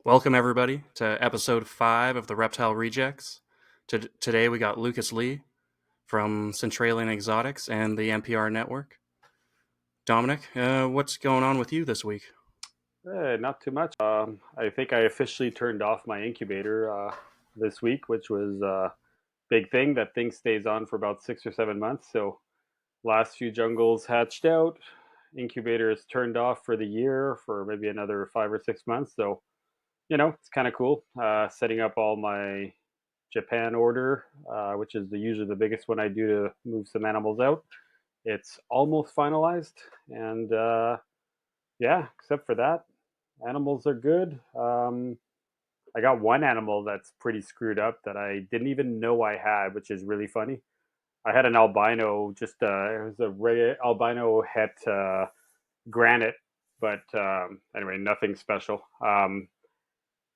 Welcome, everybody, to episode 5 of the Reptile Rejects. Today we got Lucas Lee from Centralian Exotics and the NPR Network. Dominic, what's going on with you this week? Not too much. I think I officially turned off my incubator this week, which was a big thing. That thing stays on for about 6 or 7 months. So last few jungles hatched out. Incubator is turned off for the year for maybe another 5 or 6 months. So it's kind of cool. Setting up all my Japan order, which is usually the biggest one I do to move some animals out. It's almost finalized, and yeah, except for that, animals are good. I got one animal that's pretty screwed up that I didn't even know I had, which is really funny. I had an albino, just it was a albino het granite, but anyway, nothing special.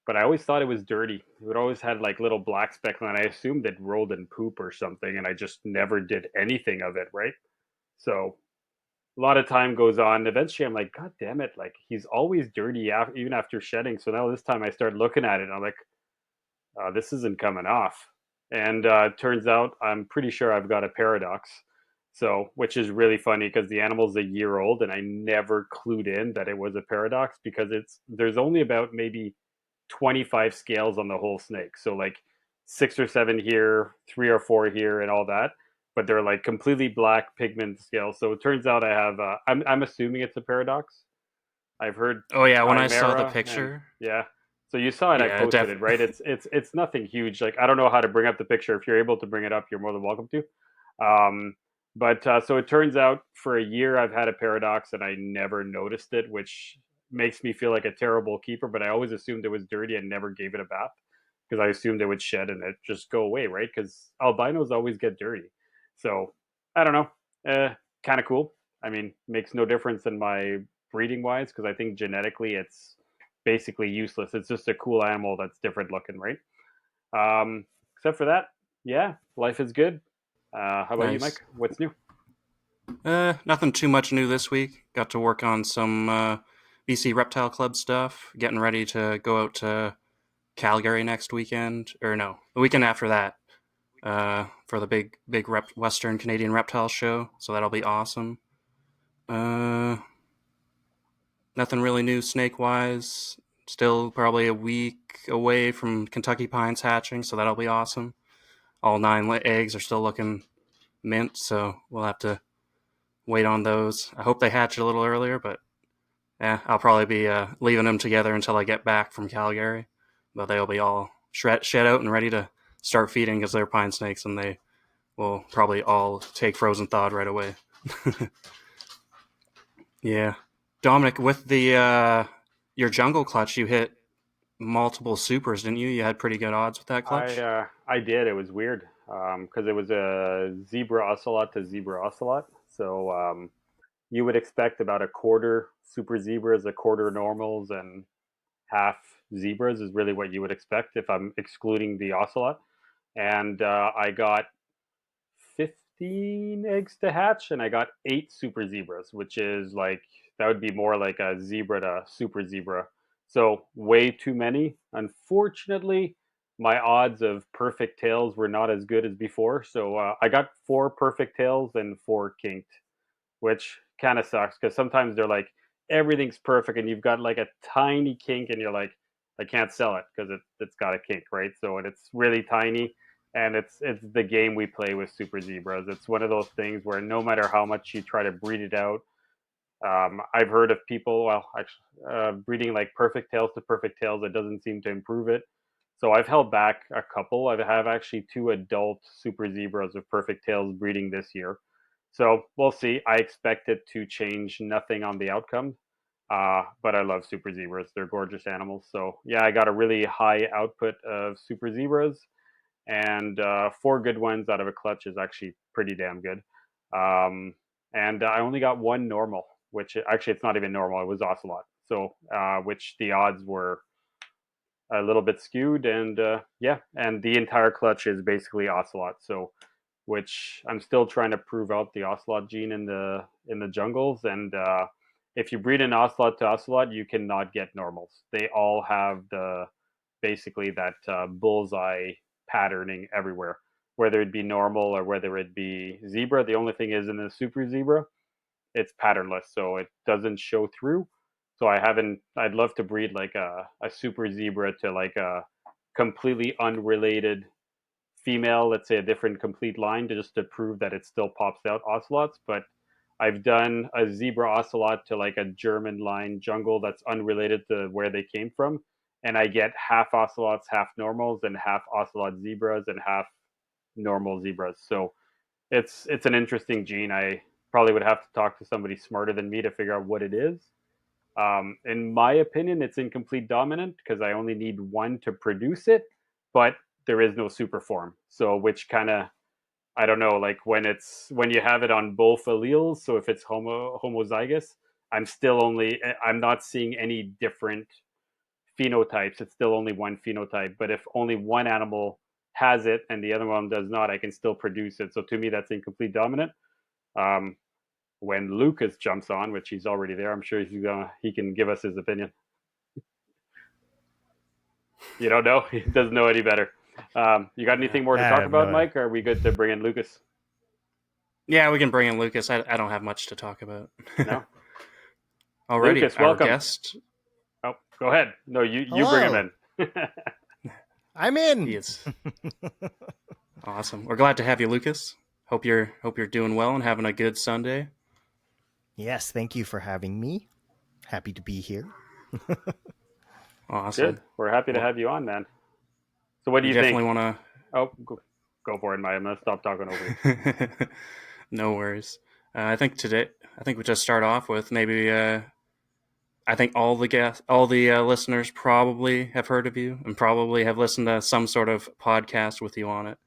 But I always thought it was dirty. It would always had like little black specks, and I assumed it rolled in poop or something, and I just never did anything of it, right? So a lot of time goes on. Eventually, I'm like, God damn it! Like he's always dirty, even after shedding. So now this time I start looking at it, and I'm like, this isn't coming off. And turns out I'm pretty sure I've got a paradox. So, which is really funny because the animal's a year old, and I never clued in that it was a paradox because there's only about maybe 25 scales on the whole snake. So like 6 or 7 here, 3 or 4 here, and all that. But they're like completely black pigment scales. So it turns out I have. I'm assuming it's a paradox. I've heard Oh, yeah, when I saw the chimera, and picture, yeah. So you saw it. I yeah, posted it, right? It's nothing huge. Like I don't know how to bring up the picture. If you're able to bring it up, you're more than welcome to. Um, but so it turns out for a year I've had a paradox and I never noticed it, which makes me feel like a terrible keeper. But I always assumed it was dirty and never gave it a bath because I assumed it would shed and it just go away, right? Because albinos always get dirty. So I don't know. Kind of cool. I mean, makes no difference in my breeding wise because I think genetically it's basically useless. It's just a cool animal that's different looking, right? Except for that, yeah, life is good. How about you, nice. Mike? What's new? Nothing too much new this week. Got to work on some BC Reptile Club stuff, getting ready to go out to Calgary next weekend, or no, the weekend after that, for the big Western Canadian Reptile Show. So that'll be awesome. Uh, Nothing really new snake wise. Still probably a week away from Kentucky Pines hatching, so that'll be awesome. All 9 eggs are still looking mint, so we'll have to wait on those. I hope they hatch a little earlier, but yeah, I'll probably be leaving them together until I get back from Calgary. But they'll be all shed out and ready to start feeding because they're pine snakes, and they will probably all take frozen thawed right away. Yeah, Dominic, with the your jungle clutch, you hit multiple supers, didn't you? You had pretty good odds with that clutch. I did. It was weird because it was a zebra ocelot to zebra ocelot. So you would expect about a quarter super zebras, a quarter normals, and half zebras is really what you would expect if I'm excluding the ocelot. And I got 15 eggs to hatch, and I got 8 super zebras, which is like that would be more like a zebra to super zebra. So way too many. Unfortunately, my odds of perfect tails were not as good as before. So I got 4 perfect tails and 4 kinked, which kind of sucks because sometimes they're like everything's perfect and you've got like a tiny kink and you're like, I can't sell it because it's got a kink, right? So it's really tiny, and it's the game we play with super zebras. It's one of those things where no matter how much you try to breed it out, I've heard of people, well, actually, breeding like perfect tails to perfect tails. It doesn't seem to improve it. So I've held back a couple. I have actually 2 adult super zebras of perfect tails breeding this year. So we'll see. I expect it to change nothing on the outcome. But I love super zebras. They're gorgeous animals. So yeah, I got a really high output of super zebras, and 4 good ones out of a clutch is actually pretty damn good. Um, and I only got one normal, which actually it's not even normal. It was ocelot. So which the odds were a little bit skewed, and yeah, and the entire clutch is basically ocelot. So which I'm still trying to prove out the ocelot gene in the jungles, and if you breed an ocelot to ocelot, you cannot get normals. They all have the basically that bullseye patterning everywhere, whether it be normal or whether it be zebra. The only thing is in the super zebra, it's patternless, so it doesn't show through. So I haven't. I'd love to breed like a super zebra to like a completely unrelated female, let's say a different complete line, to just to prove that it still pops out ocelots. But I've done a zebra ocelot to like a German line jungle that's unrelated to where they came from, and I get half ocelots, half normals, and half ocelot zebras and half normal zebras. So it's an interesting gene. I probably would have to talk to somebody smarter than me to figure out what it is. In my opinion, it's incomplete dominant because I only need one to produce it, but there is no super form. So which kind of, I don't know, like when you have it on both alleles. So if it's homozygous, I'm not seeing any different phenotypes. It's still only one phenotype. But if only one animal has it and the other one does not, I can still produce it. So to me, that's incomplete dominant. Um, when Lucas jumps on, which he's already there, I'm sure he can give us his opinion. You don't know? He doesn't know any better. You got anything more I to talk have no about, idea. Mike? Or are we good to bring in Lucas? Yeah, we can bring in Lucas. I don't have much to talk about. No, Alrighty, Lucas, our welcome. guest. Oh, go ahead. No, you bring him Hello, in. I'm He in. is awesome. We're glad to have you, Lucas. Hope you're doing well and having a good Sunday. Yes, thank you for having me. Happy to be here. Awesome. Good. We're happy to Well, have you on, man. So, what do we you definitely think? want Oh, go for it, Mike. I'm gonna stop talking over you. to. No worries. I think we just start off with maybe. I think all the listeners probably have heard of you and probably have listened to some sort of podcast with you on it.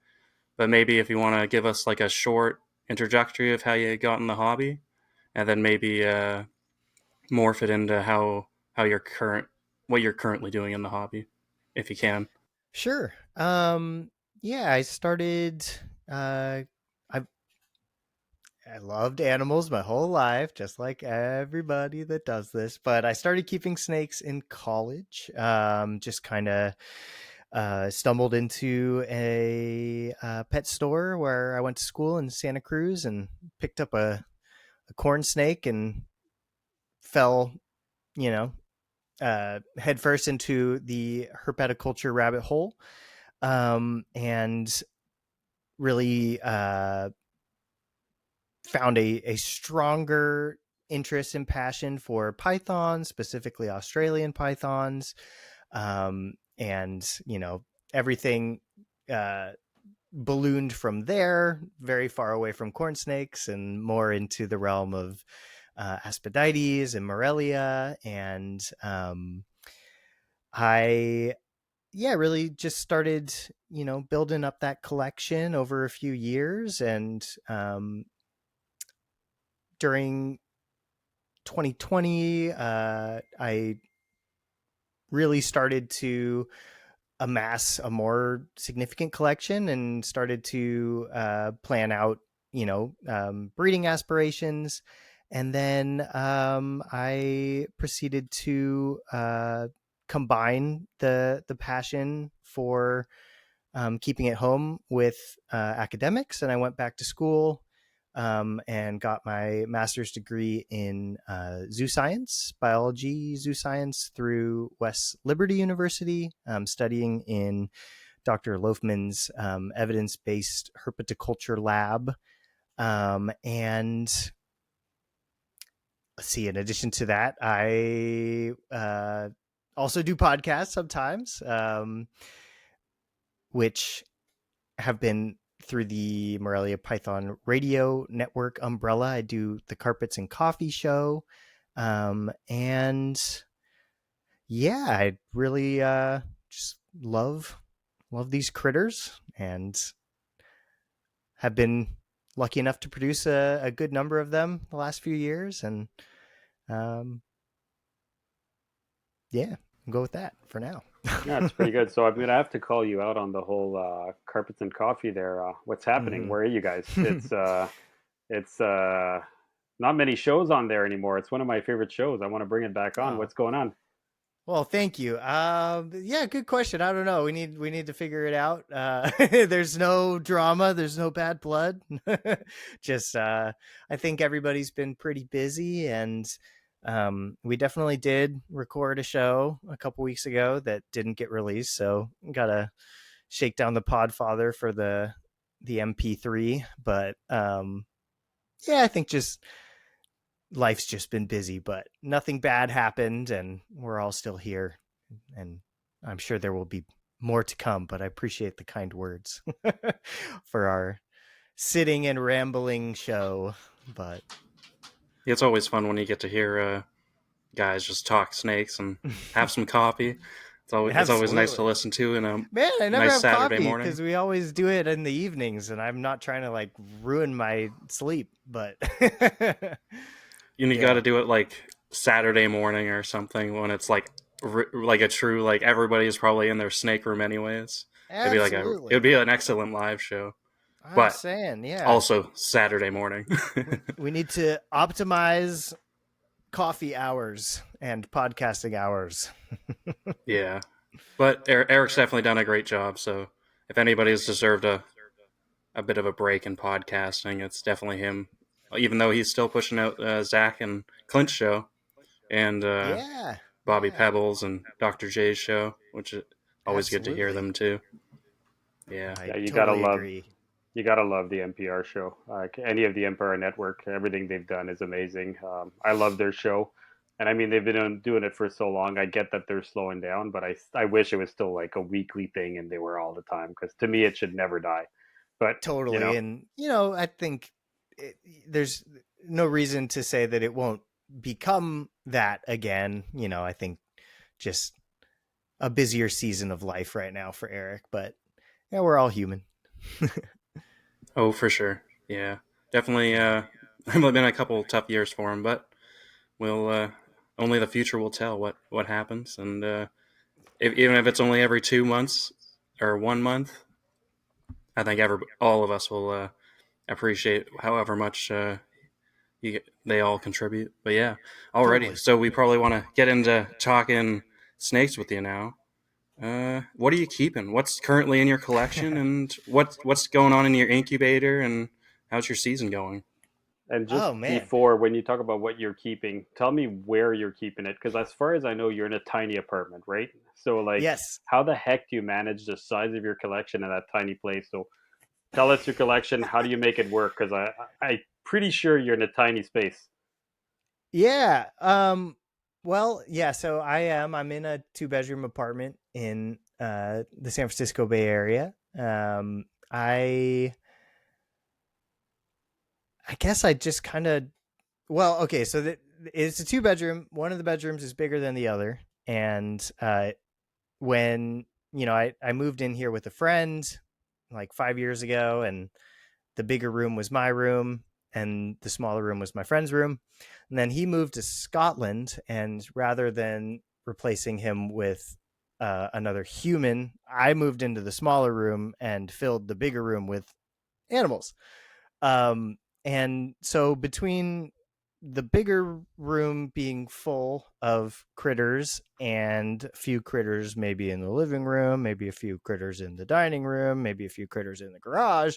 But maybe if you want to give us like a short introductory of how you got in the hobby, and then maybe morph it into how you're current what you're currently doing in the hobby, if you can. Sure. Yeah, I started. Uh, I I loved animals my whole life, just like everybody that does this. But I started keeping snakes in college. Just kind of stumbled into a pet store where I went to school in Santa Cruz and picked up a corn snake and fell, you know, headfirst into the herpetoculture rabbit hole, and really found a stronger interest and passion for pythons, specifically Australian pythons, and everything uh, ballooned from there, very far away from corn snakes and more into the realm of Aspidites and Morelia, and I really just started building up that collection over a few years, and during 2020 I really started to amass a more significant collection and started to plan out breeding aspirations, and then I proceeded to combine the passion for keeping it home with academics, and I went back to school and got my master's degree in zoo science, biology, zoo science through West Liberty University, studying in Dr. Loafman's evidence-based herpetoculture lab. And let's see, in addition to that, I also do podcasts sometimes, which have been through the Morelia Python Radio Network umbrella. I do the Carpets and Coffee show. And yeah, I really just love these critters, and have been lucky enough to produce a good number of them the last few years. And um, yeah, I'll go with that for now. Yeah, it's pretty good. So I'm gonna have to call you out on the whole carpets and coffee there. What's happening? Mm-hmm. Where are you guys? It's not many shows on there anymore. It's one of my favorite shows. I want to bring it back on. Oh, What's going on? well, thank you. Yeah, good question. I don't know. We need to figure it out. There's no drama. There's no bad blood. Just, I think everybody's been pretty busy, and we definitely did record a show a couple weeks ago that didn't get released. So gotta shake down the Podfather for the MP3. But yeah, I think just life's just been busy, but nothing bad happened, and we're all still here. And I'm sure there will be more to come, but I appreciate the kind words for our sitting and rambling show. But It's always fun when you get to hear guys just talk snakes and have some coffee. It's always nice to absolutely, listen to in a man, I never nice have Saturday coffee morning. because we always do it in the evenings, and I'm not trying to like ruin my sleep, but You got yeah, to do it like Saturday morning or something when it's like a true like everybody's probably in their snake room anyways. It would absolutely. be an excellent live show, I'm but saying, yeah, also Saturday morning. we need to optimize coffee hours and podcasting hours. Yeah, but Eric's definitely done a great job. So if anybody's deserved a bit of a break in podcasting, it's definitely him. Even though he's still pushing out Zach and Clint's show and Yeah, Bobby yeah, Pebbles and Dr. J's show, which is always good to hear absolutely. them too. Yeah. I Yeah, totally agree. you gotta love the NPR show. Any of the NPR network, everything they've done is amazing. I love their show, and I mean they've been doing it for so long. I get that they're slowing down, but I wish it was still like a weekly thing and they were all the time because to me it should never die. But you Totally. know, And, I think it, there's no reason to say that it won't become that again. I think just a busier season of life right now for Eric, but yeah, we're all human. Oh, for sure. Yeah. Definitely. It's been a couple tough years for him, but we'll only the future will tell what happens. And even if it's only every 2 months or 1 month, I think all of us will appreciate however much they all contribute. But yeah, alrighty. Totally. So we probably want to get into talking snakes with you now. What are you keeping? What's currently in your collection, and what's going on in your incubator, and how's your season going? and just Oh, man. before when you talk about what you're keeping, tell me where you're keeping it because as far as I know, you're in a tiny apartment, right? So like, Yes. how the heck do you manage the size of your collection in that tiny place? So tell us your collection. How do you make it work? Because I'm pretty sure you're in a tiny space. Yeah. Well, yeah, so I'm in a two-bedroom apartment in the San Francisco Bay Area. I guess I just kind of well, okay, so it's a two-bedroom. One of the bedrooms is bigger than the other, and when I moved in here with a friend like 5 years ago, and the bigger room was my room, and the smaller room was my friend's room. And then he moved to Scotland, and rather than replacing him with another human, I moved into the smaller room and filled the bigger room with animals. And so between the bigger room being full of critters and a few critters maybe in the living room, maybe a few critters in the dining room, maybe a few critters in the garage,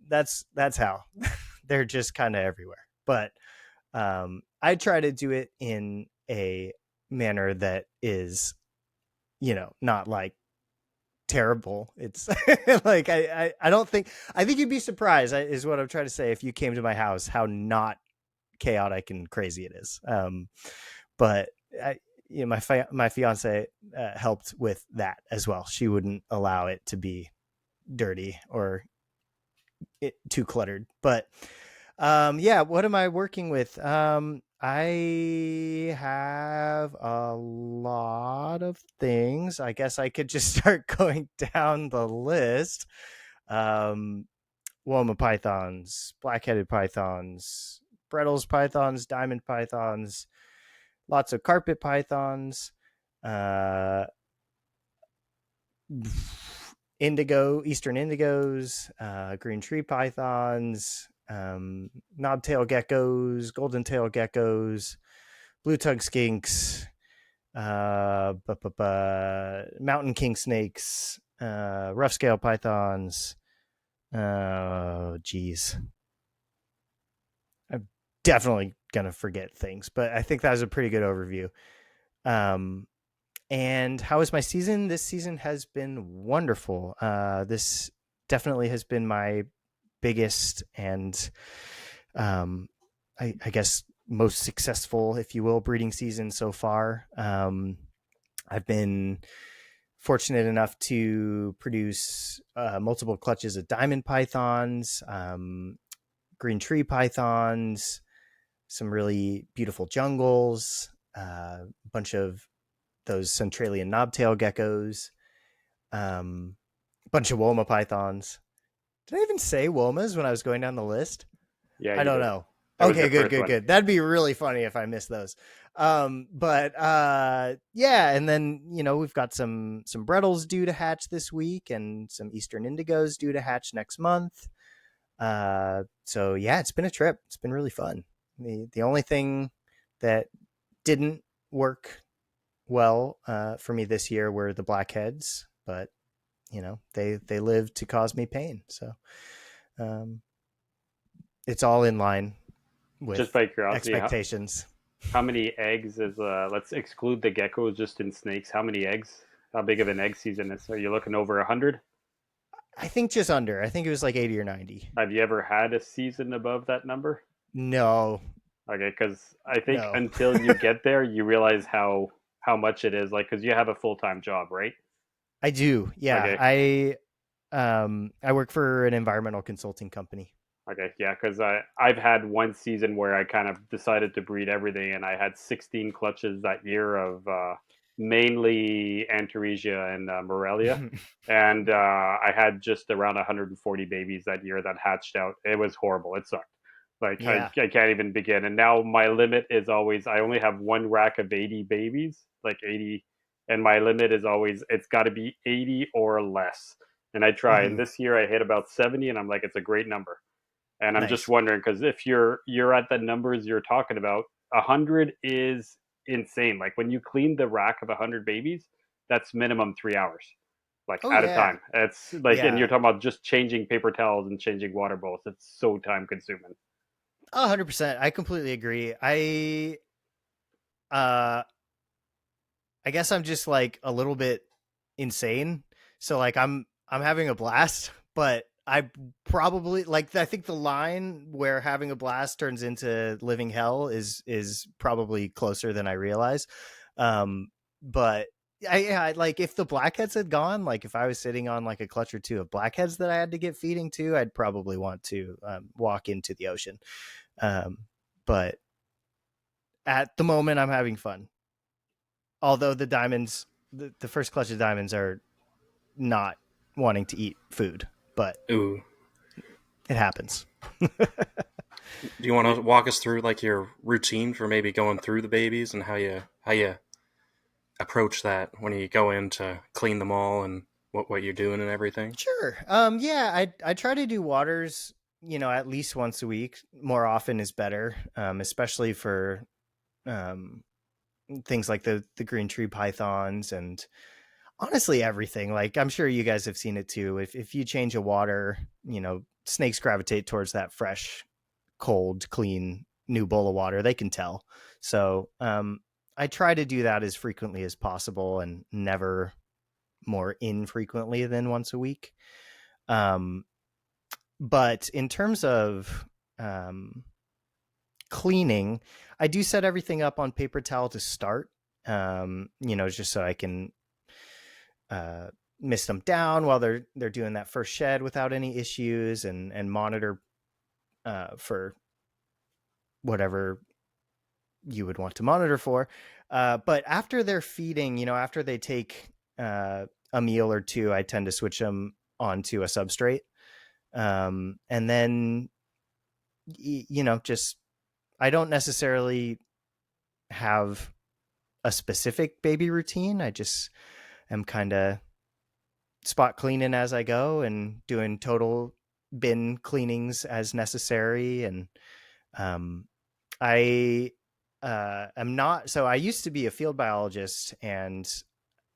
that's how they're just kind of everywhere. But I try to do it in a manner that is, not like terrible. It's like I don't think I think you'd be surprised is what I'm trying to say if you came to my house how not chaotic and crazy it is. But I, my fiance helped with that as well. She wouldn't allow it to be dirty or too cluttered. But yeah, what am I working with? I have a lot of things. I guess I could just start going down the list. Um, Woma pythons, black-headed pythons, Brettles pythons, diamond pythons, lots of carpet pythons, uh, eastern indigos, green tree pythons, knobtail geckos, golden tail geckos, blue tongue skinks, mountain king snakes, rough scale pythons. Geez, I'm definitely gonna forget things, but I think that was a pretty good overview. And how was my season? This season has been wonderful. This definitely has been my biggest and I guess most successful, if you will, breeding season so far. I've been fortunate enough to produce multiple clutches of diamond pythons, green tree pythons, some really beautiful jungles, a bunch of those Centralian knobtail geckos, a bunch of Woma pythons. Did I even say Womas when I was going down the list? Yeah, I you don't did. know. That was Okay, your good, first good, one. good. That'd be really funny if I missed those. Yeah, and then we've got some Brettles due to hatch this week, and some Eastern Indigos due to hatch next month. So yeah, it's been a trip. It's been really fun. The only thing that didn't work well for me this year were the blackheads, but they lived to cause me pain. So um, it's all in line Just with by curiosity, expectations. how many eggs is let's exclude the geckos just in snakes. How many eggs? How big of an egg season is? Are you looking over 100? I think just under. I think it was like 80 or 90. Have you ever had a season above that number? No, Okay, because I think no. until you get there, you realize how much it is. Like, because you have a full time job, right? I do. Yeah, Okay, I work for an environmental consulting company. okay, yeah. Because I've had one season where I kind of decided to breed everything, and I had 16 clutches that year of mainly Antaresia and Morelia, and I had just around 140 babies that year that hatched out. It was horrible. It sucked. Like Yeah. I can't even begin. And now my limit is always I only have one rack of 80 babies, like 80, and my limit is always it's got to be 80 or less. And I try. And Hmm. this year I hit about 70, and I'm like, it's a great number. And I'm just Nice. wondering because if you're at the numbers you're talking about, 100 is insane. Like when you clean the rack of 100 babies, that's minimum 3 hours, like Oh at a yeah. time. It's like, and you're Yeah. talking about just changing paper towels and changing water bowls. It's so time consuming. 100%. I completely agree. Uh I guess I'm just like a little bit insane. So like I'm having a blast, but I probably like I think the line where having a blast turns into living hell is probably closer than I realize. But I like if the blackheads had gone, like if I was sitting on like a clutch or two of blackheads that I had to get feeding to, I'd probably want to walk into the ocean. Um, but at the moment, I'm having fun. Although the diamonds, the first clutch of diamonds are not wanting to eat food, but Ooh. it happens. Do you want to walk us through like your routine for maybe going through the babies and how you approach that when you go in to clean them all and what you're doing and everything? Sure. Yeah, I try to do waters, at least once a week. More often is better, especially for um, things like the green tree pythons and honestly everything. Like I'm sure you guys have seen it too. If you change a water, snakes gravitate towards that fresh, cold, clean new bowl of water. They can tell. So I try to do that as frequently as possible and never more infrequently than once a week. Um, but in terms of cleaning, I do set everything up on paper towel to start. Just so I can uh, mist them down while they're doing that first shed without any issues, and monitor for whatever you would want to monitor for. But after they're feeding, after they take a meal or two, I tend to switch them onto a substrate. And then, just I don't necessarily have a specific baby routine. I just am kind of spot cleaning as I go and doing total bin cleanings as necessary. And I am not. So I used to be a field biologist, and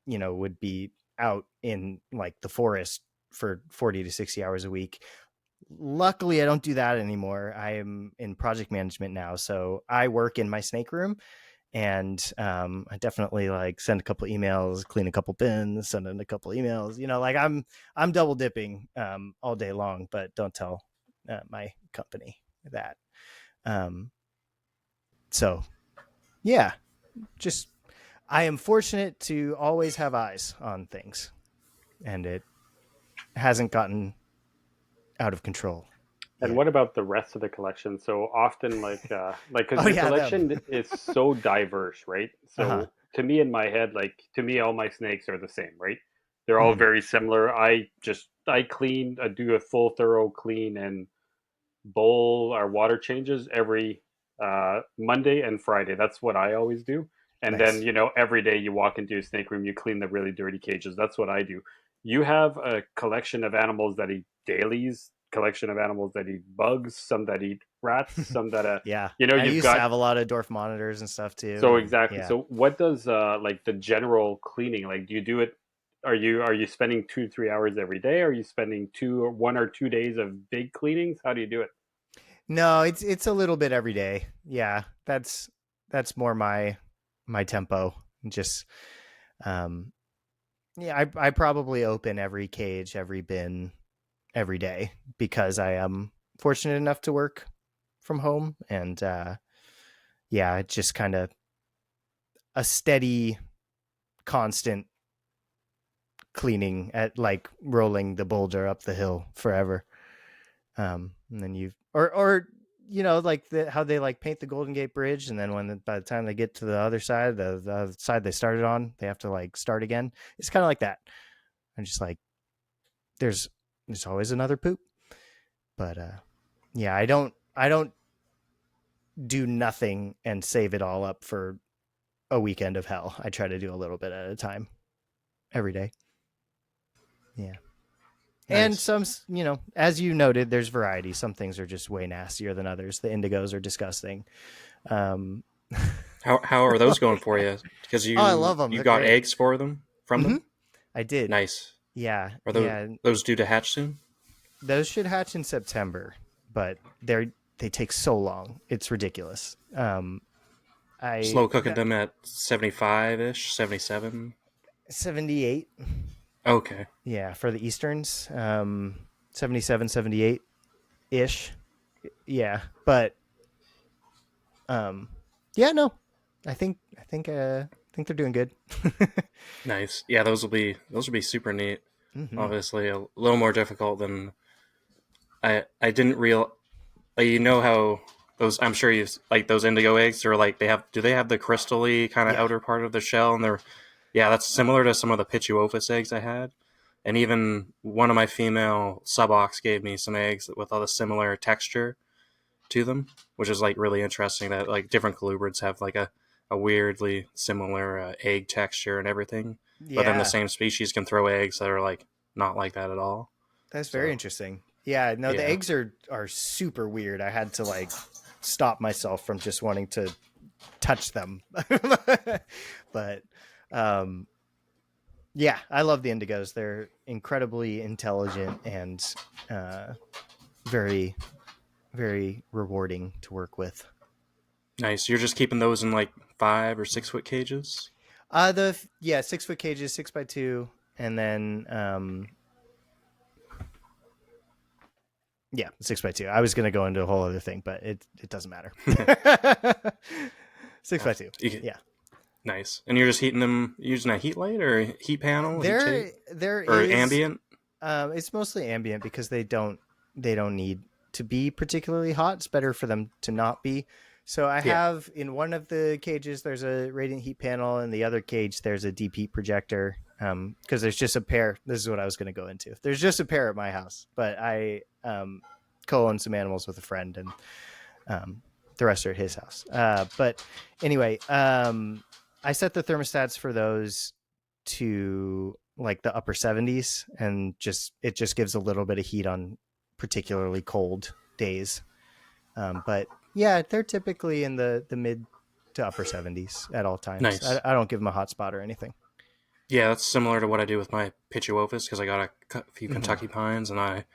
would be out in like the forest for 40 to 60 hours a week. Luckily, I don't do that anymore. I am in project management now, so I work in my snake room, and I definitely like send a couple emails, clean a couple bins, send in a couple emails. Like I'm double dipping all day long, but don't tell my company that. So yeah, just I am fortunate to always have eyes on things, and it hasn't gotten out of control And yet. what about the rest of the collection? So often, because Oh your yeah, them. collection is so diverse, right? Uh-huh. So to me, in my head, to me, all my snakes are the same, right? They're all Mm-hmm. very similar. I clean, I do a full thorough clean and bowl our water changes every Monday and Friday. That's what I always do. And then, Nice. every day you walk into your snake room, you clean the really dirty cages. That's what I do. You have a collection of animals that eat dailies, collection of animals that eat bugs, some that eat rats, some that, Yeah, I you've used to got. have a lot of dwarf monitors and stuff too, So and exactly. yeah. So what does like the general cleaning, like, do you do it? Are you spending 2 3 hours every day? Are you spending 1 or 2 days of big cleanings? How do you do it? No, it's a little bit every day. Yeah, that's more my tempo. Just um yeah, I probably open every cage, every bin every day because I am fortunate enough to work from home, and yeah, it's just kind of a steady constant cleaning at like rolling the boulder up the hill forever. And then or like how they like paint the Golden Gate Bridge, and then by the time they get to the other side, the side they started on, they have to like start again. It's kind of like that. I'm just like, there's always another poop. But yeah, I don't do nothing and save it all up for a weekend of hell. I try to do a little bit at a time every day. Yeah. And Nice. some, as you noted, there's variety. Some things are just way nastier than others. The indigos are disgusting. Um, How are those going for you? Because Oh, I love them. you They're got great. eggs for them from Hmm. them. I did. Nice. Yeah, Are yeah. those due to hatch soon? Those should hatch in September, but they take so long. It's ridiculous. I Slow cooking them at 75 ish, 77. 78. Okay. Yeah, for the Easterns, 77, 78 ish. Yeah, but um, yeah, no, I think they're doing good. Nice. Yeah, those will be super neat. Hmm. Obviously, a little more difficult than I didn't real. Like, you know how those, I'm sure you like those indigo eggs are like, do they have the crystally kind of Yeah, outer part of the shell, and they're, yeah, that's similar to some of the Pituophis eggs I had. And even one of my female subocs gave me some eggs with all the similar texture to them, which is like really interesting that like different colubrids have like a weirdly similar egg texture and everything. But then the yeah. same species can throw eggs that are like not like that at all. That's very So interesting. Yeah, no, the yeah, eggs are super weird. I had to like stop myself from just wanting to touch them. But um yeah, I love the indigos. They're incredibly intelligent and uh very very rewarding to work with. nice. You're just keeping those in like 5 or 6 foot cages. The yeah, 6 foot cages, 6x2, and then yeah, 6x2. I was gonna go into a whole other thing, but it doesn't matter. Six Oh, by two. Yeah. nice. And you're just heating them using a heat light or a heat panel, heat tape, There or is ambient? it's mostly ambient because they don't need to be particularly hot. It's better for them to not be. So I Yeah. have in one of the cages there's a radiant heat panel, in the other cage there's a deep heat projector. Because there's just a pair. This is what I was going to go into. There's just a pair at my house, but I co-own some animals with a friend, and the rest are at his house. But anyway, I set the thermostats for those to like the upper 70s, and it just gives a little bit of heat on particularly cold days. But yeah, they're typically in the mid to upper 70s at all times. Nice. I don't give them a hot spot or anything. Yeah, that's similar to what I do with my Pituophis because I got a few Kentucky pines, and I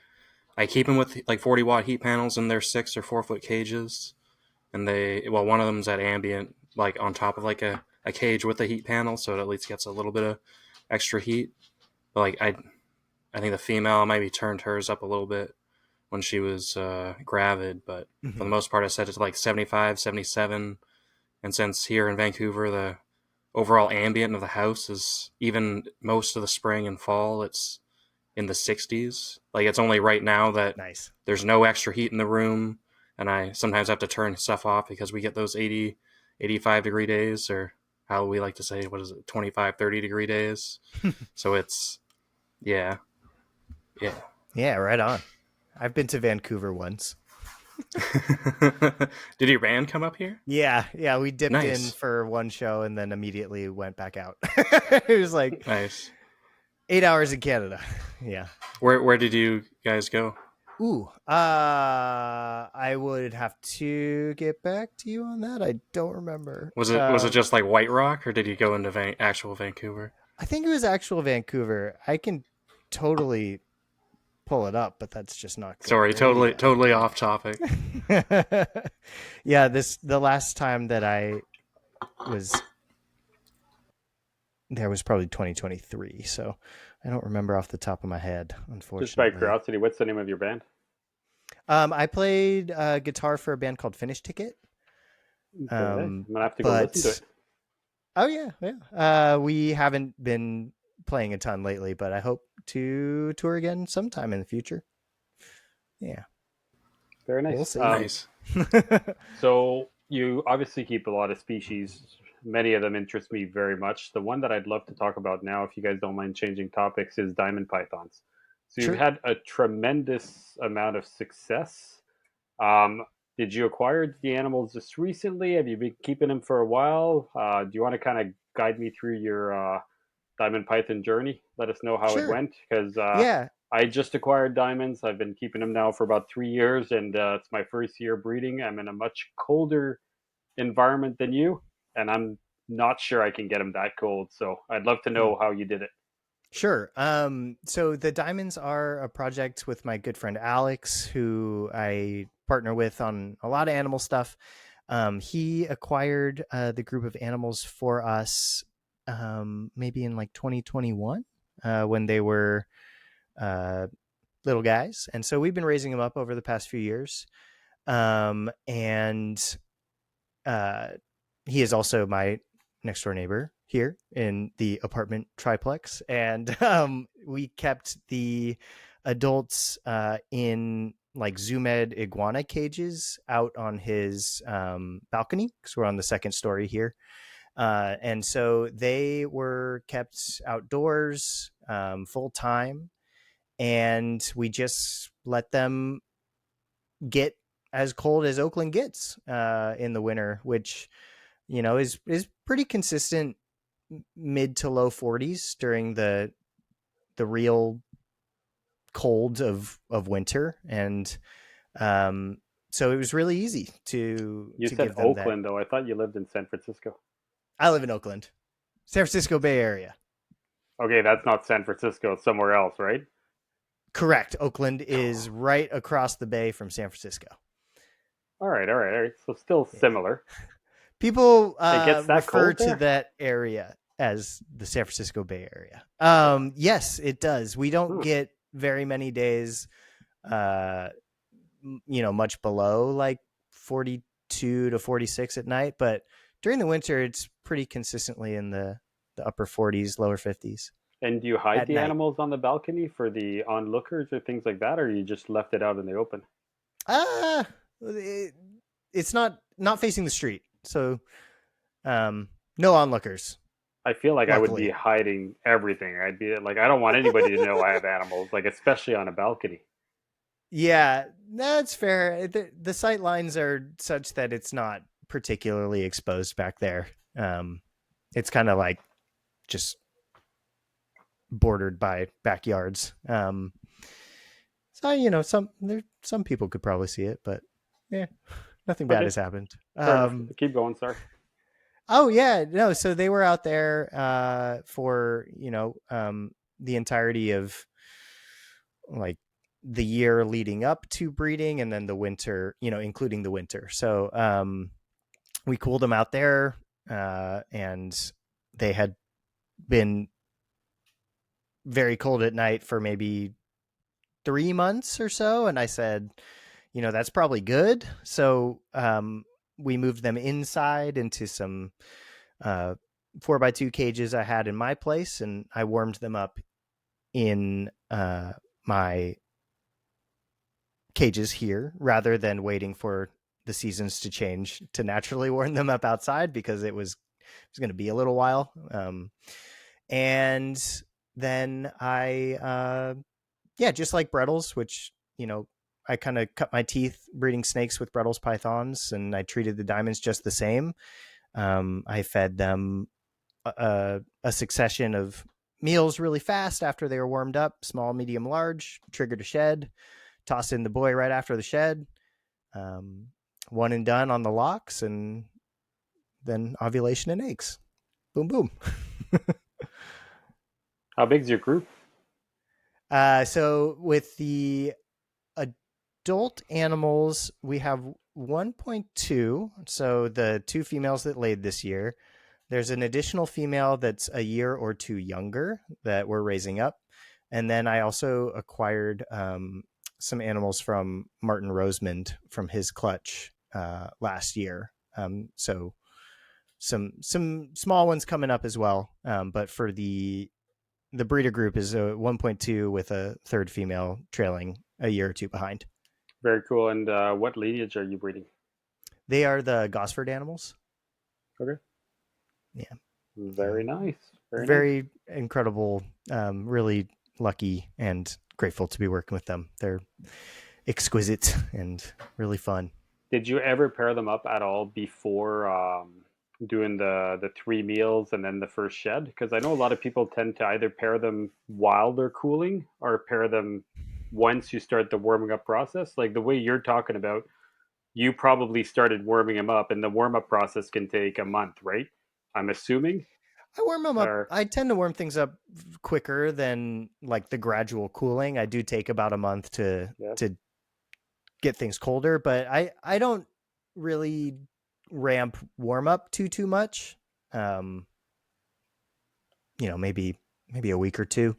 keep them with like 40-watt heat panels in their 6 or 4 foot cages, and one of them's at ambient, like on top of like a cage with a heat panel, so it at least gets a little bit of extra heat. But like I think the female maybe turned hers up a little bit when she was gravid, but for the most part I set it to like 75, 77. And since here in Vancouver the overall ambient of the house is, even most of the spring and fall, it's in the 60s. Like it's only right now that Nice. there's no extra heat in the room, and I sometimes have to turn stuff off because we get those 80, 85-degree days, or how we like to say, what is it, 25, 30-degree days. So it's, yeah. Yeah, right on. I've been to Vancouver once. Did your band come up here? Yeah, we dipped in Nice. for one show and then immediately went back out. It was like Nice. 8 hours in Canada. Yeah. Where did you guys go? Ooh, I would have to get back to you on that. I don't remember. Was it just like White Rock, or did you go into actual Vancouver? I think it was actual Vancouver. I can totally pull it up, but that's just not good. Sorry, totally off topic. Yeah, the last time that I was there was probably 2023, so I don't remember off the top of my head, unfortunately. Just by curiosity, what's the name of your band? I played guitar for a band called Finish Ticket. Okay. I'm gonna have to go listen to it. Oh yeah. We haven't been playing a ton lately, but I hope to tour again sometime in the future. Yeah. Very nice. We'll see. Nice. So you obviously keep a lot of species. Many of them interest me very much. The one that I'd love to talk about now, if you guys don't mind changing topics, is diamond pythons. So you've Sure. had a tremendous amount of success. Did you acquire the animals just recently? Have you been keeping them for a while? Do you want to kind of guide me through your diamond python journey? Let us know how it Sure. went, because Yeah. I just acquired diamonds. I've been keeping them now for about 3 years, and it's my first year breeding. I'm in a much colder environment than you, and I'm not sure I can get them that cold. So I'd love to know how you did it. Sure. So the diamonds are a project with my good friend Alex, who I partner with on a lot of animal stuff. He acquired the group of animals for us maybe in like 2021 when they were little guys. And so we've been raising them up over the past few years. And he is also my next door neighbor here in the apartment triplex. And we kept the adults in like Zoomed iguana cages out on his balcony, because we're on the second story here. And so they were kept outdoors full time, and we just let them get as cold as Oakland gets in the winter, which, you know, is pretty consistent mid to low 40s during the real cold of winter. And so it was really easy to You to said give them Oakland, that. though. I thought you lived in San Francisco. I live in Oakland, San Francisco Bay Area. Okay, that's not San Francisco. It's somewhere else, right? Correct. Oakland is right across the bay from San Francisco. All right. So still similar. People It gets that refer cold to there? that area as the San Francisco Bay Area. Yes, it does. We don't get very many days, much below like 42 to 46 at night, but during the winter, it's pretty consistently in the upper 40s, lower 50s. And do you hide At the night. animals on the balcony for the onlookers or things like that, or you just left it out in the open? It's not facing the street, so no onlookers. I feel like I would be Luckily. hiding everything. I'd be like, I don't want anybody to know I have animals, like especially on a balcony. Yeah, that's fair. The sight lines are such that it's not particularly exposed back there. It's kind of like just bordered by backyards. So some people could probably see it, but yeah, nothing bad Okay, has happened. fair enough. Keep going. Sorry. Oh yeah, no. So they were out there for the entirety of like the year leading up to breeding, and then the winter, including the winter. So we cooled them out there, and they had been very cold at night for maybe 3 months or so, and I said, that's probably good. So we moved them inside into some 4x2 cages I had in my place, and I warmed them up in my cages here rather than waiting for the seasons to change to naturally warm them up outside, because it was going to be a little while. And then just like Brettles, which, I kind of cut my teeth breeding snakes with Brettles pythons, and I treated the diamonds just the same. I fed them a succession of meals really fast after they were warmed up: small, medium, large, triggered a shed, toss in the boy right after the shed, um, one and done on the locks, and then ovulation and eggs. Boom, boom. How big's your group? So with the adult animals, we have 1.2. So the two females that laid this year. There's an additional female that's a year or two younger that we're raising up. And then I also acquired some animals from Martin Rosemond from his clutch last year. So some small ones coming up as well. But for the breeder group is a 1.2 with a third female trailing a year or two behind. Very cool. And what lineage are you breeding? They are the Gosford animals. Okay. Yeah. Very nice. Very nice. Very incredible. Really lucky and grateful to be working with them. They're exquisite and really fun. Did you ever pair them up at all before doing the three meals and then the first shed? Because I know a lot of people tend to either pair them while they're cooling or pair them once you start the warming up process. Like the way you're talking about, you probably started warming them up, and the warm up process can take a month, right? I'm assuming. I warm them up. Or I tend to warm things up quicker than like the gradual cooling. I do take about a month to yeah, get things colder, but I don't really ramp warm up too much. Um, maybe a week or two.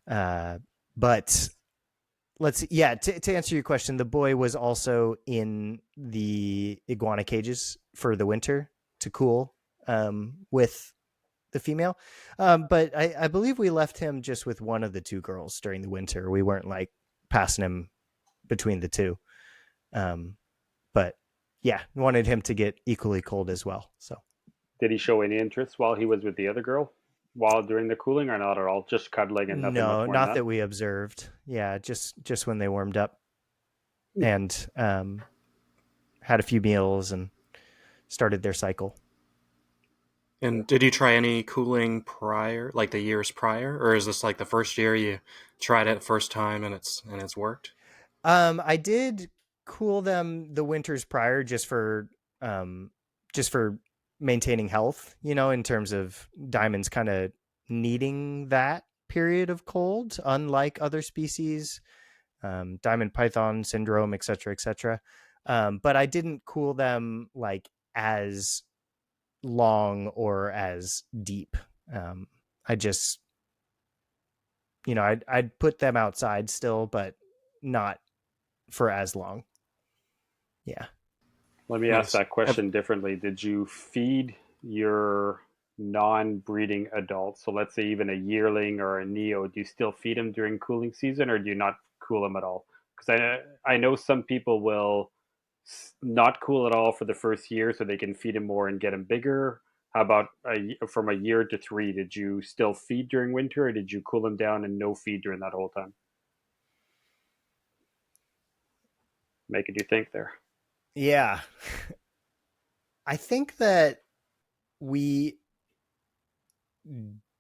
But let's see. Yeah, to answer your question, the boy was also in the iguana cages for the winter to cool with the female. But I believe we left him just with one of the two girls during the winter. We weren't like passing him between the two. But yeah, wanted him to get equally cold as well. So did he show any interest while he was with the other girl, while during the cooling, or not at all? Just cuddling and nothing much no, more than not that. that we observed. Yeah, just when they warmed up Hmm. and had a few meals and started their cycle. Yeah. And did you try any cooling prior, like the years prior, or is this like the first year you tried it first time and it's worked? I did cool them the winters prior um, just for maintaining health, in terms of diamonds kind of needing that period of cold, unlike other species, diamond python syndrome, et cetera, et cetera. But I didn't cool them like as long or as deep. I just, I'd put them outside still, but not for as long. Yeah. Let me ask Nice. that question differently. Did you feed your non-breeding adults, so let's say even a yearling or a neo, do you still feed them during cooling season, or do you not cool them at all? Because I know some people will not cool at all for the first year so they can feed them more and get them bigger. How about from a year to three? Did you still feed during winter, or did you cool them down and no feed during that whole time? Making you think there. Yeah. I think that we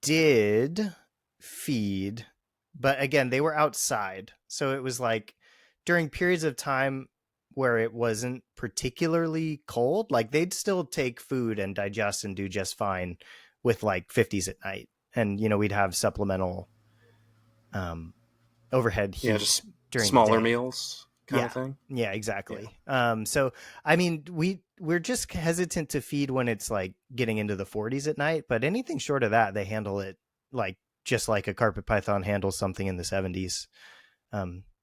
did feed but again, they were outside. So it was like during periods of time where it wasn't particularly cold, like they'd still take food and digest and do just fine with like 50s at night. And, we'd have supplemental overhead Yeah, heat just during the smaller day. meals kind of Yeah. thing. Yeah, Yeah. exactly. So I mean, we're just hesitant to feed when it's like getting into the 40s at night, but anything short of that, they handle it like just like a carpet python handles something in the 70s.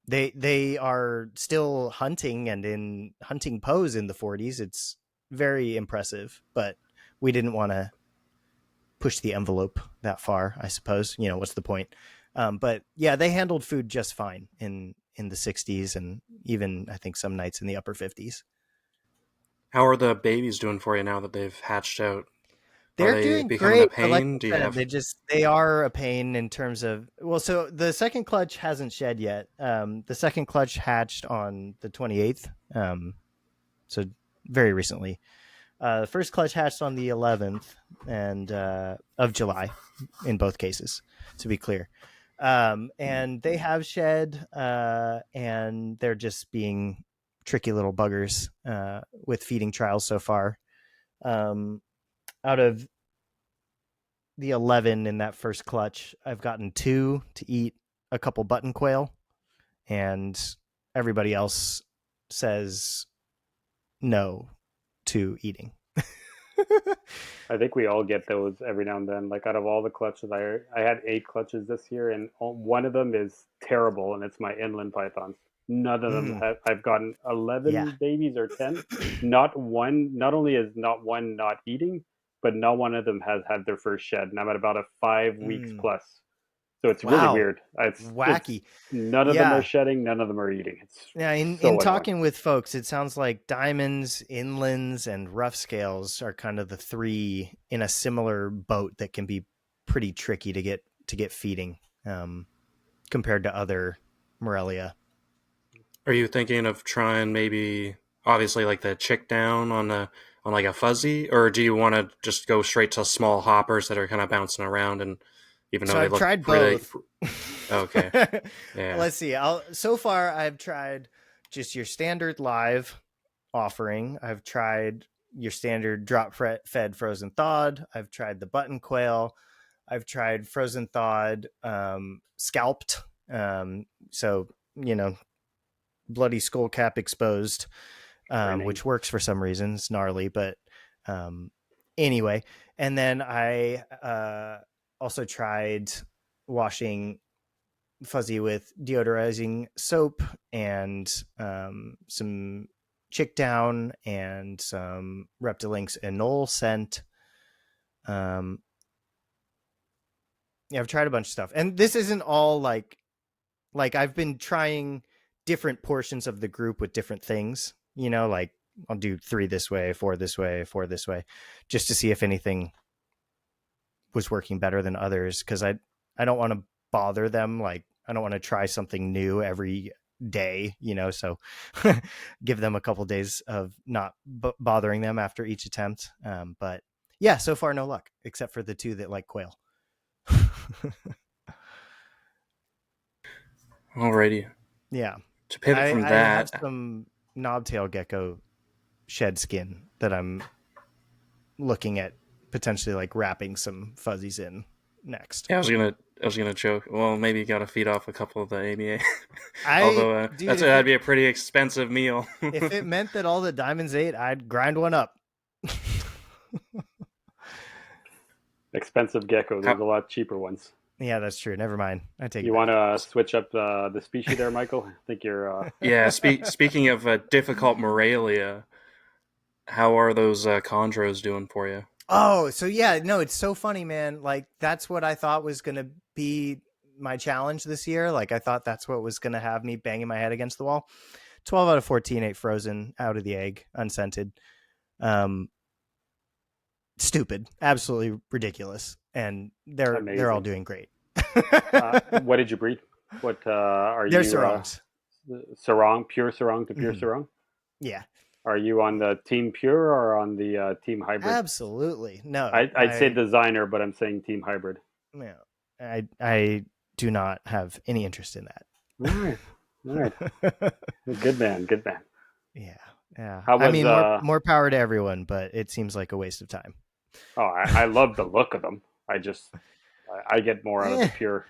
They are still hunting and in hunting pose in the 40s. It's very impressive, but we didn't want to push the envelope that far, I suppose. What's the point? But yeah, they handled food just fine in the 60s and even I think some nights in the upper 50s. How are the babies doing for you now that they've hatched out? Are They're they doing becoming a great, but like pain? Do you I said, have? they are a pain in terms of, well, so the second clutch hasn't shed yet. The second clutch hatched on the 28th, so very recently. The first clutch hatched on the 11th and of July, in both cases, to be clear. And they have shed, and they're just being tricky little buggers with feeding trials so far. Out of the 11 in that first clutch, I've gotten 2 to eat a couple button quail, and everybody else says no to eating. I think we all get those every now and then. Like out of all the clutches, I had 8 clutches this year, and one of them is terrible, and it's my inland pythons. None of them Mm, have. I've gotten yeah. 11 babies or 10. Not one. Not only is not one not eating, but not one of them has had their first shed, and I'm at about a 5 weeks Mm, plus. So it's really wow. weird. It's Wacky. none of them are Yeah. shedding, none of them are eating. It's Yeah, in so annoying. talking with folks, it sounds like diamonds, inlands, and rough scales are kind of the three in a similar boat that can be pretty tricky to get feeding, compared to other Morelia. Are you thinking of trying maybe obviously like the chick down on like a fuzzy, or do you want to just go straight to small hoppers that are kind of bouncing around and even though So they I've look tried really both. okay, yeah. Let's see. So far I've tried just your standard live offering. I've tried your standard drop fed frozen thawed. I've tried the button quail. I've tried frozen thawed, scalped. So bloody skull cap exposed, Training. which works for some reasons, gnarly, but um, anyway. And then I also tried washing fuzzy with deodorizing soap and some chick down and some Reptilinks Enol scent. Yeah, I've tried a bunch of stuff, and this isn't all like I've been trying different portions of the group with different things. Like I'll do 3 this way, 4 this way, 4 this way, just to see if anything was working better than others. Because I don't want to bother them. Like I don't want to try something new every day. So give them a couple days of not bothering them after each attempt. But yeah, so far no luck, except for the 2 that like quail. Alrighty. Yeah. To And pivot I, from I have that, some knobtail gecko shed skin that I'm looking at potentially like wrapping some fuzzies in next. yeah, I was gonna joke. Well, maybe you got to feed off a couple of the ABA. I Although dude, that'd be a pretty expensive meal. if it meant that all the diamonds ate, I'd grind one up. Expensive gecko. How, There's a lot cheaper ones. Yeah, that's true. Never mind. I take it You want back. to switch up the species there, Michael? I think you're. yeah, speaking of difficult Morelia, how are those chondros doing for you? Oh, so yeah, no, it's so funny, man. Like that's what I thought was going to be my challenge this year. Like I thought that's what was going to have me banging my head against the wall. 12 out of 14 ate frozen out of the egg, unscented. Um, Stupid, absolutely ridiculous, and they're all Amazing. doing great. What did you breed? What are They're you? sarongs. Sarong, pure sarong to pure Mm-hmm. sarong. Yeah, Are you on the team pure or on the team hybrid? absolutely. No, I'd say designer, but I'm saying team hybrid. yeah, I do not have any interest in All right, all right. that. Good man, good man. Yeah. How I was mean, more power to everyone, but it seems like a waste of time. Oh, I love the look of them. I get more out of the Eh. pure.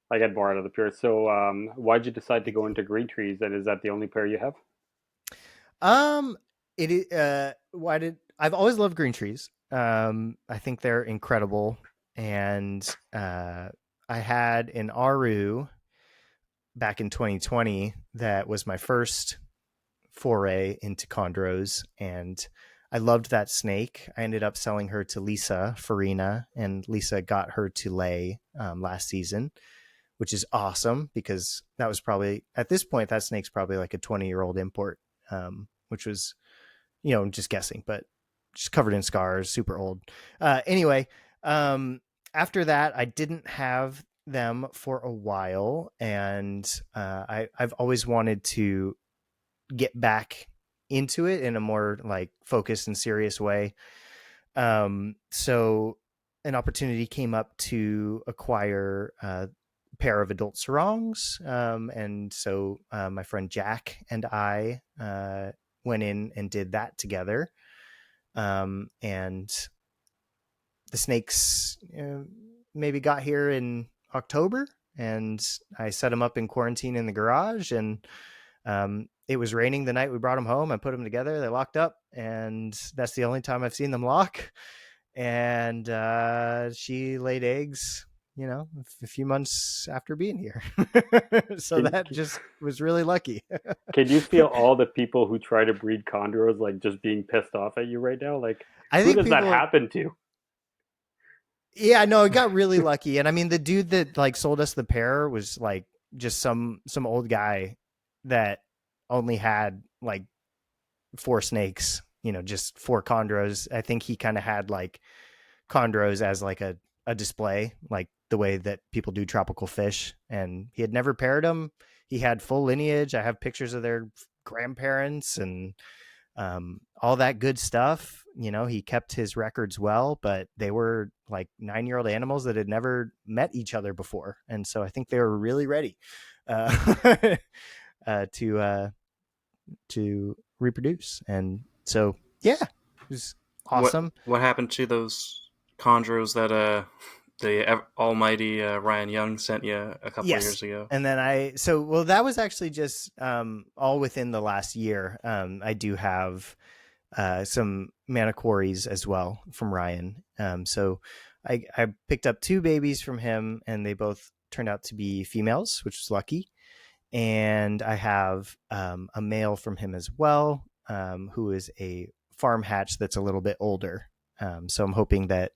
I get more out of the pure. So, why'd you decide to go into green trees? And is that the only pair you have? Um, why did I've always loved green trees. I think they're incredible, and I had an Aru back in 2020 that was my first foray into chondros, and I loved that snake. I ended up selling her to Lisa Farina, and Lisa got her to lay last season, which is awesome because that was probably at this point that snake's probably like a 20-year-old import, which was just guessing, but just covered in scars, super old. Anyway, after that, I didn't have them for a while, and I've always wanted to get back into it in a more like focused and serious way. So an opportunity came up to acquire a pair of adult sarongs. And so my friend Jack and I went in and did that together. And the snakes maybe got here in October, and I set them up in quarantine in the garage, and it was raining the night we brought them home. I put them together. They locked up, and that's the only time I've seen them lock. And she laid eggs, a few months after being here. So Can, that just was really lucky. can you feel all the people who try to breed chondros like just being pissed off at you right now? Like, I who think does that people, happen to? yeah, no, it got really lucky. And I mean, the dude that like sold us the pair was like just some old guy that only had like four snakes, just four chondros. I think he kind of had like chondros as like a display, like the way that people do tropical fish. And he had never paired them. He had full lineage. I have pictures of their grandparents and all that good stuff. He kept his records well, but they were like 9-year-old animals that had never met each other before. And so I think they were really ready to reproduce. And so, yeah, it was awesome. What happened to those chondros that the almighty Ryan Young sent you a couple of Yes. years ago? And then that was actually just all within the last year. I do have some manicories as well from Ryan. So I picked up 2 babies from him, and they both turned out to be females, which was lucky. And I have a male from him as well, who is a farm hatch that's a little bit older. So I'm hoping that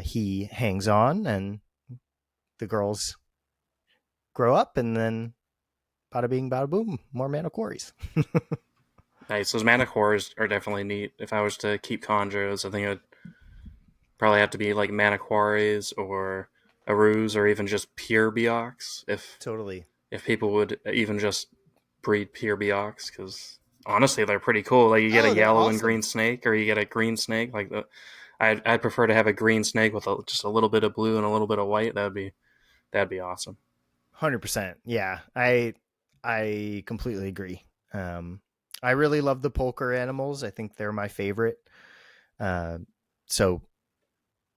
he hangs on and the girls grow up, and then bada bing, bada boom, more manicories. Nice. Those manticores are definitely neat. If I was to keep chondros, I think it would probably have to be like maniquaries or arus or even just pure biocs. Totally. If people would even just breed pure biocs, because honestly, they're pretty cool. Like you get a Oh, they're yellow and awesome. green snake, or you get a green snake. Like I'd prefer to have a green snake with just a little bit of blue and a little bit of white. That'd be awesome. 100%. Yeah, I completely agree. I really love the polker animals. I think they're my favorite. So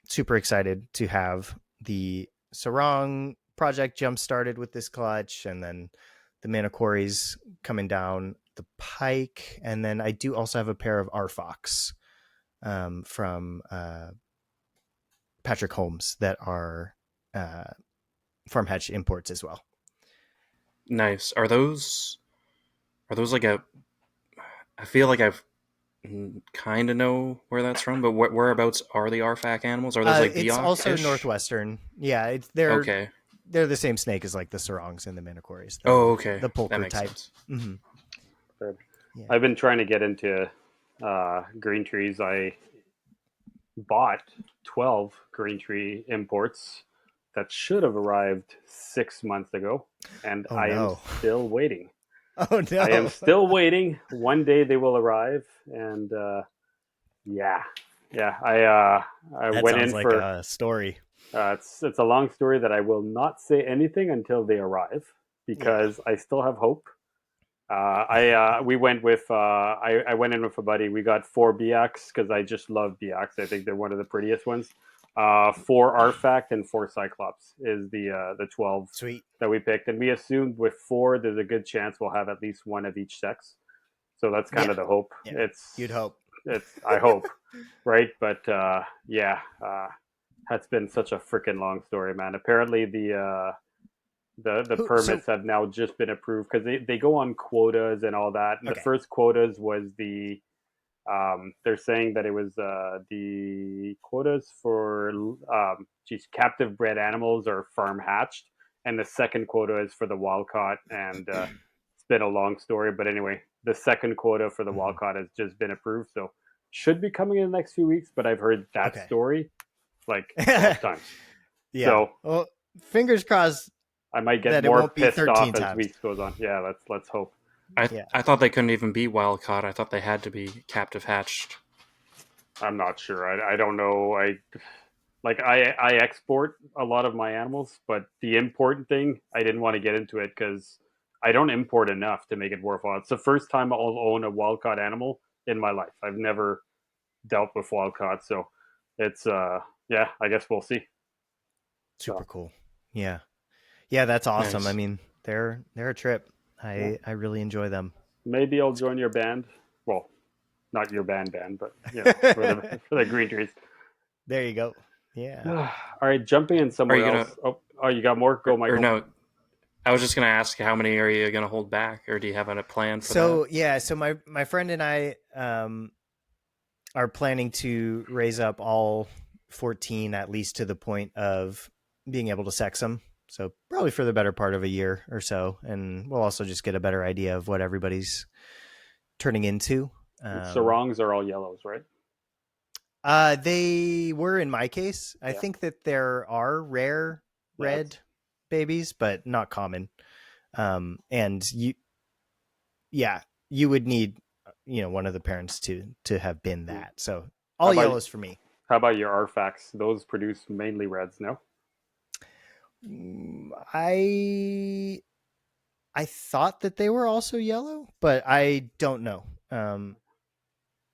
super excited to have the sarong project jump started with this clutch, and then the manicories coming down the pike. And then I do also have a pair of Arfox from Patrick Holmes that are farm hatch imports as well. Nice. Are those like a? I feel like I've kind of know where that's from, but whereabouts are the Arfac animals? Are those like It's also Bioc-ish? northwestern. Yeah, Okay. they're the same snake as like the sarongs and the manicories. Oh, okay. The That polker makes type. sense. Mm-hmm. Yeah. I've been trying to get into green trees. I bought 12 green tree imports that should have arrived 6 months ago, and Oh I am no. still waiting. Oh I am no. still waiting. One day they will arrive, and yeah, yeah. I That went sounds in like for a story. It's a long story that I will not say anything until they arrive because I still have hope. I we went with I went in with a buddy. We got 4 BX because I just love BX. I think they're one of the prettiest ones. 4 Artifact and 4 Cyclops is the 12 Sweet. that we picked, and we assumed with 4 there's a good chance we'll have at least one of each sex. So that's kind Yeah. of the hope. Yeah. It's You'd hope. I hope, right? But yeah, that's been such a freaking long story, man. Apparently the So permits have now just been approved because they go on quotas and all that. And the okay. first quotas was they're saying that it was the quotas for captive bred animals or farm hatched, and the second quota is for the wild caught. And it's been a long story, but anyway, the second quota for the wild caught has just been approved, so should be coming in the next few weeks. But I've heard that Okay. story like 12 times. Yeah. So well, fingers crossed I might get that it more won't be pissed 13 off as times. weeks goes on. Yeah, let's hope. Yeah. I thought they couldn't even be wild caught. I thought they had to be captive hatched. I'm not sure. I don't know. I export a lot of my animals, but the important thing I didn't want to get into it because I don't import enough to make it worthwhile. It's the first time I'll own a wild caught animal in my life. I've never dealt with wild caught, so it's yeah. I guess we'll see. Super cool. Yeah. Yeah, that's awesome. Nice. I mean, they're a trip. I really enjoy them. Maybe I'll join your band. Well, not your band, but for the green trees. There you go. Yeah. All right, jumping in somewhere else. Oh, you got more? Go, Michael. Or no, I was just gonna ask how many are you gonna hold back, or do you have a plan for So that? yeah, so my friend and I are planning to raise up all 14 at least to the point of being able to sex them. So probably for the better part of a year or so, and we'll also just get a better idea of what everybody's turning into. Sarongs are all yellows, right? They were in my case. I think that there are rare red babies, but not common. And you would need, one of the parents to have been that. So all yellows for me. How about your artifacts? Those produce mainly reds, no? I thought that they were also yellow, but I don't know.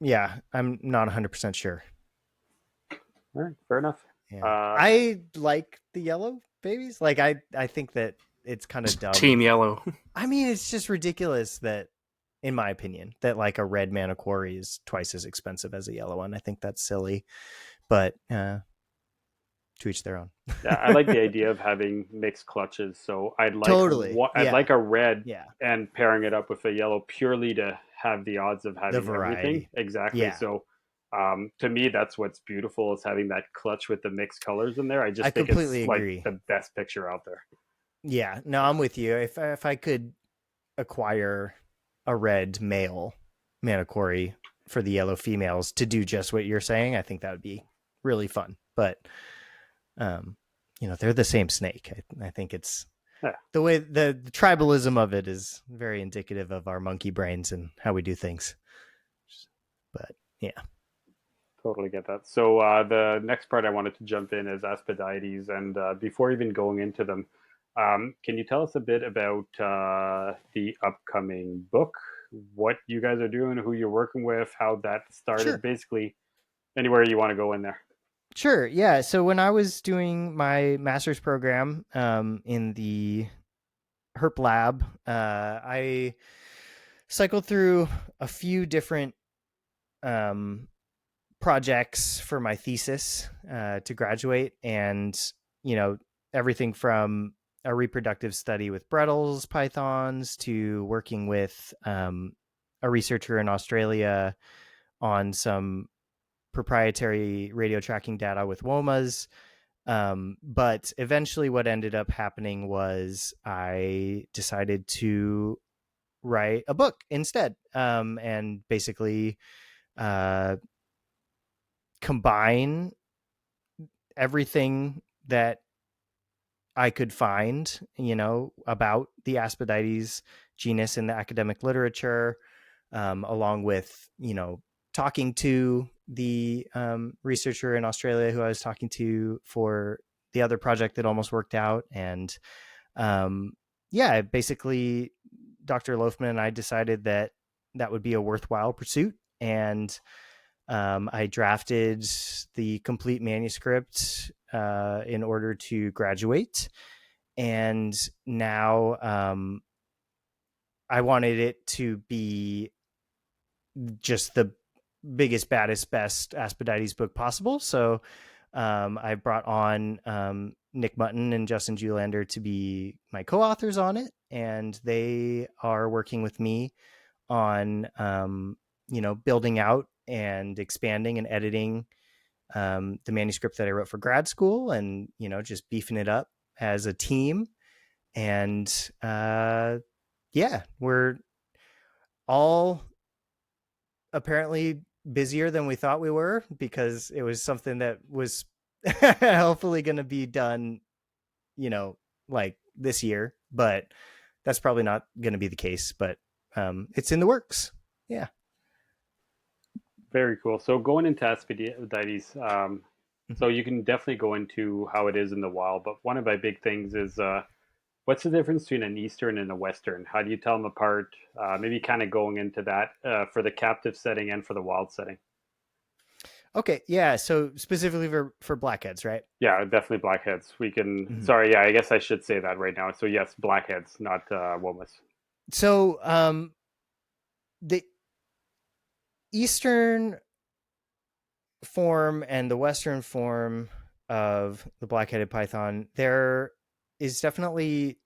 Yeah, I'm not 100% sure. All right, fair enough. Yeah. I like the yellow babies. Like I think that it's kind of dumb. Team yellow. I mean, it's just ridiculous that, in my opinion, that like a red Maniquori is twice as expensive as a yellow one. I think that's silly, but to each their own. Yeah, I like the idea of having mixed clutches. So I'd like I'd like a red Yeah. and pairing it up with a yellow purely to have the odds of having variety. everything. Exactly. Yeah. So to me, that's what's beautiful is having that clutch with the mixed colors in there. I think completely it's agree. like the best picture out there. Yeah, no, I'm with you. If I could acquire a red male Maniquori for the yellow females to do just what you're saying, I think that would be really fun. But they're the same snake. I think it's the way the tribalism of it is very indicative of our monkey brains and how we do things. But yeah. Totally get that. So the next part I wanted to jump in is Aspidites, and before even going into them, can you tell us a bit about the upcoming book, what you guys are doing, who you're working with, how that started, Sure. basically anywhere you want to go in there? Sure. Yeah. So when I was doing my master's program in the herp lab, I cycled through a few different projects for my thesis to graduate, and everything from a reproductive study with Brettles pythons to working with a researcher in Australia on some proprietary radio tracking data with Womas. But eventually what ended up happening was I decided to write a book instead, and basically combine everything that I could find, about the Aspidites genus in the academic literature, along with, talking to the researcher in Australia who I was talking to for the other project that almost worked out. And yeah, basically Dr. Loafman and I decided that that would be a worthwhile pursuit. And I drafted the complete manuscript in order to graduate. And now I wanted it to be just the biggest, baddest, best Aspidites book possible. So I brought on Nick Mutton and Justin Julander to be my co-authors on it, and they are working with me on building out and expanding and editing the manuscript that I wrote for grad school, and just beefing it up as a team. And yeah, we're all apparently busier than we thought we were, because it was something that was hopefully going to be done, like this year, but that's probably not going to be the case. But it's in the works. Yeah. Very cool. So going into Aspidites, so you can definitely go into how it is in the wild, but one of my big things is what's the difference between an Eastern and a Western? How do you tell them apart? Maybe kind of going into that for the captive setting and for the wild setting. Okay. Yeah. So specifically for blackheads, right? Yeah, definitely blackheads. We can. Mm-hmm. Sorry, yeah, I guess I should say that right now. So yes, blackheads, not womas. So the Eastern form and the Western form of the black-headed python, there is definitely,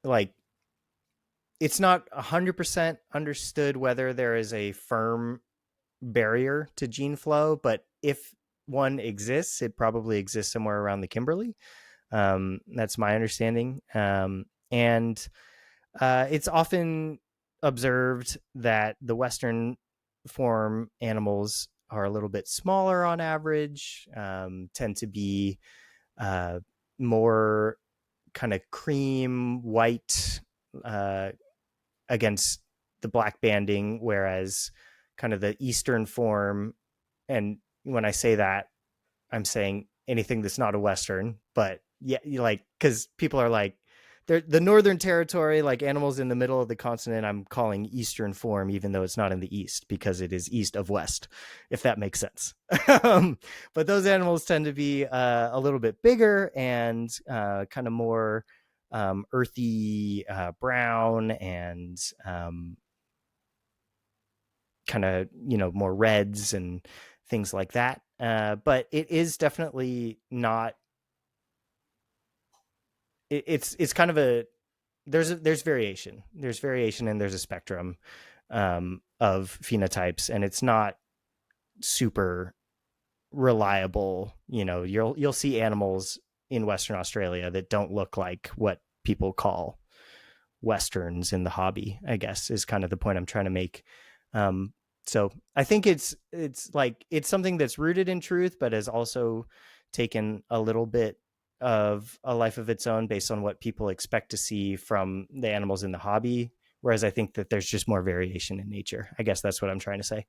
like, it's not 100% understood whether there is a firm barrier to gene flow, but if one exists, it probably exists somewhere around the Kimberley. That's my understanding. And it's often observed that the Western form animals are a little bit smaller on average, tend to be more kind of cream white against the black banding, whereas kind of the Eastern form, and when I say that, I'm saying anything that's not a Western, but yeah, like, because people are like, the Northern Territory, like animals in the middle of the continent, I'm calling Eastern form, even though it's not in the East, because it is east of West, if that makes sense. But those animals tend to be a little bit bigger and kind of more earthy brown, and kind of, more reds and things like that. But it is definitely not, it's kind of a, there's variation, and there's a spectrum of phenotypes, and it's not super reliable. You'll see animals in Western Australia that don't look like what people call Westerns in the hobby, I guess, is kind of the point I'm trying to make. So I think it's like, it's something that's rooted in truth, but has also taken a little bit of a life of its own based on what people expect to see from the animals in the hobby. Whereas I think that there's just more variation in nature. I guess that's what I'm trying to say.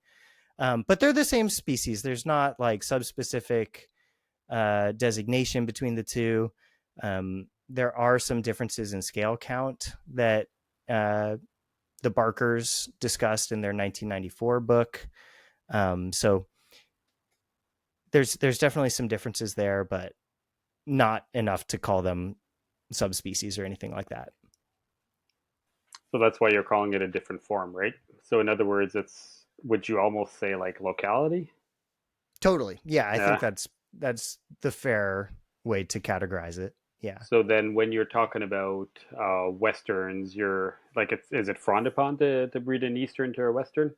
But they're the same species. There's not like subspecific designation between the two. There are some differences in scale count that the Barkers discussed in their 1994 book. So there's definitely some differences there, but not enough to call them subspecies or anything like that. So that's why you're calling it a different form, right? So in other words, it's, would you almost say like locality? Totally. Yeah, I think Yeah. that's the fair way to categorize it. Yeah. So then when you're talking about Westerns, you're like, is it frowned upon to breed an Eastern to a Western?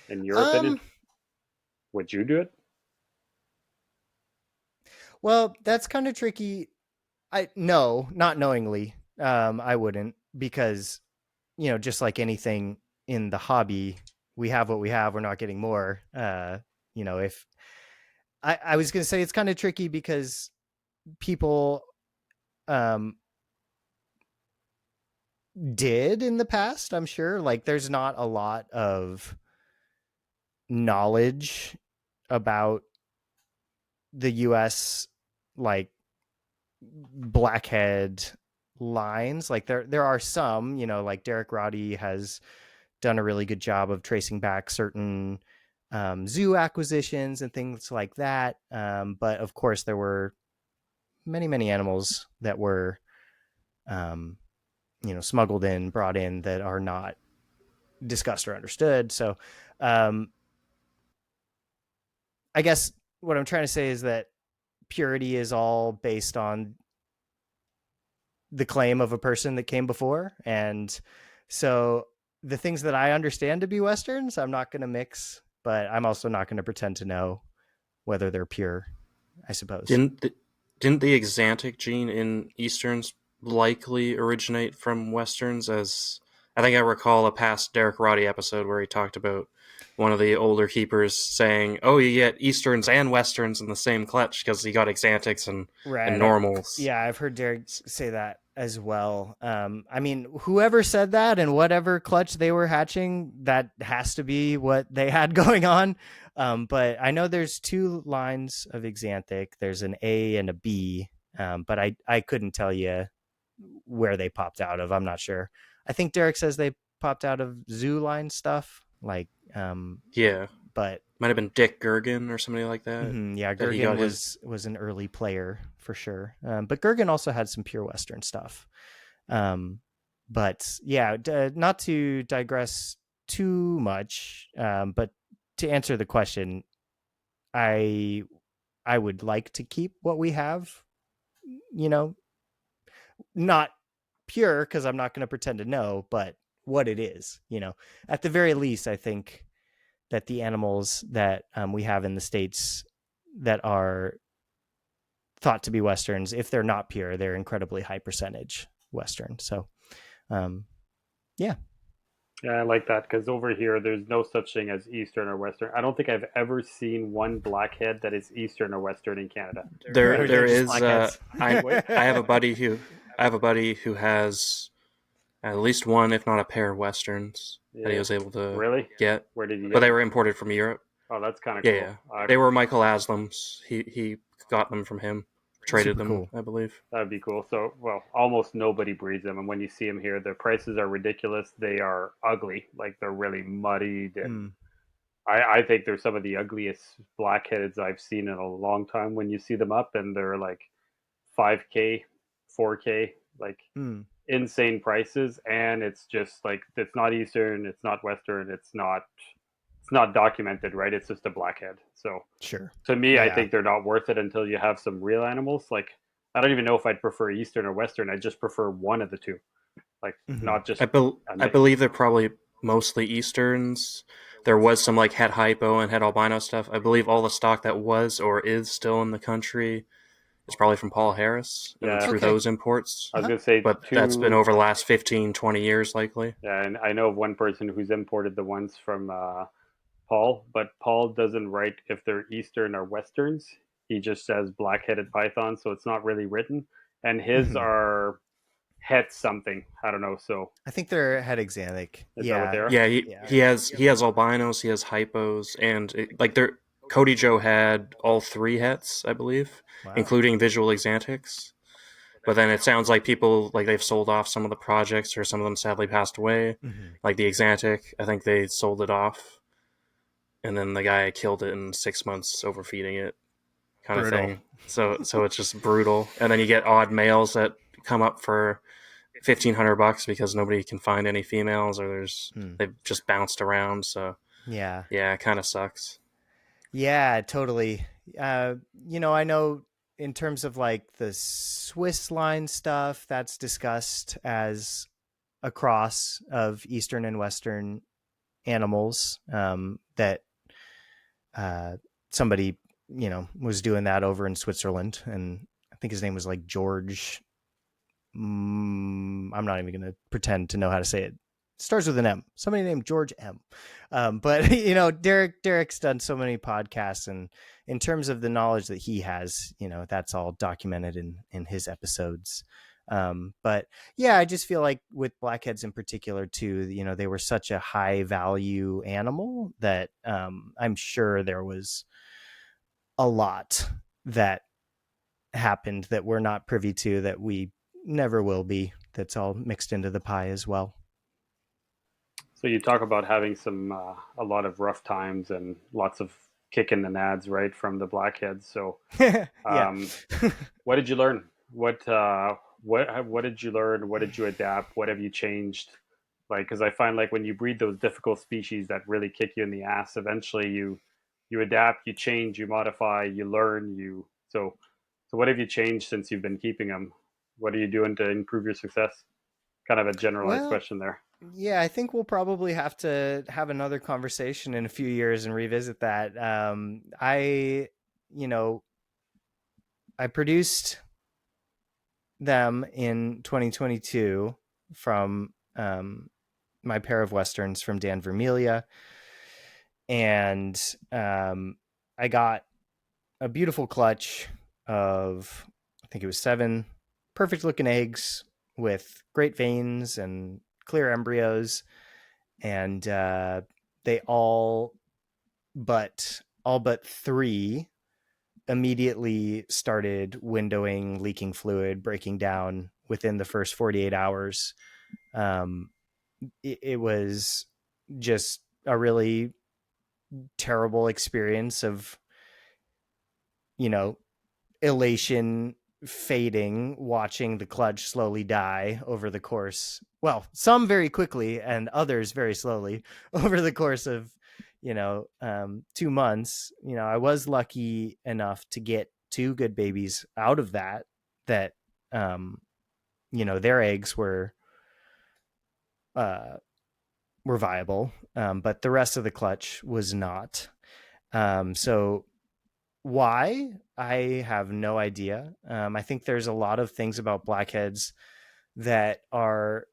In your opinion? Um Would you do it? well, that's kind of tricky. No, not knowingly. I wouldn't, because just like anything in the hobby, we have what we have, we're not getting more. If I was going to say, it's kind of tricky because people did in the past, I'm sure. Like, there's not a lot of knowledge about the US like blackhead lines. Like there are some, like Derek Roddy has done a really good job of tracing back certain zoo acquisitions and things like that. But of course, there were many animals that were, smuggled in, brought in that are not discussed or understood. So, I guess what I'm trying to say is that purity is all based on the claim of a person that came before. And so the things that I understand to be Westerns, I'm not going to mix, but I'm also not going to pretend to know whether they're pure, I suppose. Didn't the Exantic gene in Easterns likely originate from Westerns? As I think I recall a past Derek Roddy episode where he talked about one of the older keepers saying, "Oh, you get Easterns and Westerns in the same clutch because you got Exantics and Right. normals." I've heard Derek say that as well. I mean, whoever said that and whatever clutch they were hatching, that has to be what they had going on. But I know there's two lines of Exanthic. There's an A and a B, but I couldn't tell you where they popped out of. I'm not sure. I think Derek says they popped out of zoo line stuff, like, Yeah, but might have been Dick Gergen or somebody like that. yeah, That he Gergen got his. was an early player for sure. But Gergen also had some pure Western stuff. But yeah, not to digress too much, but to answer the question, I would like to keep what we have. Not pure because I'm not going to pretend to know, but what it is. At the very least, I think that the animals that we have in the States that are thought to be Westerns, if they're not pure, they're incredibly high percentage Western. So, yeah. Yeah, I like that because over here there's no such thing as Eastern or Western. I don't think I've ever seen one blackhead that is Eastern or Western in Canada. There is. I I have a buddy who has at least one, if not a pair of Westerns that he was able to Really? get. Where did you But get they them? were imported from Europe. Oh, that's kind of Yeah, cool. yeah. They were Michael Aslam's. He got them from him, traded Super them, cool. I believe. That'd be cool. So, well, almost nobody breeds them, and when you see them here, the prices are ridiculous. They are ugly, like they're really muddied, and I think they're some of the ugliest blackheads I've seen in a long time. When you see them up, and they're like 5K, 4K, like insane prices, and it's just like it's not Eastern, it's not Western, it's not documented, right? It's just a blackhead. So Sure. to me, Yeah. I think they're not worth it until you have some real animals. Like I don't even know if I'd prefer Eastern or Western. I just prefer one of the two, like not just. I believe they're probably mostly Easterns. There was some like het hypo and het albino stuff. I believe all the stock that was or is still in the country is probably from Paul Harris and through those imports. I was gonna say, but that's been over the last 15, 20 years likely. Yeah, and I know of one person who's imported the ones from Paul, but Paul doesn't write if they're Eastern or Westerns. He just says black-headed python, so it's not really written. And his are het something. I don't know. So I think they're het Exanthic. Is that what they are? Yeah, he has albinos, he has hypos, and Cody Joe had all three hets, I believe, including visual Exantics. But then it sounds like people they've sold off some of the projects, or some of them sadly passed away. Like the Exantic, I think they sold it off, and then the guy killed it in 6 months overfeeding it, kind of thing. So it's just brutal. And then you get odd males that come up for $1,500 because nobody can find any females, or they've just bounced around. So yeah, it kind of sucks. Yeah, totally. I know in terms of like the Swiss line stuff, that's discussed as a cross of Eastern and Western animals, that somebody was doing that over in Switzerland, and I think his name was like George. I'm not even going to pretend to know how to say it. Starts with an M. Somebody named George M. But Derek's done so many podcasts, and in terms of the knowledge that he has, that's all documented in his episodes. But yeah, I just feel like with blackheads in particular too, they were such a high value animal that I'm sure there was a lot that happened that we're not privy to, that we never will be, that's all mixed into the pie as well. So you talk about having a lot of rough times and lots of kicking the nads, right, from the blackheads. So Yeah. um, what did you learn? What did you learn? What did you adapt? What have you changed? Like, because I find like when you breed those difficult species that really kick you in the ass, eventually you adapt, you change, you modify, you learn. So what have you changed since you've been keeping them? What are you doing to improve your success? Kind of a generalized Well, question there. yeah, I think we'll probably have to have another conversation in a few years and revisit that. You know, I produced them in 2022 from my pair of Westerns from Dan Vermelia. And I got a beautiful clutch of, I think it was 7 perfect looking eggs with great veins and clear embryos. And they all but 3 immediately started windowing, leaking fluid, breaking down within the first 48 hours. It was just a really terrible experience of, you know, elation fading, watching the clutch slowly die over the course. Well, some very quickly and others very slowly over the course of, 2 months. I was lucky enough to get 2 good babies out of that, their eggs uh, were viable, but the rest of the clutch was not. So why? I have no idea. I think there's a lot of things about blackheads that are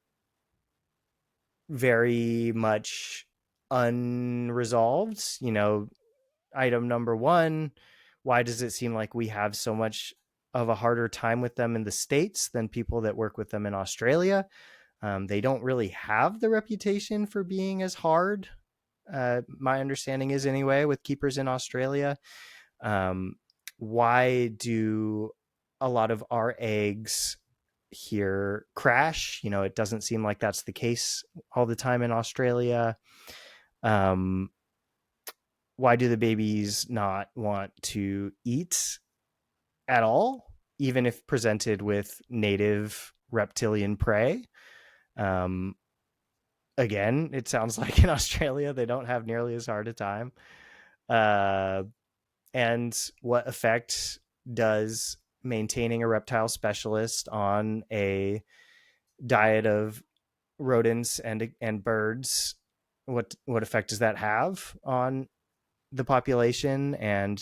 very much unresolved. Item number 1, why does it seem like we have so much of a harder time with them in the States than people that work with them in Australia? They don't really have the reputation for being as hard. My understanding is, anyway, with keepers in Australia. Um, why do a lot of our eggs here crash? It doesn't seem like that's the case all the time in Australia. Um, why do the babies not want to eat at all, even if presented with native reptilian prey? Um, Again, it sounds like in Australia they don't have nearly as hard a time. Uh, and what effect does maintaining a reptile specialist on a diet of rodents and birds, what effect does that have on the population and,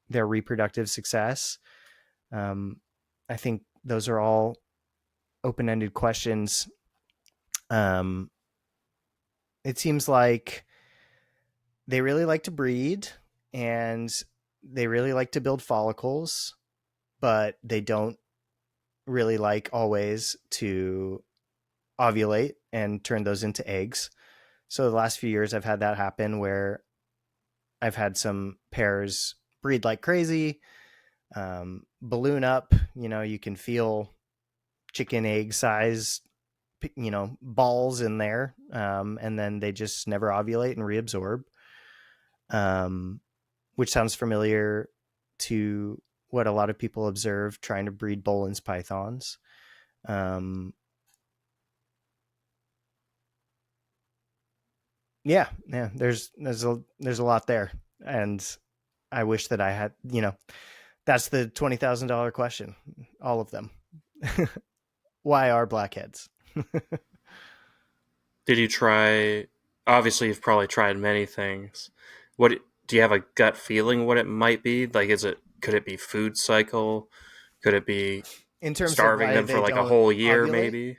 their reproductive success? I think those are all open-ended questions. It seems like they really like to breed and they really like to build follicles, but they don't really like always to ovulate and turn those into eggs. So the last few years I've had that happen, where I've had some pairs breed like crazy, balloon up. You can feel chicken egg size, balls in there, and then they just never ovulate and reabsorb, which sounds familiar to what a lot of people observe trying to breed Boelen's pythons. Yeah, there's a lot there, and I wish that I had, that's the $20,000 question, all of them. Why are blackheads? Did you try? Obviously, you've probably tried many things. What do you have a gut feeling what it might be? Like, could it be food cycle? Could it be In terms of starving why them for they like a don't whole year, ovulate? maybe?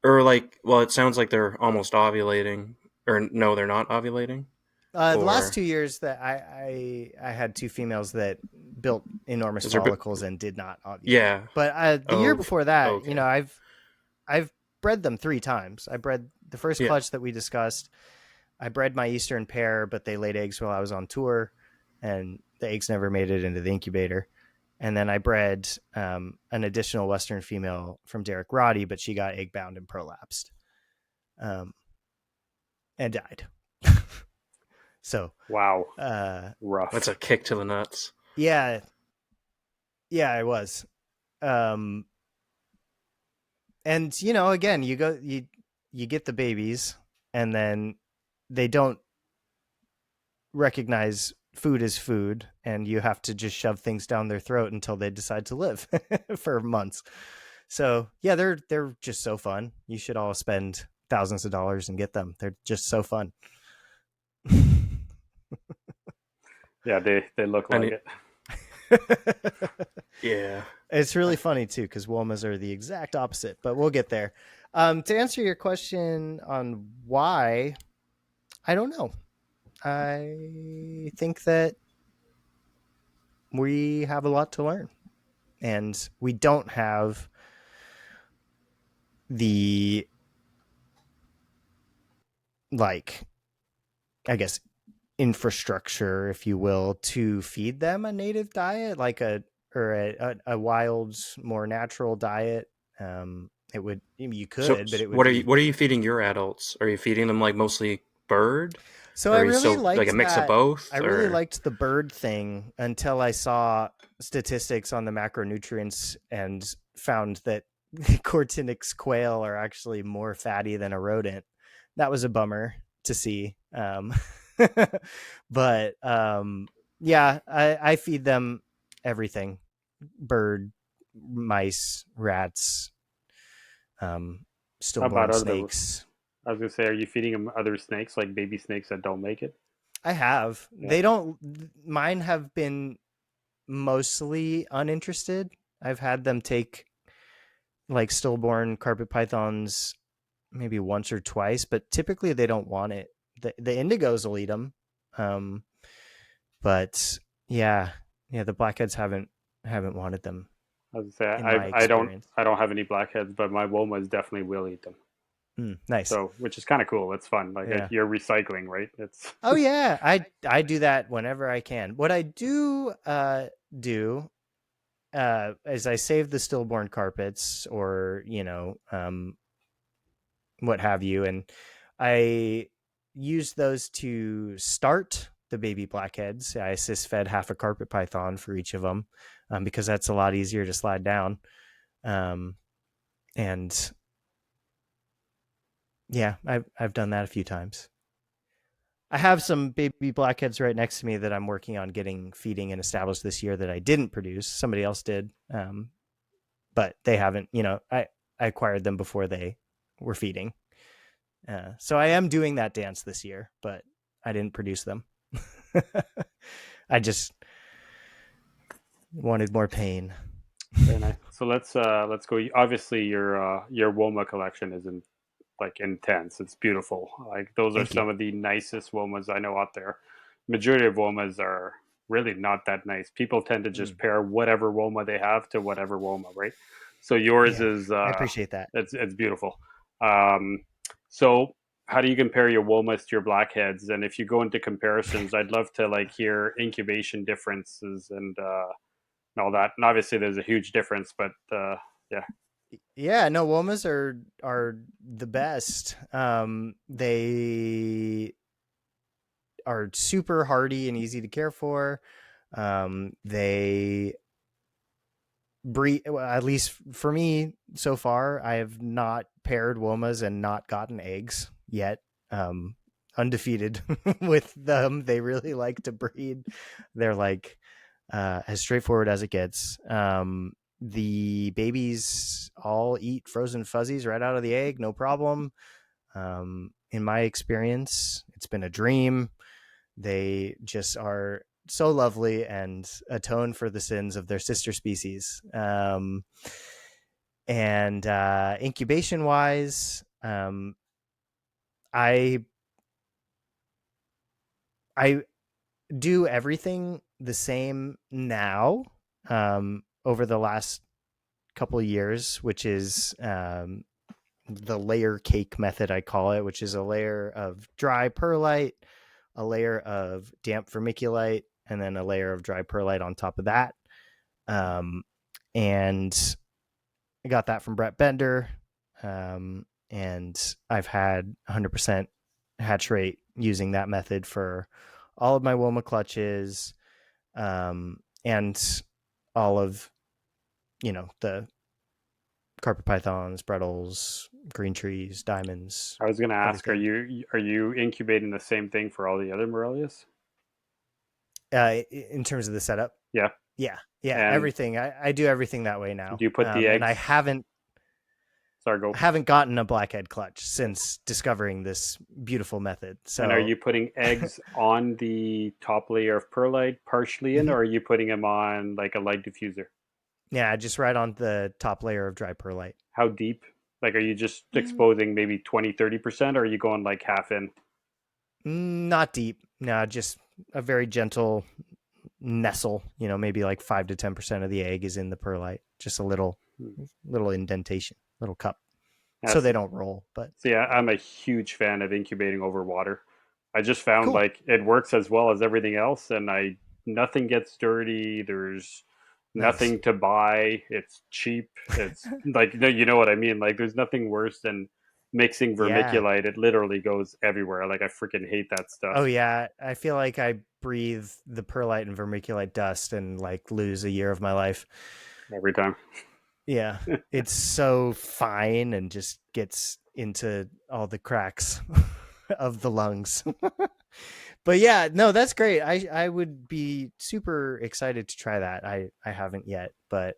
Or like, well, it sounds like they're almost ovulating, or no, they're not ovulating. The last Or 2 years that I had 2 females that built enormous is there? follicles and did not ovulate. Yeah. But the year Oh, before that, okay. I've bred them 3 times. I bred the first Yeah. clutch that we discussed. I bred my Eastern pair, but they laid eggs while I was on tour, and the eggs never made it into the incubator. And then I bred an additional Western female from Derek Roddy, but she got egg bound and prolapsed, and died. So Wow, rough. That's a kick to the nuts. yeah, it was. And again, you get the babies, and then they don't recognize food as food, and you have to just shove things down their throat until they decide to live for months. So yeah, they're just so fun. You should all spend thousands of dollars and get them. They're just so fun. Yeah, they look like it. Yeah. It's really funny too, because Womas are the exact opposite, but we'll get there. To answer your question on why, I don't know. I think that we have a lot to learn, and we don't have the, like, I guess, infrastructure, if you will, to feed them a native diet, like a wild, more natural diet. It would, you could, but it would what be. What are you feeding your adults? Are you feeding them like mostly bird? So Or I are you really still like a liked mix of that. both? I really or liked the bird thing until I saw statistics on the macronutrients and found that Cortinix quail are actually more fatty than a rodent. That was a bummer to see. But yeah, I feed them everything: bird, mice, rats, How about stillborn other? snakes. I was gonna say, are you feeding them other snakes, like baby snakes that don't make it? I have. Yeah. They don't. Mine have been mostly uninterested. I've had them take like stillborn carpet pythons maybe once or twice, but typically they don't want it. The indigos will eat them, but the blackheads haven't wanted them I was gonna say, in my experience. I don't have any blackheads, but my womas definitely will eat them. Nice. So, which is kind of cool. It's fun. Like Yeah. you're recycling, right? It's Oh yeah, I do that whenever I can. What I do do is I save the stillborn carpets, or what have you, and I use those to start the baby blackheads. I assist fed half a carpet python for each of them, because that's a lot easier to slide down. And yeah, I've done that a few times. I have some baby blackheads right next to me that I'm working on getting feeding and established this year that I didn't produce. Somebody else did, but they haven't. I acquired them before they were feeding. So I am doing that dance this year, but I didn't produce them. I just wanted more pain. very nice. So let's go. Obviously, your Woma collection isn't like intense. It's beautiful. Like those are Thank you. some of the nicest Womas I know out there. Majority of Womas are really not that nice. People tend to just pair whatever Woma they have to whatever Woma, right? So yours Yeah, is I appreciate that. it's beautiful. So how do you compare your Womas to your blackheads? And if you go into comparisons, I'd love to like hear incubation differences and all that. And obviously, there's a huge difference, but yeah. Yeah, no, Womas are the best. They are super hardy and easy to care for. They breed, well, at least for me so far, I have not paired Womas and not gotten eggs yet. Undefeated with them. They really like to breed. They're like as straightforward as it gets. The babies all eat frozen fuzzies right out of the egg, no problem. In my experience, it's been a dream. They just are so lovely and atone for the sins of their sister species. And incubation wise, I do everything the same now, over the last couple of years, which is the layer cake method, I call it, which is a layer of dry perlite, a layer of damp vermiculite, and then a layer of dry perlite on top of that. And I got that from Brett Bender. And I've had 100% hatch rate using that method for all of my Woma clutches, and all of, the carpet pythons, Brettles, green trees, diamonds, I was going to ask, everything. are you incubating the same thing for all the other Morelias? In terms of the setup, Yeah. yeah, And everything. I do everything that way now. do you put the And I eggs? Sorry, go. haven't gotten a blackhead clutch since discovering this beautiful method. And are So you putting eggs on the top layer of perlite partially in, or are you putting them on like a light diffuser? yeah, just right on the top layer of dry perlite. How deep? Like, are you just exposing maybe 20-30%, or are you going like half in? Not deep. No, just a very gentle nestle. Maybe like 5 to 10% of the egg is in the perlite. Just a little indentation, little cup, so Yes. they don't roll. But See, yeah, I'm a huge fan of incubating over water. I just found cool, like it works as well as everything else, and nothing gets dirty. There's nice. nothing to buy. It's cheap. It's like, no, you know what I mean. Like, there's nothing worse than mixing Yeah. vermiculite. It literally goes everywhere. Like, I freaking hate that Oh stuff yeah. I feel like I breathe the perlite and vermiculite dust and like lose a year of my life. every time. Yeah. It's so fine and just gets into all the cracks of the lungs. But yeah, no, that's great. I would be super excited to try that. I haven't yet, but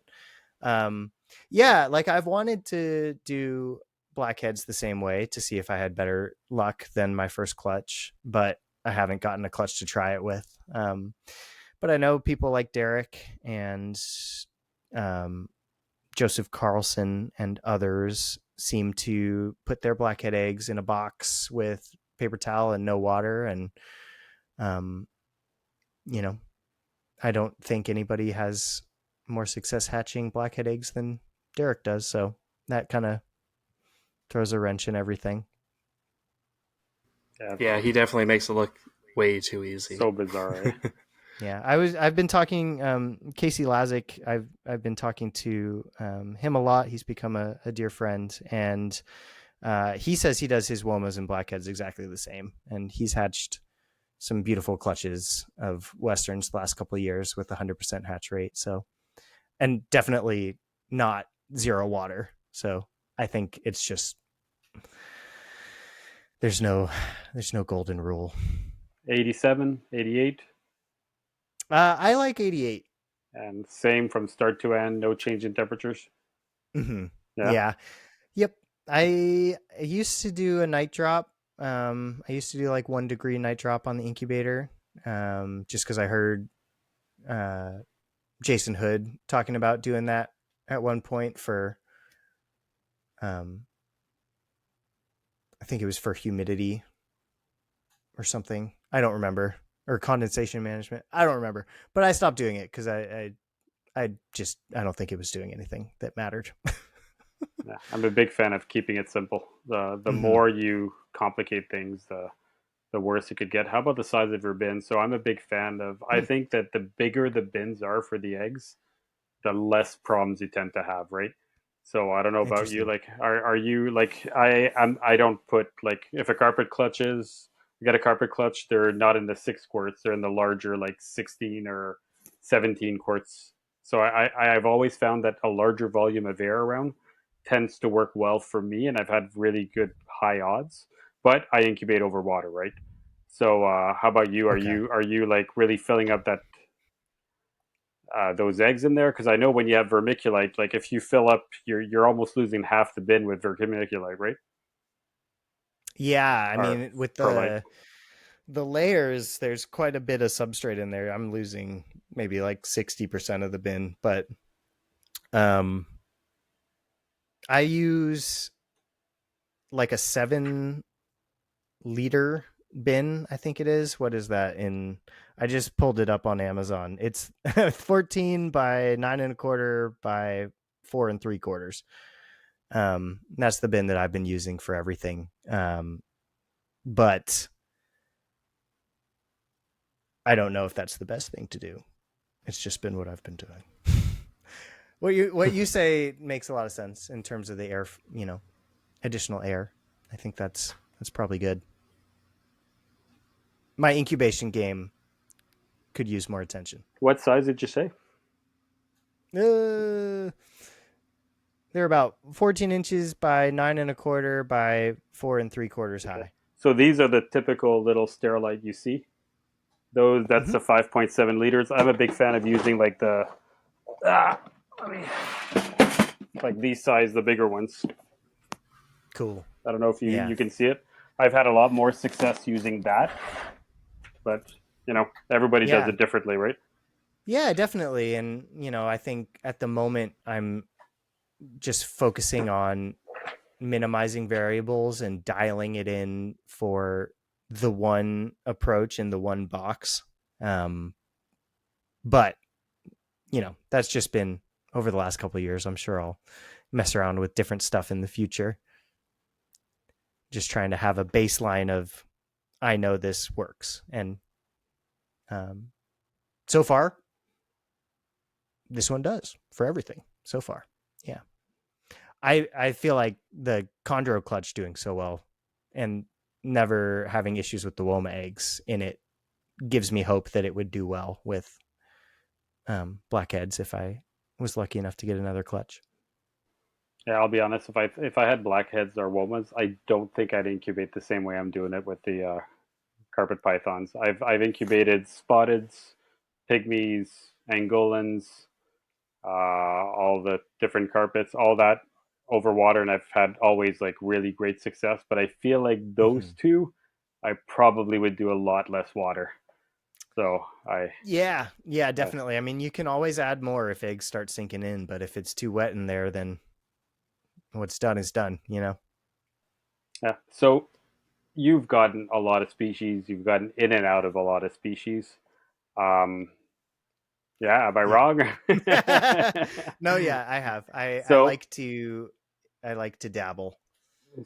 um yeah, like I've wanted to do blackheads the same way to see if I had better luck than my first clutch, but I haven't gotten a clutch to try it with. But I know people like Derek and um Joseph Carlson and others seem to put their blackhead eggs in a box with paper towel and no water. And, um, you know, I don't think anybody has more success hatching blackhead eggs than Derek does. So that kind of throws a wrench in everything. Yeah, Yeah, he definitely makes it look way too easy. so bizarre. Eh? Yeah, I've been talking Casey Lazick. I've been talking to him a lot. He's become a dear friend, and he says he does his Womas and blackheads exactly the same, and he's hatched some beautiful clutches of westerns the last couple of years with 100% hatch rate. So, and definitely not zero water. So I think it's just there's no golden rule. 87, 88, I like 88. and same from start to end. No change in temperatures. Mm-hmm. Yeah. Yeah. Yep. I used to do a night drop. I used to do like 1 degree night drop on the incubator, just because I heard uh, Jason Hood talking about doing that at one point for, um, I think it was for humidity or something. I don't remember, or condensation management. I don't remember, but I stopped doing it because I don't think it was doing anything that mattered. Yeah, I'm a big fan of keeping it simple. The Mm-hmm. more you complicate things, the worse it could get. How about the size of your bin? So I'm a big fan of. I think that the bigger the bins are for the eggs, the less problems you tend to have, right? So I don't know about you. Interesting. Like, are you like I don't put like if a carpet clutch is you got a carpet clutch, they're not in the 6 quarts, they're in the larger like 16 or 17 quarts. So I've always found that a larger volume of air around tends to work well for me, and I've had really good high odds. But I incubate over water, right? So how about you? Okay. Are you like really filling up that those eggs in there? Because I know when you have vermiculite, like if you fill up, you're almost losing half the bin with vermiculite, right? Yeah, I Or mean, with perlite. the layers, there's quite a bit of substrate in there. I'm losing maybe like 60% of the bin, but um I use like a 7 liter bin, I think it is. What is that in? I just pulled it up on Amazon. It's 14 by 9 1/4 by 4 3/4. That's the bin that I've been using for everything. But I don't know if that's the best thing to do. It's just been what I've been doing. What you say makes a lot of sense in terms of the air, additional air. I think that's probably good. My incubation game could use more attention. What size did you say? They're about 14 inches by 9.25 by 4.75 Okay. high. So these are the typical little sterilite you see. That's Mm-hmm. the 5.7 liters. I'm a big fan of using like the ah, I mean, like these size, the bigger ones. Cool. I don't know if Yeah. you can see it. I've had a lot more success using that, but everybody does Yeah. it differently, right? Yeah, definitely. And, I think at the moment I'm just focusing on minimizing variables and dialing it in for the one approach in the one box. But, that's just been over the last couple of years. I'm sure I'll mess around with different stuff in the future. Just trying to have a baseline of, I know this works. And so far, this one does for everything so far. Yeah. I feel like the chondro clutch doing so well and never having issues with the Woma eggs in it gives me hope that it would do well with blackheads if I was lucky enough to get another clutch. Yeah, I'll be honest. If I had blackheads or womas, I don't think I'd incubate the same way I'm doing it with the carpet pythons. I've incubated spotteds, pygmies, angolans, all the different carpets, all that over water, and I've had always like really great success. But I feel like Mm-hmm. those two, I probably would do a lot less water. So Yeah, definitely. I mean, you can always add more if eggs start sinking in, but if it's too wet in there, then what's done is done, yeah. So you've gotten a lot of species. You've gotten in and out of a lot of species. Um, yeah, am I Yeah. wrong? No, yeah, I have. I so like to dabble.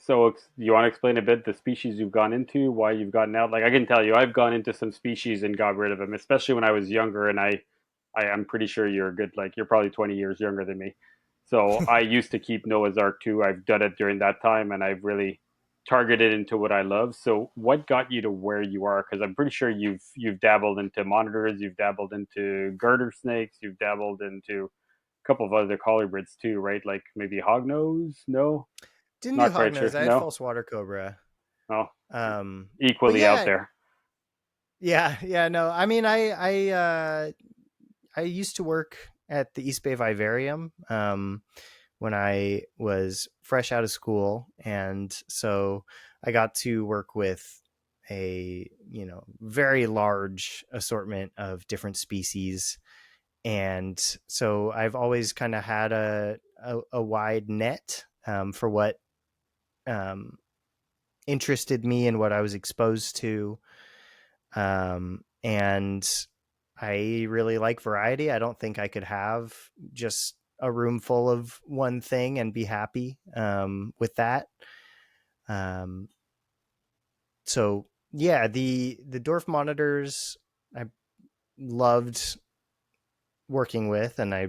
So you want to explain a bit the species you've gone into, why you've gotten out? Like I can tell you, I've gone into some species and got rid of them, especially when I was younger. And I am pretty sure you're good. Like you're probably 20 years younger than me. So I used to keep Noah's Ark too. I've done it during that time, and I've really targeted into what I love. So what got you to where you are? Because I'm pretty sure you've dabbled into monitors, you've dabbled into garter snakes, you've dabbled into a couple of other colubrids too, right? Like maybe hognose? No, Didn't do not quite sure. hognose. I had No. false water cobra. Oh, But equally out yeah, there. yeah. No, I mean, I used to work at the East Bay Vivarium when I was fresh out of school, and so I got to work with a very large assortment of different species, and so I've always kind of had a wide net for what interested me and what I was exposed to. And I really like variety. I don't think I could have just a room full of one thing and be happy with that. Um, so yeah, the dwarf monitors I loved working with, and I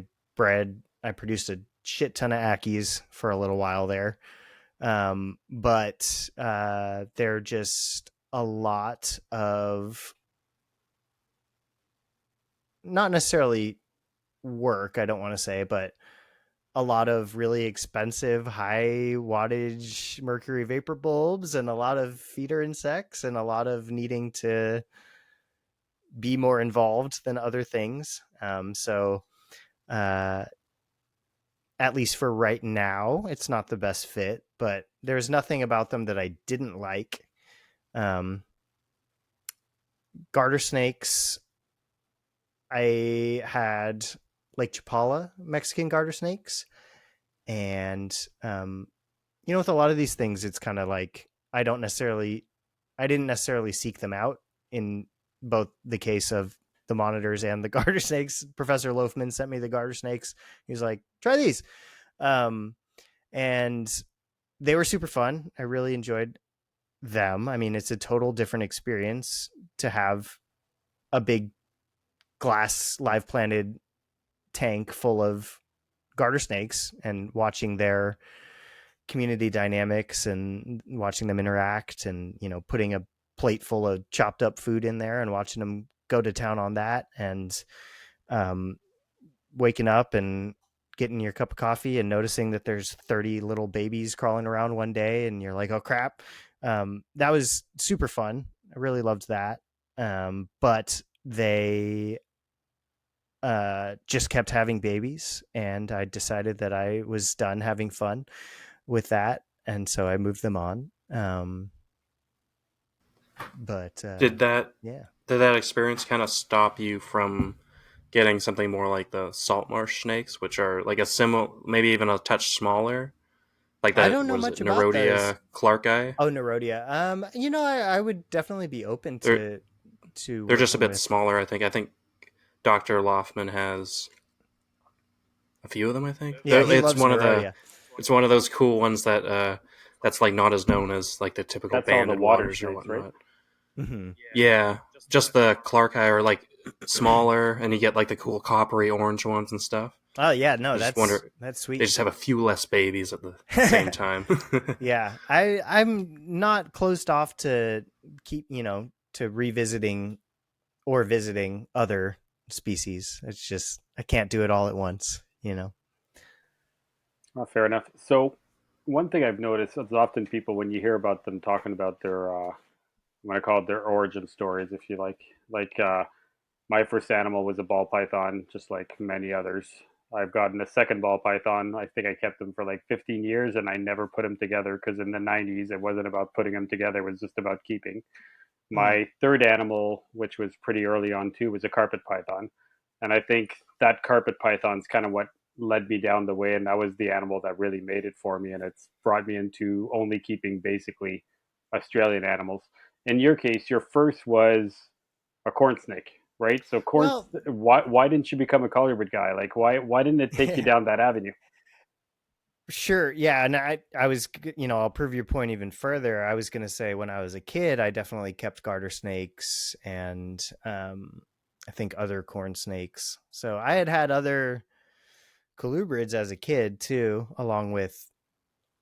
produced a shit ton of Ackies for a little while there. But they're just a lot of, not necessarily work, I don't want to say, but a lot of really expensive high wattage mercury vapor bulbs and a lot of feeder insects and a lot of needing to be more involved than other things. So uh, at least for right now, it's not the best fit, but there's nothing about them that I didn't like. Um, Garter snakes, I had Lake Chapala Mexican garter snakes. And, with a lot of these things, it's kind of like I didn't necessarily seek them out in both the case of the monitors and the garter snakes. Professor Loafman sent me the garter snakes. He was like, try these. And they were super fun. I really enjoyed them. I mean, it's a total different experience to have a big glass live planted tank full of garter snakes and watching their community dynamics and watching them interact, and putting a plate full of chopped up food in there and watching them go to town on that, and um, waking up and getting your cup of coffee and noticing that there's 30 little babies crawling around one day, and you're like, oh crap. That was super fun. I really loved that. But they just kept having babies, and I decided that I was done having fun with that, and so I moved them on. But Did that yeah, did that experience kind of stop you from getting something more like the salt marsh snakes, which are like a similar, maybe even a touch smaller, like I that? don't know What is it, much about those. Nerodia clarki? Oh, Nerodia. I would definitely be open They're to they're just a working bit with. smaller. I think Dr. Loftman has a few of them. I think Yeah, he it's loves one of Nerodia. those cool ones that that's like not as known as like the typical That's all the banded water waters or snakes, right? whatnot. Mm-hmm. Yeah, just the Clark Eye are like smaller, and you get like the cool coppery orange ones and stuff. Oh yeah, no, I just wonder, that's they sweet. just have a few less babies at the same time. Yeah, I'm not closed off to keep to revisiting or visiting other species. It's just I can't do it all at once. Fair enough. So, one thing I've noticed is often people, when you hear about them talking about their, what I call it, their origin stories, if you like. My first animal was a ball python, just like many others. I've gotten a second ball python. I think I kept them for like 15 years, and I never put them together because in the 90s, it wasn't about putting them together, it was just about keeping. Mm. My third animal, which was pretty early on too, was a carpet python. And I think that carpet python's kind of what led me down the way. And that was the animal that really made it for me. And it's brought me into only keeping basically Australian animals. In your case, your first was a corn snake, right? So Well, why didn't you become a colubrid guy? Like why didn't it take you down that avenue? sure. Yeah. And I was, I'll prove your point even further. I was going to say when I was a kid, I definitely kept garter snakes and I think other corn snakes. So I had other colubrids as a kid too, along with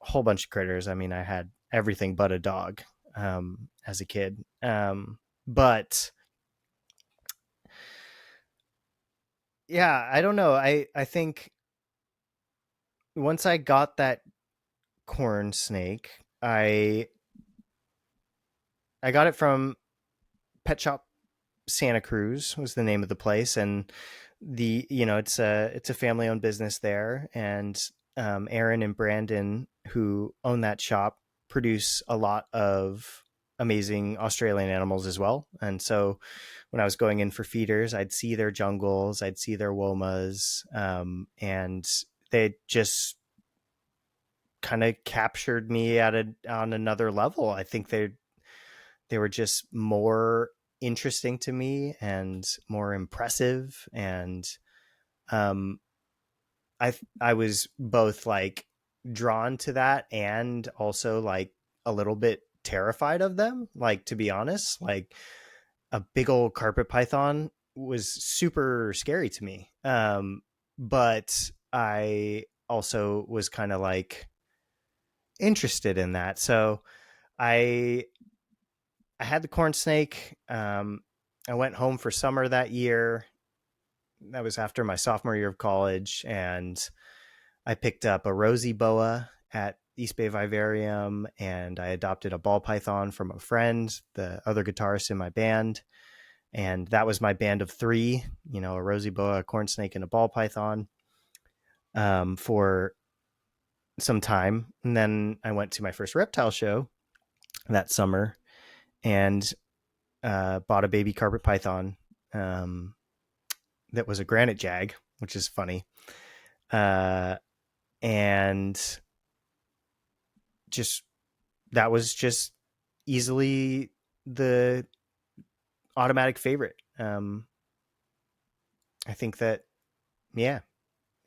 a whole bunch of critters. I mean, I had everything but a dog as a kid. But yeah, I don't know. I think once I got that corn snake, I got it from Pet Shop Santa Cruz was the name of the place, and it's a family owned business there, and Aaron and Brandon, who own that shop, produce a lot of amazing Australian animals as well. And so when I was going in for feeders, I'd see their jungles, I'd see their womas, and they just kind of captured me on another level. I think they were just more interesting to me and more impressive, and um I was both like drawn to that and also like a little bit terrified of them, like, to be honest. Like a big old carpet python was super scary to me, but I also was kind of like interested in that. So I I had the corn snake. I went home for summer that year. That was after my sophomore year of college, and I picked up a rosy boa at East Bay Vivarium, and I adopted a ball python from a friend, the other guitarist in my band, and that was my band of three. A rosy boa, a corn snake, and a ball python for some time. And then I went to my first reptile show that summer and bought a baby carpet python um, that was a granite jag, which is funny. And just that was just easily the automatic favorite. I think that, yeah,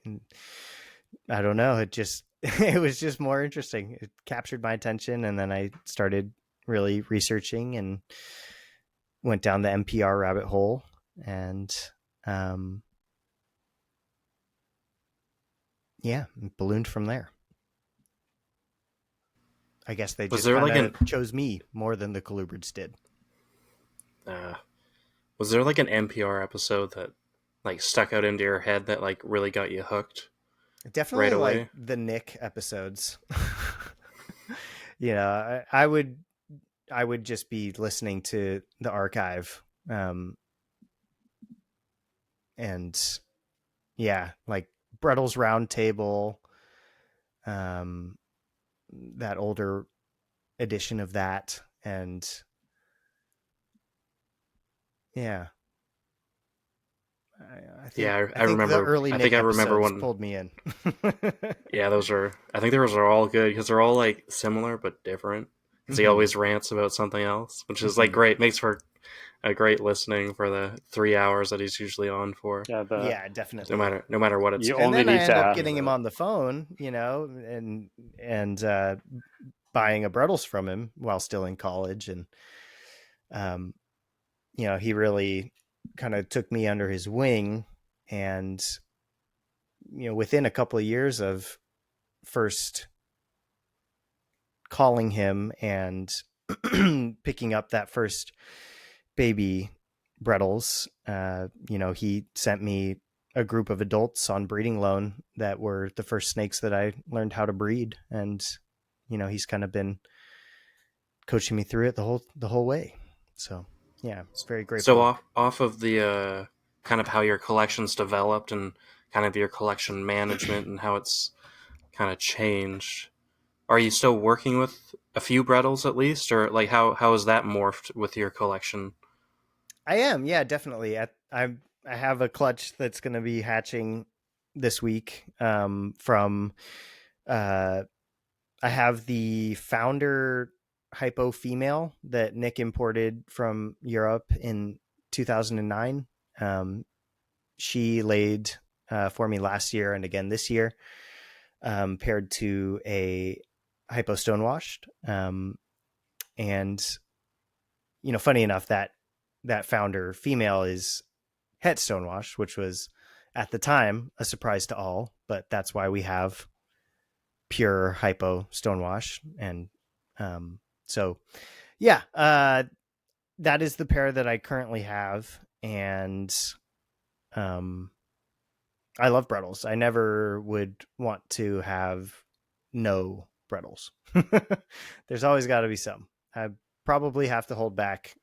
I don't know. It just, it was just more interesting. It captured my attention. And then I started really researching and went down the NPR rabbit hole. and yeah, ballooned from there. I guess they Was just there kind like an of chose me more than the colubrids did. uh, was there like an NPR episode that like stuck out into your head that like really got you hooked right Definitely like away? the Nick episodes. I would just be listening to the archive, and yeah, like Brettles Round Table, um, that older edition of that, and yeah, I think Yeah, I I think the remember. early I think Nick I remember episodes when. pulled me in. Yeah, those are. I think those are all good because they're all like similar but different. Because he Mm-hmm. always rants about something else, which is like Mm-hmm. great. Makes for a great listening for the 3 hours that he's usually on for. Yeah, Yeah, No definitely. matter no matter what it's you And only then I need to end up talking have getting him about. on the phone, and buying a Brettles from him while still in college, and um, he really kind of took me under his wing, and within a couple of years of first calling him and picking up that first baby Brettles, he sent me a group of adults on breeding loan that were the first snakes that I learned how to breed, and he's kind of been coaching me through it the whole way. So yeah, very So grateful. off of the kind of how your collection's developed and kind of your collection management and how it's kind of changed. Are you still working with a few Brettles at least, or like how has that morphed with your collection? I am, yeah, definitely. I have a clutch that's going to be hatching this week. From I have the founder hypo female that Nick imported from Europe in 2009. She laid for me last year and again this year, paired to a hypo stonewashed. And funny enough, that founder female is het stonewashed, which was at the time a surprise to all, but that's why we have pure hypo stonewash. And so yeah, that is the pair that I currently have, and um, I love Brettles. I never would want to have no Brettles. There's always got to be some. I probably have to hold back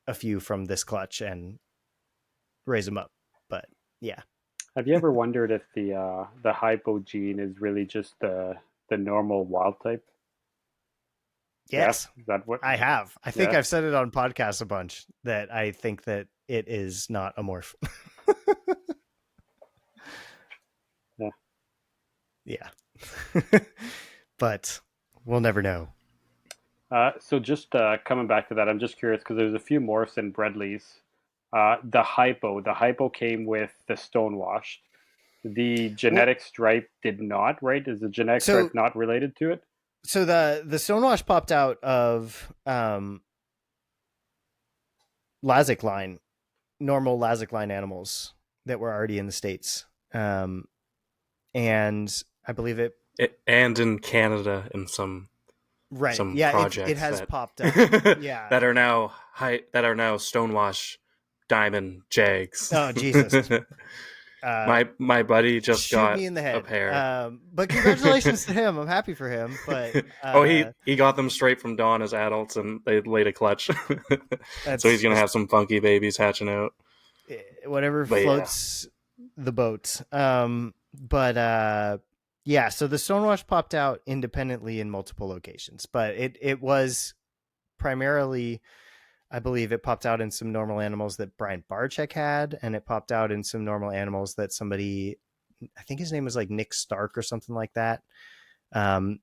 a few from this clutch and raise them up, but yeah. Have you ever wondered if the hypo gene is really just the normal wild type? Yeah, Yes, is that what? I have. I think Yeah, I've said it on podcasts a bunch that I think that it is not a morph. yeah. Yeah. But we'll never know. So just coming back to that, I'm just curious because there's a few morphs in Bredley's. The hypo came with the stonewashed. The Well, genetic stripe did not, right? Is the genetic stripe so not related to it? so the stonewash popped out of Lazic line, normal Lazic line animals that were already in the States. And I believe it. And in Canada in Right. some Yeah, it projects has popped up. Yeah. that are now Stonewash Diamond Jags. Oh Jesus. My buddy just Shoot got me in the a head. pair. But congratulations to him. I'm happy for him. But Oh, he got them straight from Dawn as adults, and they laid a clutch. So he's that's gonna have some funky babies hatching out. whatever But yeah, floats the boat. But yeah, so the stonewash popped out independently in multiple locations, but it was primarily, I believe, it popped out in some normal animals that Brian Barczyk had, and it popped out in some normal animals that somebody, I think his name was like Nick Stark or something like that, um,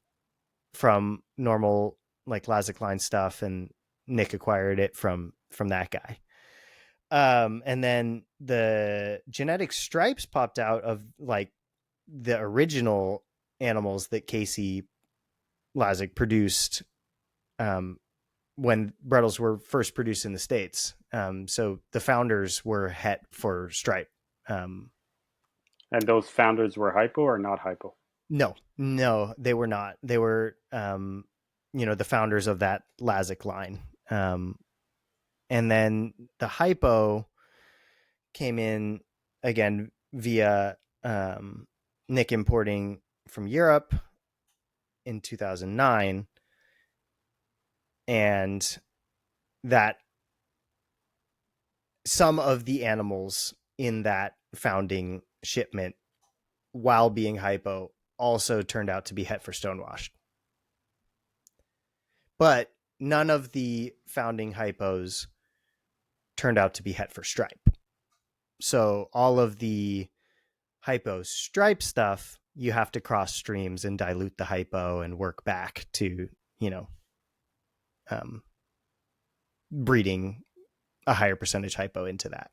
from normal like Lazic line stuff, and Nick acquired it from that guy. And then the genetic stripes popped out of like the original animals that Casey Lazic produced, um, when Brettles were first produced in the States. So the founders were het for stripe. And those founders were hypo or not hypo? No, they were not. They were, the founders of that Lazic line. And then the hypo came in again via Nick importing from Europe in 2009. And that some of the animals in that founding shipment, while being hypo, also turned out to be het for stonewashed. But none of the founding hypos turned out to be het for stripe. So all of the hypo stripe stuff, you have to cross streams and dilute the hypo and work back to, breeding a higher percentage hypo into that.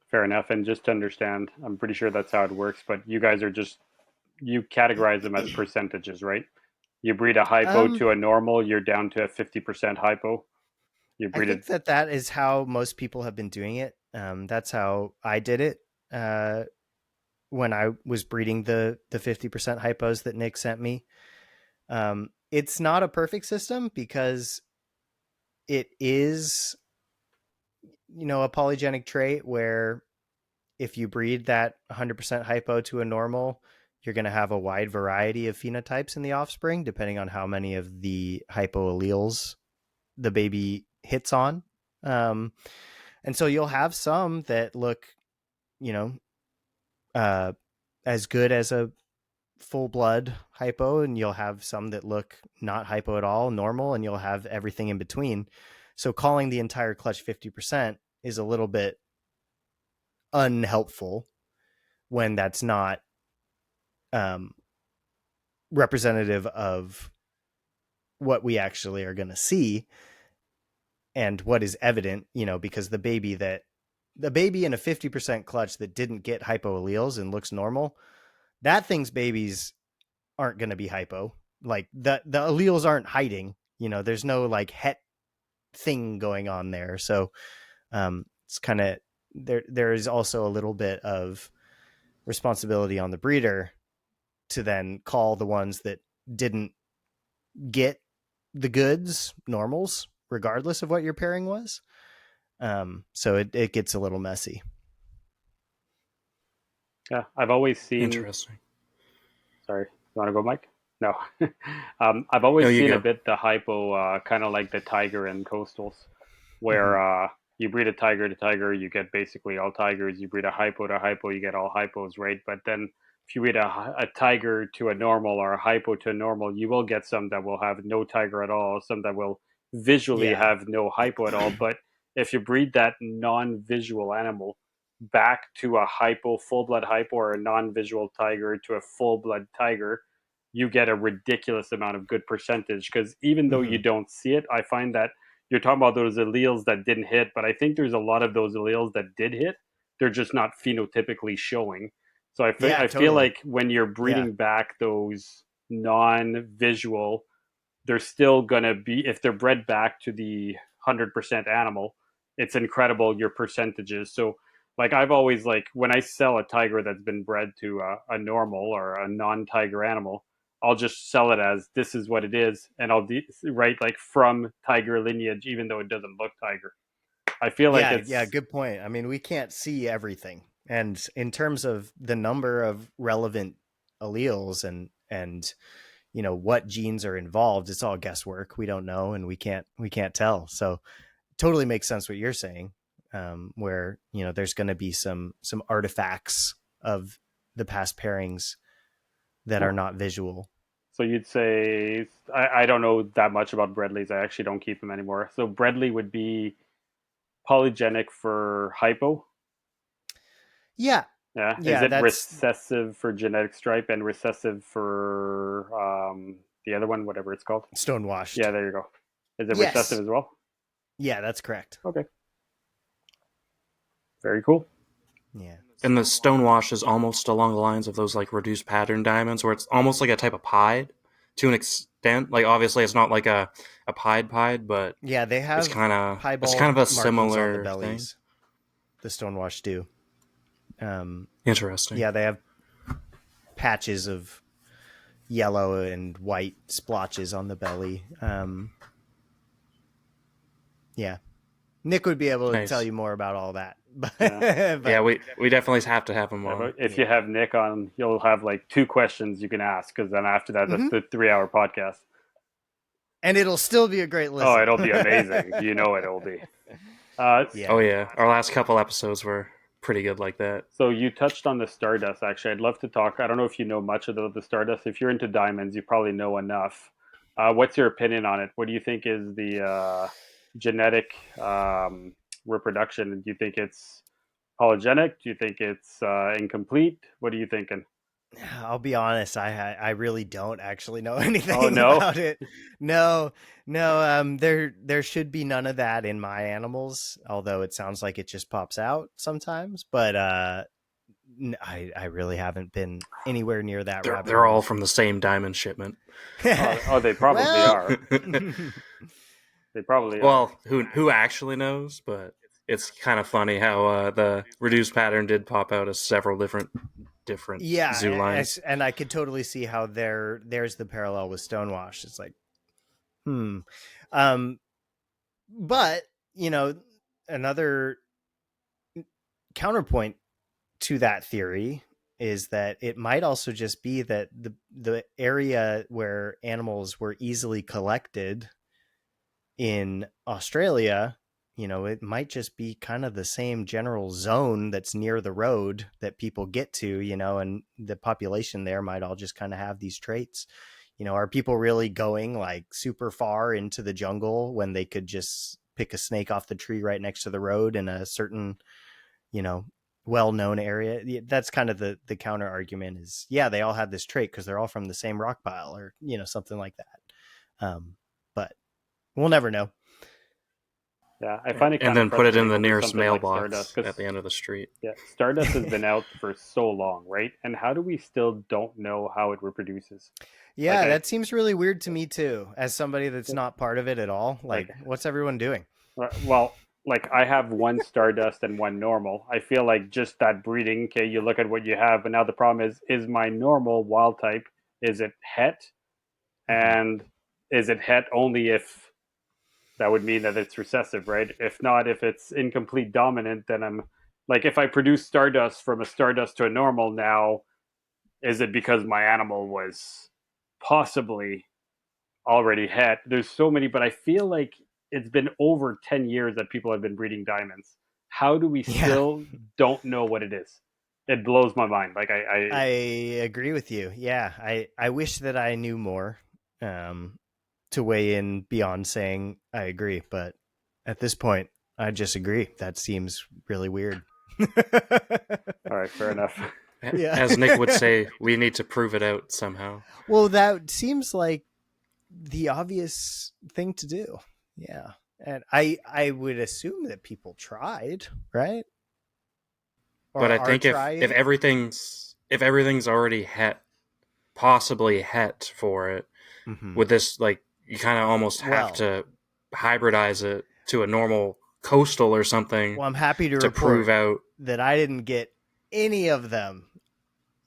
Fair enough. And just to understand, I'm pretty sure that's how it works, but you guys are you categorize them as percentages, right? You breed a hypo to a normal, you're down to a 50% hypo. I think that is how most people have been doing it. That's how I did it when I was breeding the 50% hypos that Nick sent me. It's not a perfect system because it is, a polygenic trait where if you breed that 100% hypo to a normal, you're going to have a wide variety of phenotypes in the offspring, depending on how many of the hypo alleles the baby hits on. And so you'll have some that look, as good as a full blood hypo, and you'll have some that look not hypo at all, normal, and you'll have everything in between. So calling the entire clutch 50% is a little bit unhelpful when that's not representative of what we actually are going to see and what is evident, because the baby in a 50% clutch that didn't get hypo alleles and looks normal, that thing's babies aren't going to be hypo. Like the alleles aren't hiding, there's no like het thing going on there. So it's kind of, there is also a little bit of responsibility on the breeder to then call the ones that didn't get the goods normals, regardless of what your pairing was. So it gets a little messy. Yeah, I've always seen. Interesting. Sorry, you want to go, Mike? No. I've always seen a bit the hypo, kind of like the tiger and coastals, where you breed a tiger to tiger, you get basically all tigers. You breed a hypo to hypo, you get all hypos, right? But then if you breed a tiger to a normal or a hypo to a normal, you will get some that will have no tiger at all, some that will visually have no hypo at all. But if you breed that non-visual animal back to a hypo, full-blood hypo, or a non-visual tiger to a full-blood tiger, you get a ridiculous amount of good percentage. Because even though you don't see it, I find that you're talking about those alleles that didn't hit, but I think there's a lot of those alleles that did hit. They're just not phenotypically showing. So I feel like when you're breeding back those non-visual, they're still going to be, if they're bred back to the 100% animal, it's incredible your percentages. So like I've always, like when I sell a tiger that's been bred to a normal or a non-tiger animal, I'll just sell it as this is what it is, and I'll write like from tiger lineage, even though it doesn't look tiger. I feel like it's good point. I mean, we can't see everything, and in terms of the number of relevant alleles and what genes are involved, it's all guesswork. We don't know, and we can't tell. So totally makes sense what you're saying, where there's going to be some artifacts of the past pairings that are not visual. So you'd say, I don't know that much about Bredleys. I actually don't keep them anymore. So Bredley would be polygenic for hypo. Yeah. Is it recessive for genetic stripe and recessive for the other one, whatever it's called? Stonewashed. Yeah, there you go. Is it recessive as well? Yeah, that's correct. Okay. Very cool. Yeah. And the stonewash is almost along the lines of those like reduced pattern diamonds, where it's almost like a type of pied. to an extent. Like obviously, it's not like a pied, but Yeah, they have it's kind of piebald a markings on the similar thing. bellies. The stonewash do. Interesting. Yeah, they have patches of yellow and white splotches on the belly. Yeah, Nick would be able to tell Nice. you more about all that. Yeah. But Yeah, we definitely have to have him Yeah, on. but if you have Nick on, you'll have like 2 questions you can ask, because then after that, that's the 3-hour podcast. And it'll still be a great Oh, listen. it'll be amazing. You know it'll be. Oh Yeah. yeah, our last couple episodes were pretty good like that. So you touched on the Stardust. Actually, I'd love to talk. I don't know if you know much about the Stardust. If you're into diamonds, you probably know enough. What's your opinion on it? What do you think is the genetic reproduction? Do you think it's polygenic? Do you think it's incomplete? What are you thinking? I'll be honest, I really don't actually know Oh anything no. about it. No, no, there should be none of that in my animals, although it sounds like it just pops out sometimes, but I really haven't been anywhere near that rabbit They're all hole. from the same diamond shipment. Oh, they probably Well, are. They probably are. Well, who actually knows? But it's kind of funny how the reduced pattern did pop out as several different yeah, zoo lines. and I could totally see how there's the parallel with Stonewash. It's like, um, but you know, another counterpoint to that theory is that it might also just be that the area where animals were easily collected in Australia, it might just be kind of the same general zone that's near the road that people get to, and the population there might all just kind of have these traits. Are people really going like super far into the jungle when they could just pick a snake off the tree right next to the road in a certain, well-known area? That's kind of the counter argument is, yeah, they all have this trait because they're all from the same rock pile or, something like that. But we'll never know. Yeah, I find it And kind of then put it in frustrating the over nearest something like mailbox Stardust, at because the end of the street. yeah, Stardust has been out for so long, right? And how do we still don't know how it reproduces? Yeah, Like that seems really weird to me too, as somebody that's not part of it at all. like Like, what's everyone doing? well, like I have one Stardust and one normal. I feel like just that breeding, okay, you look at what you have, but now the problem is my normal wild type, is it het? Mhm. And is it het only if that would mean that it's recessive, right? If not, if it's incomplete dominant, then I'm like, if I produce Stardust from a Stardust to a normal now, is it because my animal was possibly already het? There's so many, but I feel like it's been over 10 years that people have been breeding diamonds. How do we Yeah, still don't know what it is? It blows my mind. Like I agree with you. Yeah, I wish that I knew more to weigh in beyond saying I agree, but at this point, I just agree. That seems really weird. all right, fair enough. Yeah. As Nick would say, we need to prove it out somehow. Well, that seems like the obvious thing to do. Yeah. And I would assume that people tried, right? But Or I are think if trying. everything's already possibly het for it, Mm-hmm. with this, like, you kind of almost have Well, to hybridize it to a normal coastal or something I'm happy to to prove report out. that I didn't get any of them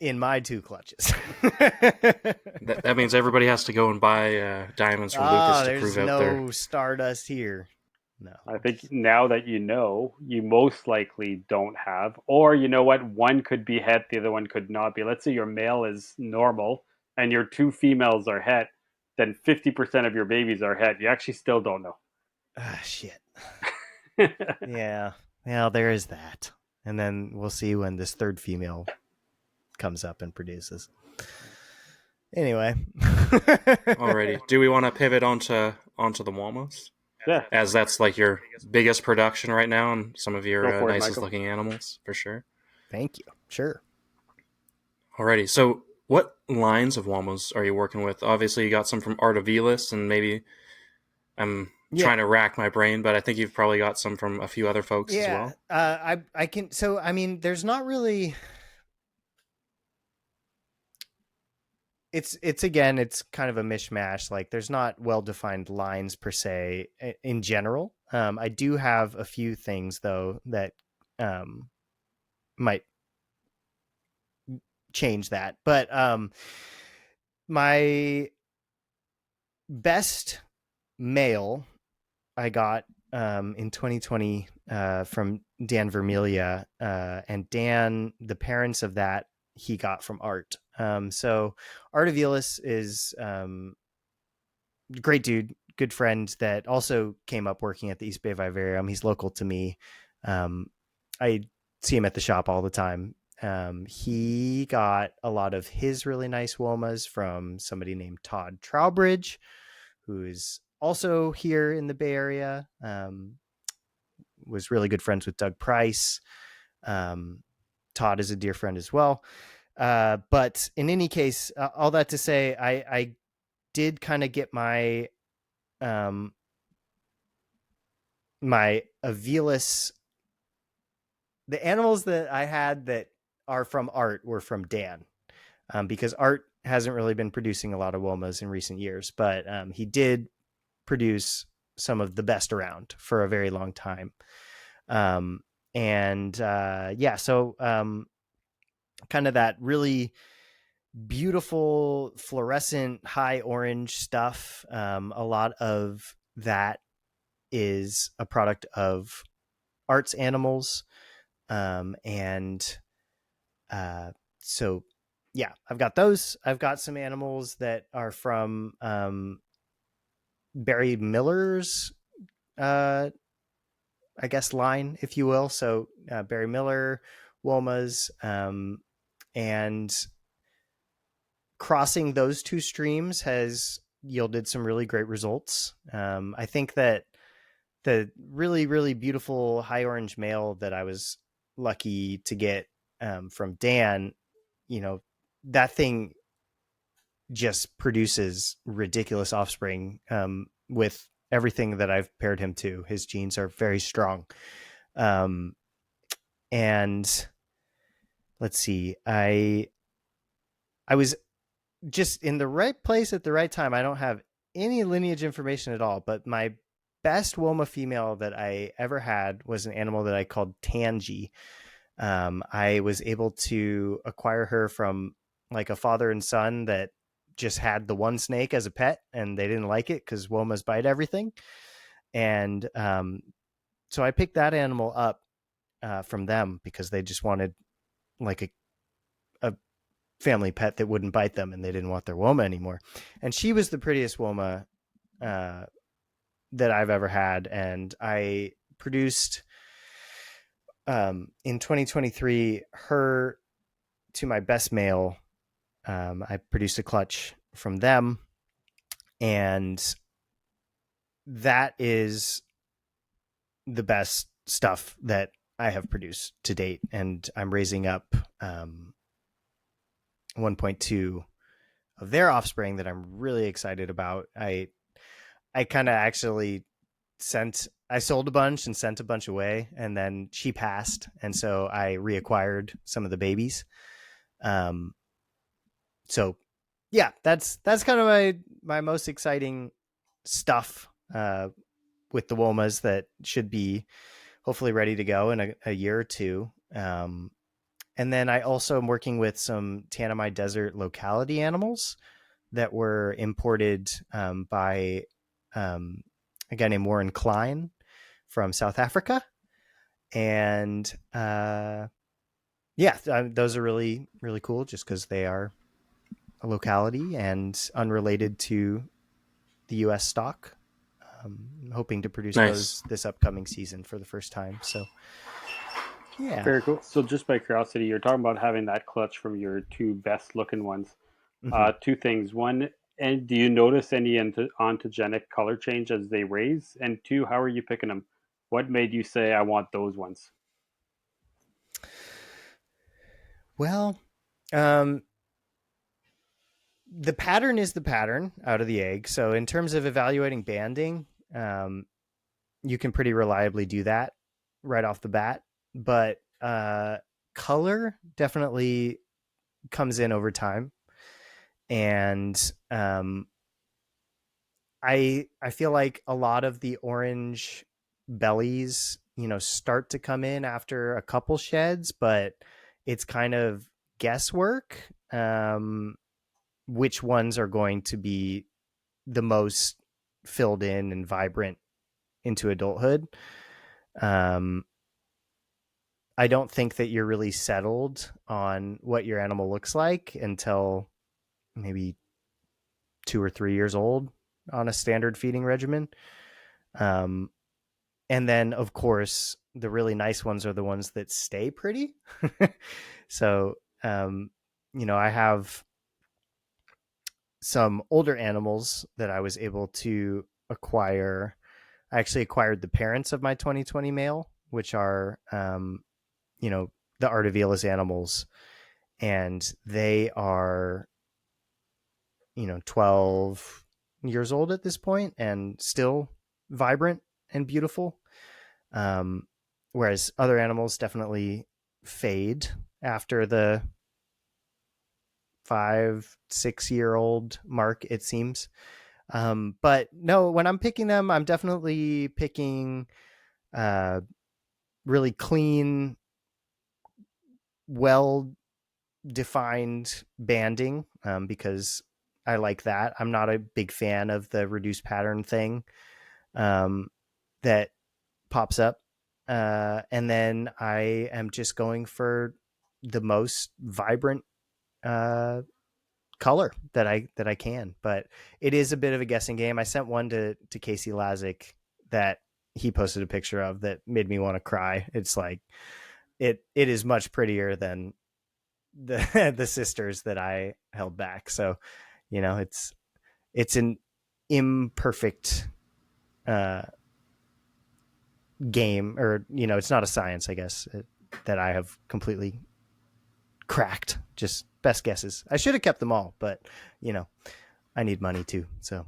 in my 2 clutches. That means everybody has to go and buy diamonds from Lucas to There's prove out their. no Stardust here. No. I think now that you know, you most likely don't have. Or you know what? One could be het, the other one could not be. Let's say your male is normal and your 2 females are het, then 50% of your babies are het. You actually still don't know. Shit. Yeah. Well, there is that. And then we'll see when this third female comes up and produces. Anyway. Alrighty. Do we want to pivot onto the Womas? Yeah, As that's like your biggest production right now and some of go your for it, nicest Michael. looking animals, for sure. Thank you. Sure. Alrighty. So what lines of Womas are you working with? Obviously, you got some from Artavilis, and maybe I'm trying to rack my brain, but I think you've probably got some from a few other folks as well. I can. So I mean, there's not really. it's again, it's kind of a mishmash. Like there's not well-defined lines per se in general. I do have a few things though that might change that. But my best male I got in 2020 from Dan Vermelia, and Dan, the parents of that, he got from Art. So Art Avilas is a great dude, good friend that also came up working at the East Bay Vivarium. He's local to me. I see him at the shop all the time. He got a lot of his really nice Womas from somebody named Todd Trowbridge, who is also here in the Bay Area. Was really good friends with Doug Price. Todd is a dear friend as well. But in any case, all that to say, I did kind of get my my Avilas. The animals that I had that are from Art were from Dan, because Art hasn't really been producing a lot of Womas in recent years, but he did produce some of the best around for a very long time. So kind of that really beautiful fluorescent high orange stuff. A lot of that is a product of Art's animals. So yeah, I've got those. I've got some animals that are from Barry Miller's I guess line, if you will. So Barry Miller, Womas, and crossing those two streams has yielded some really great results. I think that the really, really beautiful high orange male that I was lucky to get from Dan, that thing just produces ridiculous offspring with everything that I've paired him to. His genes are very strong. And let's see, I was just in the right place at the right time. I don't have any lineage information at all, but my best Woma female that I ever had was an animal that I called Tangy. I was able to acquire her from like a father and son that just had the one snake as a pet, and they didn't like it because Womas bite everything. And so I picked that animal up from them because they just wanted like a family pet that wouldn't bite them, and they didn't want their Woma anymore. And she was the prettiest Woma that I've ever had. And I produced in 2023 her to my best male. I produced a clutch from them, and that is the best stuff that I have produced to date. And I'm raising up 1.2 of their offspring that I'm really excited about. I kind of actually I sold a bunch and sent a bunch away, and then she passed, and so I reacquired some of the babies. So yeah, that's kind of my most exciting stuff with the Womas that should be hopefully ready to go in a year or two. And then I also am working with some Tanami Desert locality animals that were imported by a guy named Warren Klein from South Africa. And those are really, really cool just because they are a locality and unrelated to the U.S. stock. Hoping to produce those this upcoming season for the first time. So, yeah. Very cool. So, just by curiosity, you're talking about having that clutch from your two best looking ones. Two things. One, and do you notice any ontogenic color change as they raise? And two, how are you picking them? What made you say, I want those ones? Well, the pattern is the pattern out of the egg. So in terms of evaluating banding, you can pretty reliably do that right off the bat. But color definitely comes in over time. and I feel like a lot of the orange bellies, start to come in after a couple sheds, but it's kind of guesswork, which ones are going to be the most filled in and vibrant into adulthood. Um, I don't think that you're really settled on what your animal looks like until maybe 2 or 3 years old on a standard feeding regimen. Um, and then, of course, the really nice ones are the ones that stay pretty. So, I have some older animals that I was able to acquire. I actually acquired the parents of my 2020 male, which are, you know, the Artavilas animals, and they are, 12 years old at this point and still vibrant and beautiful. Um, Whereas other animals definitely fade after the 5, 6 year old mark, it seems. But no, when I'm picking them, I'm definitely picking uh, really clean, well defined banding, because I like that. I'm not a big fan of the reduced pattern thing um, that pops up. And then I am just going for the most vibrant uh, color that I can. But it is a bit of a guessing game. I sent one to Casey Lazick that he posted a picture of that made me want to cry. It's like it is much prettier than the the sisters that I held back. So, it's an imperfect uh, game, or it's not a science, I guess, that I have completely cracked. Just best guesses. I should have kept them all, but you know, I need money too. So,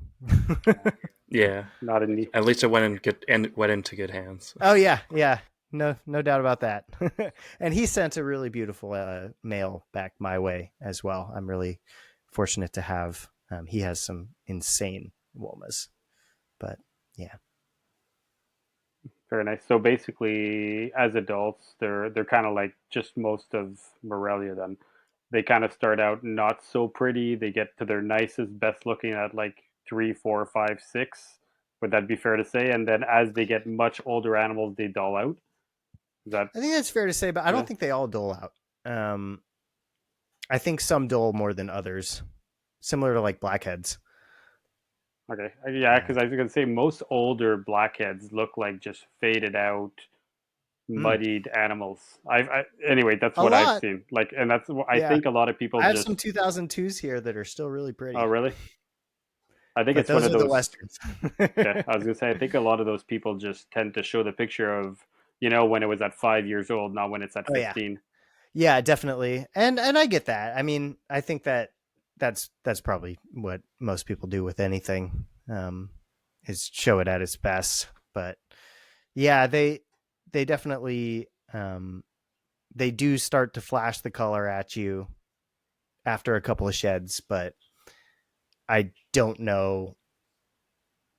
Yeah, Not in the at least it went into good hands. oh yeah, yeah, no doubt about that. And he sent a really beautiful mail back my way as well. I'm really fortunate to have. He has some insane womas, but yeah. very nice. So basically, as adults, they're kind of like just most of Morelia. Then they kind of start out not so pretty. They get to their nicest, best looking at like 3, 4, 5, 6. Would that be fair to say? And then as they get much older animals, they dull out. Is that I think that's fair to say, but I don't yeah? think they all dole out. I think some dole more than others, similar to like blackheads. Okay, yeah, Yeah. because I was gonna say most older blackheads look like just faded out, Mm. muddied animals. Anyway, that's A what I've lot. seen. Like, and that's I Yeah. think a lot of people I have some just. 2002s here that are still really Oh, pretty, really? I think but it's one those of are the those. westerns. Okay, I was gonna say I think a lot of those people just tend to show the picture of when it was at 5 years old, not when it's at Oh yeah. 15. Yeah, definitely. And I get that. I mean, I think that that's probably what most people do with anything, is show it at its best. But yeah, they definitely, they do start to flash the color at you after a couple of sheds, but I don't know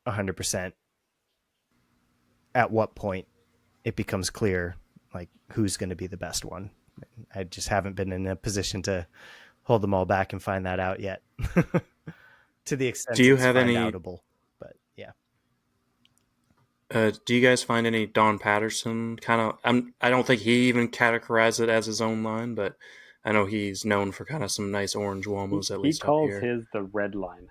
100% at what point it becomes clear like who's going to be the best one. I just haven't been in a position to hold them all back and find that out yet. To the Do extent you it's have find any? outable. But yeah. Do you guys find any Don Patterson kind of? I don't think he even categorized it as his own line, but I know he's known for kind of some nice orange He Womos, at he least up calls here. his the red line.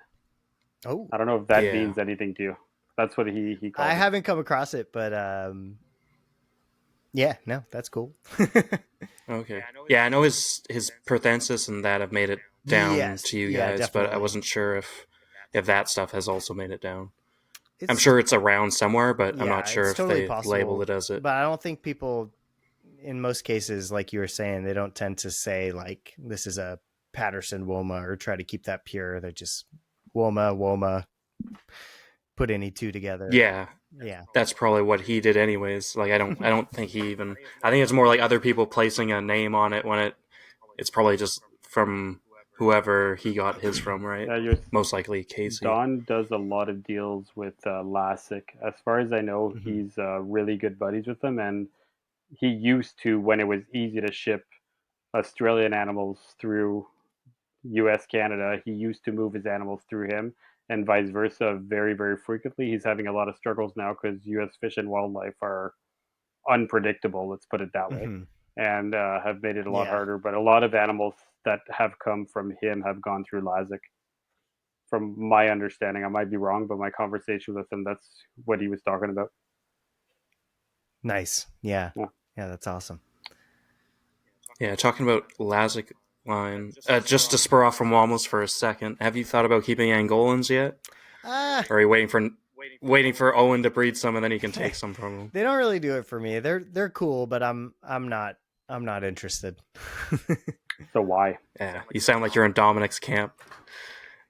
Oh, I don't know if that Yeah. means anything to you. That's what he I calls it. haven't come across it, but yeah, no, that's cool. Okay. Yeah, I know his Perthensis and that have made it down Yes, to you yeah, guys, but I definitely. wasn't sure if that stuff has also made it down. I'm It's sure it's around somewhere, but I'm not Yeah, sure it's if totally they labeled possible, it as it. but I don't think people, in most cases, like you were saying, they don't tend to say like this is a Patterson Woma or try to keep that pure. They're just Woma, put any two together. Yeah, Yeah. that's probably what he did anyways. Like I don't think he even. I think it's more like other people placing a name on it when it's probably just from whoever he got his from, right? Your Most likely Casey. Don does a lot of deals with Lassick. As far as I know, he's really good buddies with them, and he used to, when it was easy to ship Australian animals through U.S. Canada, he used to move his animals through him, and vice versa, very very frequently. He's having a lot of struggles now because U.S. Fish and Wildlife are unpredictable. Let's put it that way, and have made it a lot harder. But a lot of animals that have come from him have gone through Lazic. From my understanding, I might be wrong, but my conversation with him, that's what he was talking about. Nice. Yeah, that's awesome. Yeah, talking about Lazic line, just to spur off from Womas for a second, have you thought about keeping Angolans yet? Or are you waiting for Owen to breed some and then he can take some from them? They don't really do it for me. They're cool, but I'm not interested. So why? Yeah, you sound like you're in Dominic's camp.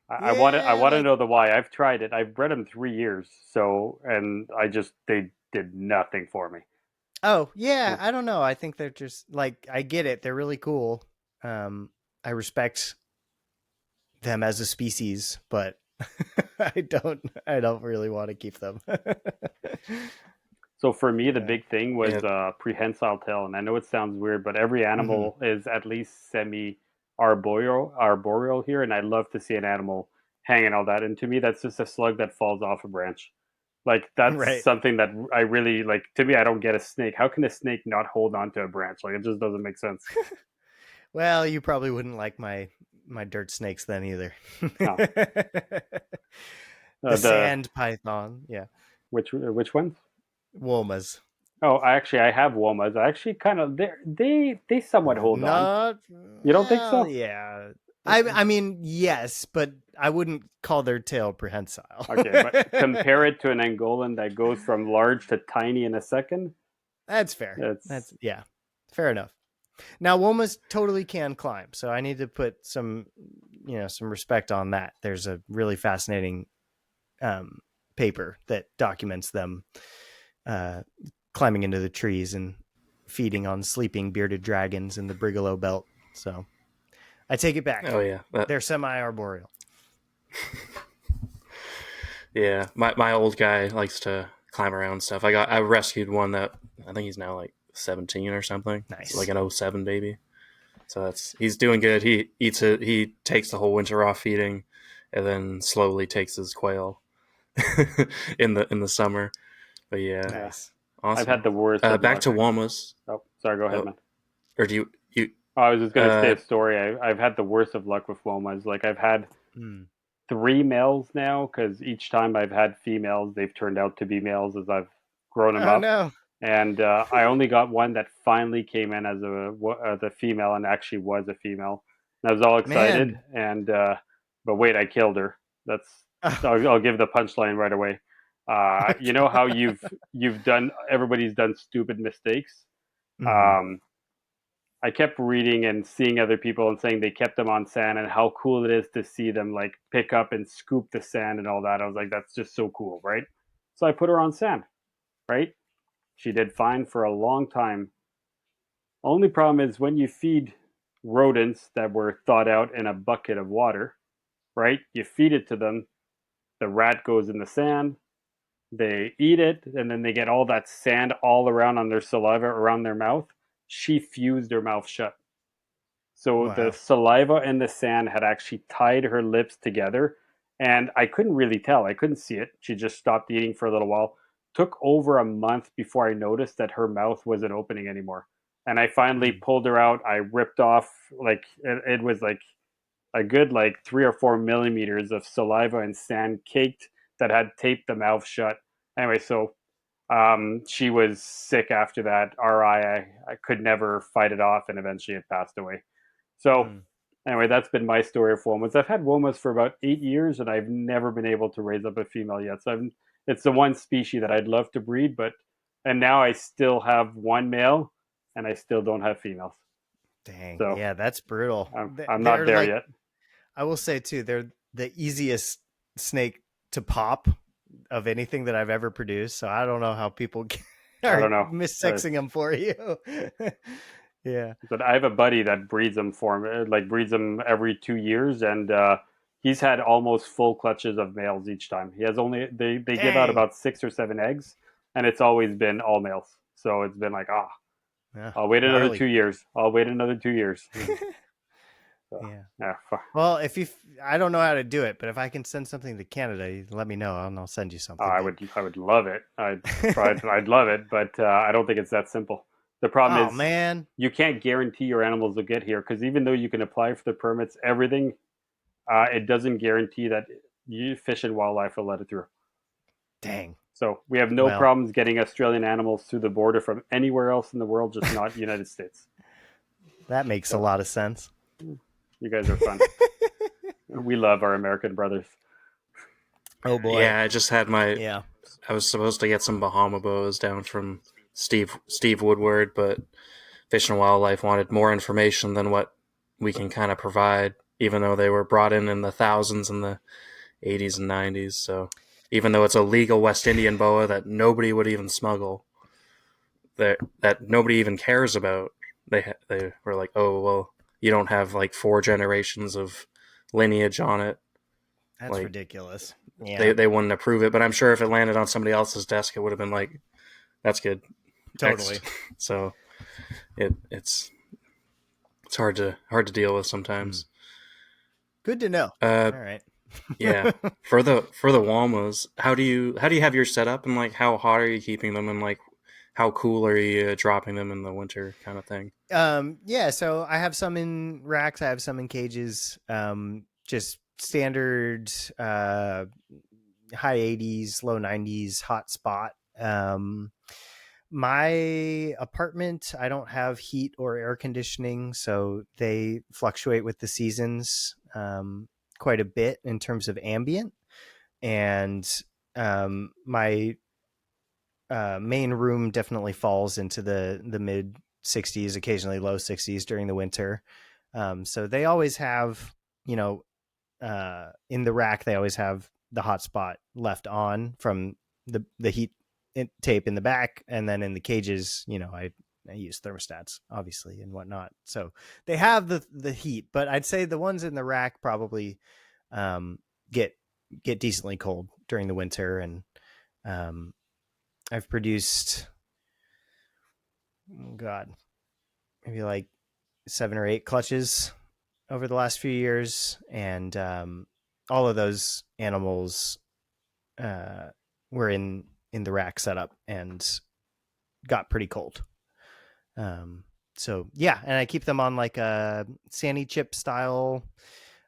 I want to know the why. I've tried it. I've bred them 3 years, and they did nothing for me. Oh yeah, I don't know. I think they're just like, I get it. They're really cool. I respect them as a species, but I don't really want to keep them. So for me, the big thing was prehensile tail, and I know it sounds weird, but every animal is at least arboreal here, and I'd love to see an animal hanging all that. And to me, that's just a slug that falls off a branch. Like that's something that I really like. To me, I don't get a snake. How can a snake not hold onto a branch? Like it just doesn't make sense. Well, you probably wouldn't like my dirt snakes then either. No. The sand python, yeah. Which ones? Womas. Oh, I have Womas. I actually kind of they somewhat hold on. You don't think so? Yeah. I mean, yes, but I wouldn't call their tail prehensile. Okay, but compare it to an Angolan that goes from large to tiny in a second. That's fair. That's fair enough. Now, Womas totally can climb, so I need to put some respect on that. There's a really fascinating paper that documents them climbing into the trees and feeding on sleeping bearded dragons in the Brigalow Belt. So I take it back. Oh yeah, they're semi-arboreal. Yeah, my old guy likes to climb around stuff. I rescued one that I think he's now like 17 or something. Nice, like an 07 baby. So he's doing good. He eats it. He takes the whole winter off feeding, and then slowly takes his quail in the summer. But yeah, nice. Awesome. I've had the worst. Back to Womas. Oh, sorry. Go ahead, man. Or do you? Oh, I was just going to say a story. I've had the worst of luck with Womas. Like I've had 3 males now, because each time I've had females, they've turned out to be males as I've grown them up. No. And I only got one that finally came in as a female and actually was a female. And I was all excited. And but wait, I killed her. I'll give the punchline right away. You know how everybody's done stupid mistakes. I kept reading and seeing other people and saying they kept them on sand and how cool it is to see them like pick up and scoop the sand and all that. I was like, that's just so cool, right? So I put her on sand, right? She did fine for a long time. Only problem is when you feed rodents that were thawed out in a bucket of water, right? You feed it to them, the rat goes in the sand, they eat it, and then they get all that sand all around on their saliva, around their mouth. She fused her mouth shut. So the saliva and the sand had actually tied her lips together, and I couldn't really tell. I couldn't see it. She just stopped eating for a little while. Took over a month before I noticed that her mouth wasn't opening anymore. And I finally pulled her out. I ripped off, like, it was like a good 3 or 4 millimeters of saliva and sand caked that had taped the mouth shut. Anyway, so she was sick after that. RI, I could never fight it off, and eventually it passed away. So anyway, that's been my story of Womas. I've had Womas for about 8 years, and I've never been able to raise up a female yet. So it's the one species that I'd love to breed, and now I still have one male, and I still don't have females. Dang, so yeah, that's brutal. I'm not there yet. I will say too, they're the easiest snake to pop of anything that I've ever produced. So I don't know how people are missexing them for you. Yeah. But I have a buddy that breeds them for me, like breeds them every 2 years, and he's had almost full clutches of males each time. He has only they give out Dang. about 6 or 7 eggs, and it's always been all males. So it's been like, Yeah. I'll wait another Gnarly. 2 years. I'll wait another 2 years. So, Yeah. yeah, Well, I don't know how to do it, but if I can send something to Canada, let me know and I'll send you something, I dude. would love it. I'd love it, but I don't think it's that simple. The problem Oh is man. you can't guarantee your animals will get here because even though you can apply for the permits, everything, it doesn't guarantee that you Fish and Wildlife will let it through. Dang. So we have no Well, problems getting Australian animals through the border from anywhere else in the world, just not United States. that makes a So lot of sense. you guys are fun. We love our American brothers. Oh boy. Yeah, I just had my. Yeah. I was supposed to get some Bahama boas down from Steve Woodward, but Fish and Wildlife wanted more information than what we can kind of provide, even though they were brought in the thousands in the 80s and 90s. So even though it's a legal West Indian boa that nobody would even smuggle, that nobody even cares about, they were like, oh well, you don't have like 4 generations of lineage on it. That's Like ridiculous. Yeah. they wouldn't approve it. But I'm sure if it landed on somebody else's desk, it would have been like, that's good, Totally. next. So it's hard to deal with sometimes. Good to know. Uh, All right. yeah. For the Womas, how do you have your setup, and like how hot are you keeping them, and like how cool are you dropping them in the winter, kind of thing? Yeah, so I have some in racks, I have some in cages. Just standard high 80s, low 90s hot spot. My apartment, I don't have heat or air conditioning, so they fluctuate with the seasons quite a bit in terms of ambient. And my main room definitely falls into the mid 60s, occasionally low 60s during the winter. So they always have, you know, in the rack, they always have the hotspot left on from the heat tape in the back. And then in the cages, I use thermostats obviously and whatnot. So they have the heat, but I'd say the ones in the rack probably um, get decently cold during the winter. And um, I've produced, God, maybe like 7 or 8 clutches over the last few years, and all of those animals were in the rack setup and got pretty cold. So yeah, and I keep them on like a sandy chip style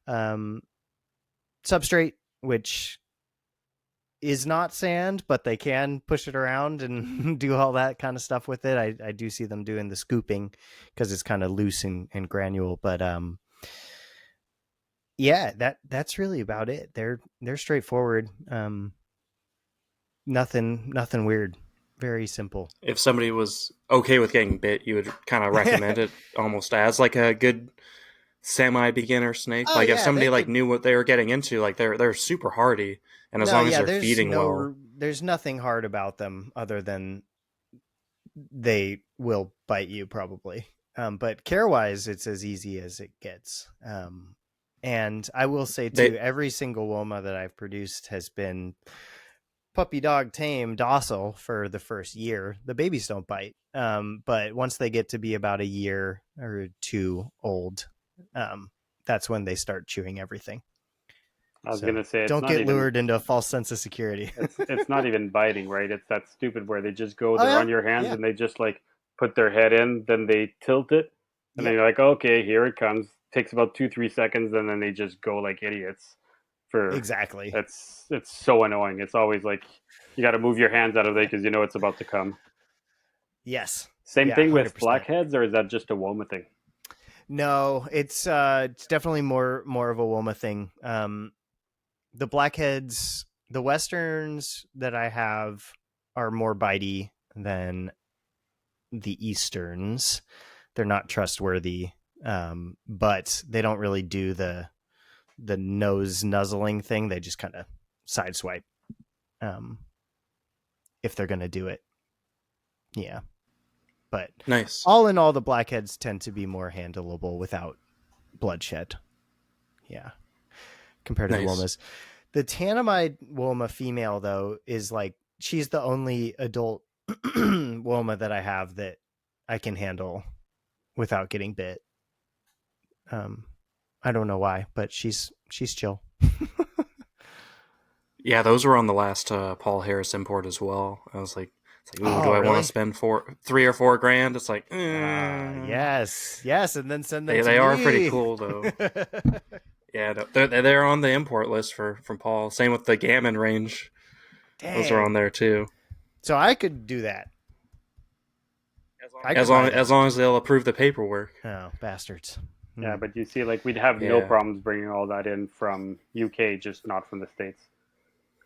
um, substrate, which is not sand, but they can push it around and do all that kind of stuff with it. I do see them doing the scooping because it's kind of loose and granule, but yeah, that's really about it. They're straightforward. Nothing weird. Very simple. If somebody was okay with getting bit, you would kind of recommend it almost as like a good semi-beginner snake. Oh Like if yeah, they somebody like could. knew what they were getting into, like they're super hardy, and as No, long as yeah, they're feeding well, there's nothing hard about them other than they will bite you probably. But care wise, it's as easy as it gets. And I will say they too, every single Woma that I've produced has been puppy dog tame, docile for the first year. The babies don't bite, but once they get to be about a year or two old, um, that's when they start chewing everything. I was So gonna say it's don't not get even lured into a false sense of security. it's not even biting, right? It's that stupid where they just go, Oh they're yeah, on your hands yeah, and they just like put their head in, then they tilt it, and then yep, you're like, okay, here it comes. Takes about 2 3 seconds, and then they just go like idiots. For exactly. it's so annoying. It's always like you got to move your hands out of it because you know it's about to come. Yes, Same yeah, thing with 100%. blackheads, or is that just a Woma thing? No, it's definitely more of a Woma thing. The blackheads, the westerns that I have are more bitey than the easterns. They're not trustworthy, but they don't really do the nose nuzzling thing. They just kind of sideswipe um, if they're going to do it. Yeah. But Nice. all in all, the blackheads tend to be more handleable without bloodshed. Yeah, compared to the Nice. Womas. The Tanamide Woma female, though, is like, she's the only adult Woma that I have that I can handle without getting bit. I don't know why, but she's chill. Yeah, those were on the last Paul Harris import as well. I was like, it's like, ooh, do Oh, I want to really? spend 3 or 4 grand? It's like, Yes, and then send them to they are pretty me. cool though. Yeah, they're on the import list from Paul. Same with the Gammon range; those are on Dang. there too. So I could do that. I could As buy long that. as they'll approve the paperwork. Oh, bastards. Yeah, but you see, like we'd have no Yeah. problems bringing all that in from UK, just not from the States.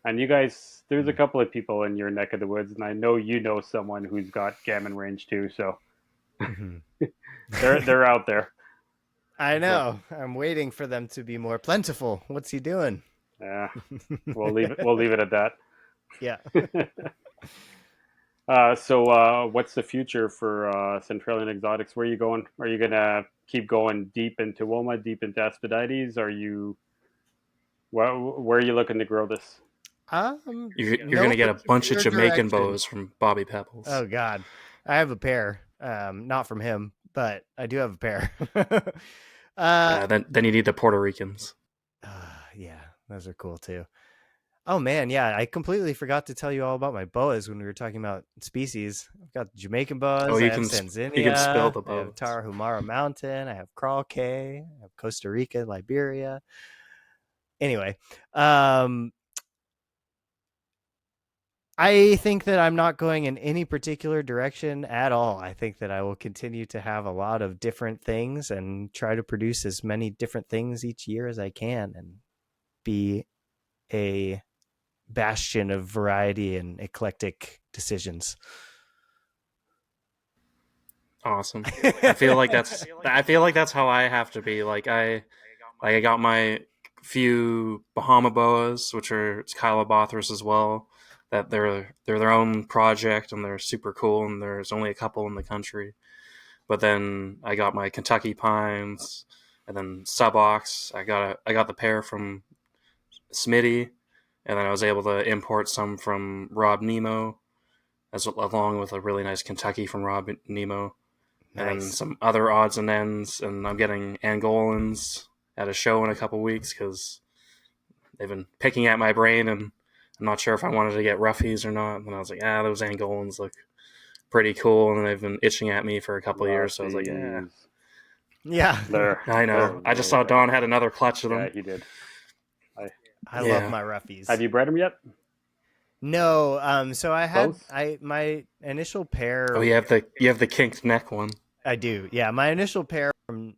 And you guys, there's a couple of people in your neck of the woods, and I know you know someone who's got gammon range too. So Mhm. they're out there. I So know. I'm waiting for them to be more plentiful. What's he doing? yeah, we'll leave it at that. Yeah. What's the future for Centralian Exotics? Where are you going? Are you gonna keep going deep into Woma, deep into Aspidites? Where are you looking to grow this? You're No gonna get a bunch of particular Jamaican direction. bows from Bobby Pebbles. Oh God, I have a pair. Not from him, but I do have a pair. Then you need the Puerto Ricans. Yeah, those are cool too. Oh man, yeah, I completely forgot to tell you all about my boas when we were talking about species. I've got Jamaican Oh, boas, I have you can spill Sanzinia, the I have bows. Tarahumara Mountain, I have Crawl Cay, I have Costa Rica, Liberia. Anyway, I think that I'm not going in any particular direction at all. I think that I will continue to have a lot of different things and try to produce as many different things each year as I can and be a bastion of variety and eclectic decisions. Awesome. I feel like that's how I have to be. I got my few Bahama boas, which are Kylobothras as well. That they're their own project and they're super cool. And there's only a couple in the country. But then I got my Kentucky pines, and then Subox. I got the pair from Smitty, and then I was able to import some from Rob Nemo, as along with a really nice Kentucky from Rob Nemo, and then Nice. some other odds and ends. And I'm getting Angolans at a show in a couple weeks because they've been picking at my brain, and I'm not sure if I wanted to get roughies or not. And I was like, those Angolans look pretty cool, and they've been itching at me for a couple of years. So I was like, Roughies. Yeah. I know. They're I just really saw good. Don had another clutch of Yeah, them. he did. I love Yeah. my roughies. Have you bred them yet? No, so Close. my initial pair. Oh, you have the kinked neck one. I do. Yeah, my initial pair from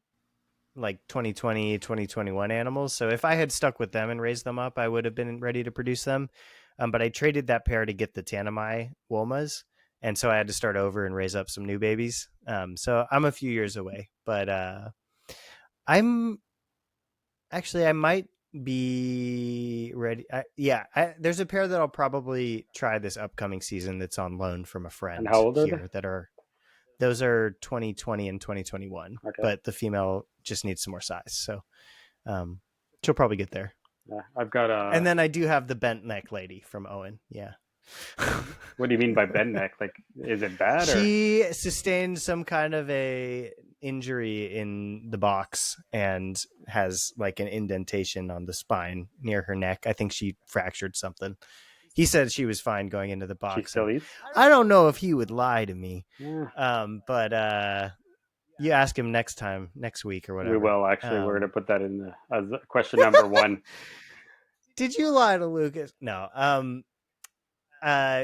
like 2020, 2021 animals. So if I had stuck with them and raised them up, I would have been ready to produce them. But I traded that pair to get the Tanami Womas. And so I had to start over and raise up some new babies. So I'm a few years away, but I'm actually, I might be ready. There's a pair that I'll probably try this upcoming season that's on loan from a And friend how old are they? here those are 2020 and 2021, Okay. but the female just needs some more size. So she'll probably get there. Yeah, I've got a. And then I do have the bent neck lady from Owen. Yeah. What do you mean by bend neck? Like, is it bad or? She sustained some kind of a injury in the box and has like an indentation on the spine near her neck. I think she fractured something. He said she was fine going into the box. She still eats? I don't know if he would lie to me. Yeah. But you ask him next week or whatever. We will actually. We're gonna put that in as question number 1. Did you lie to Lucas? No.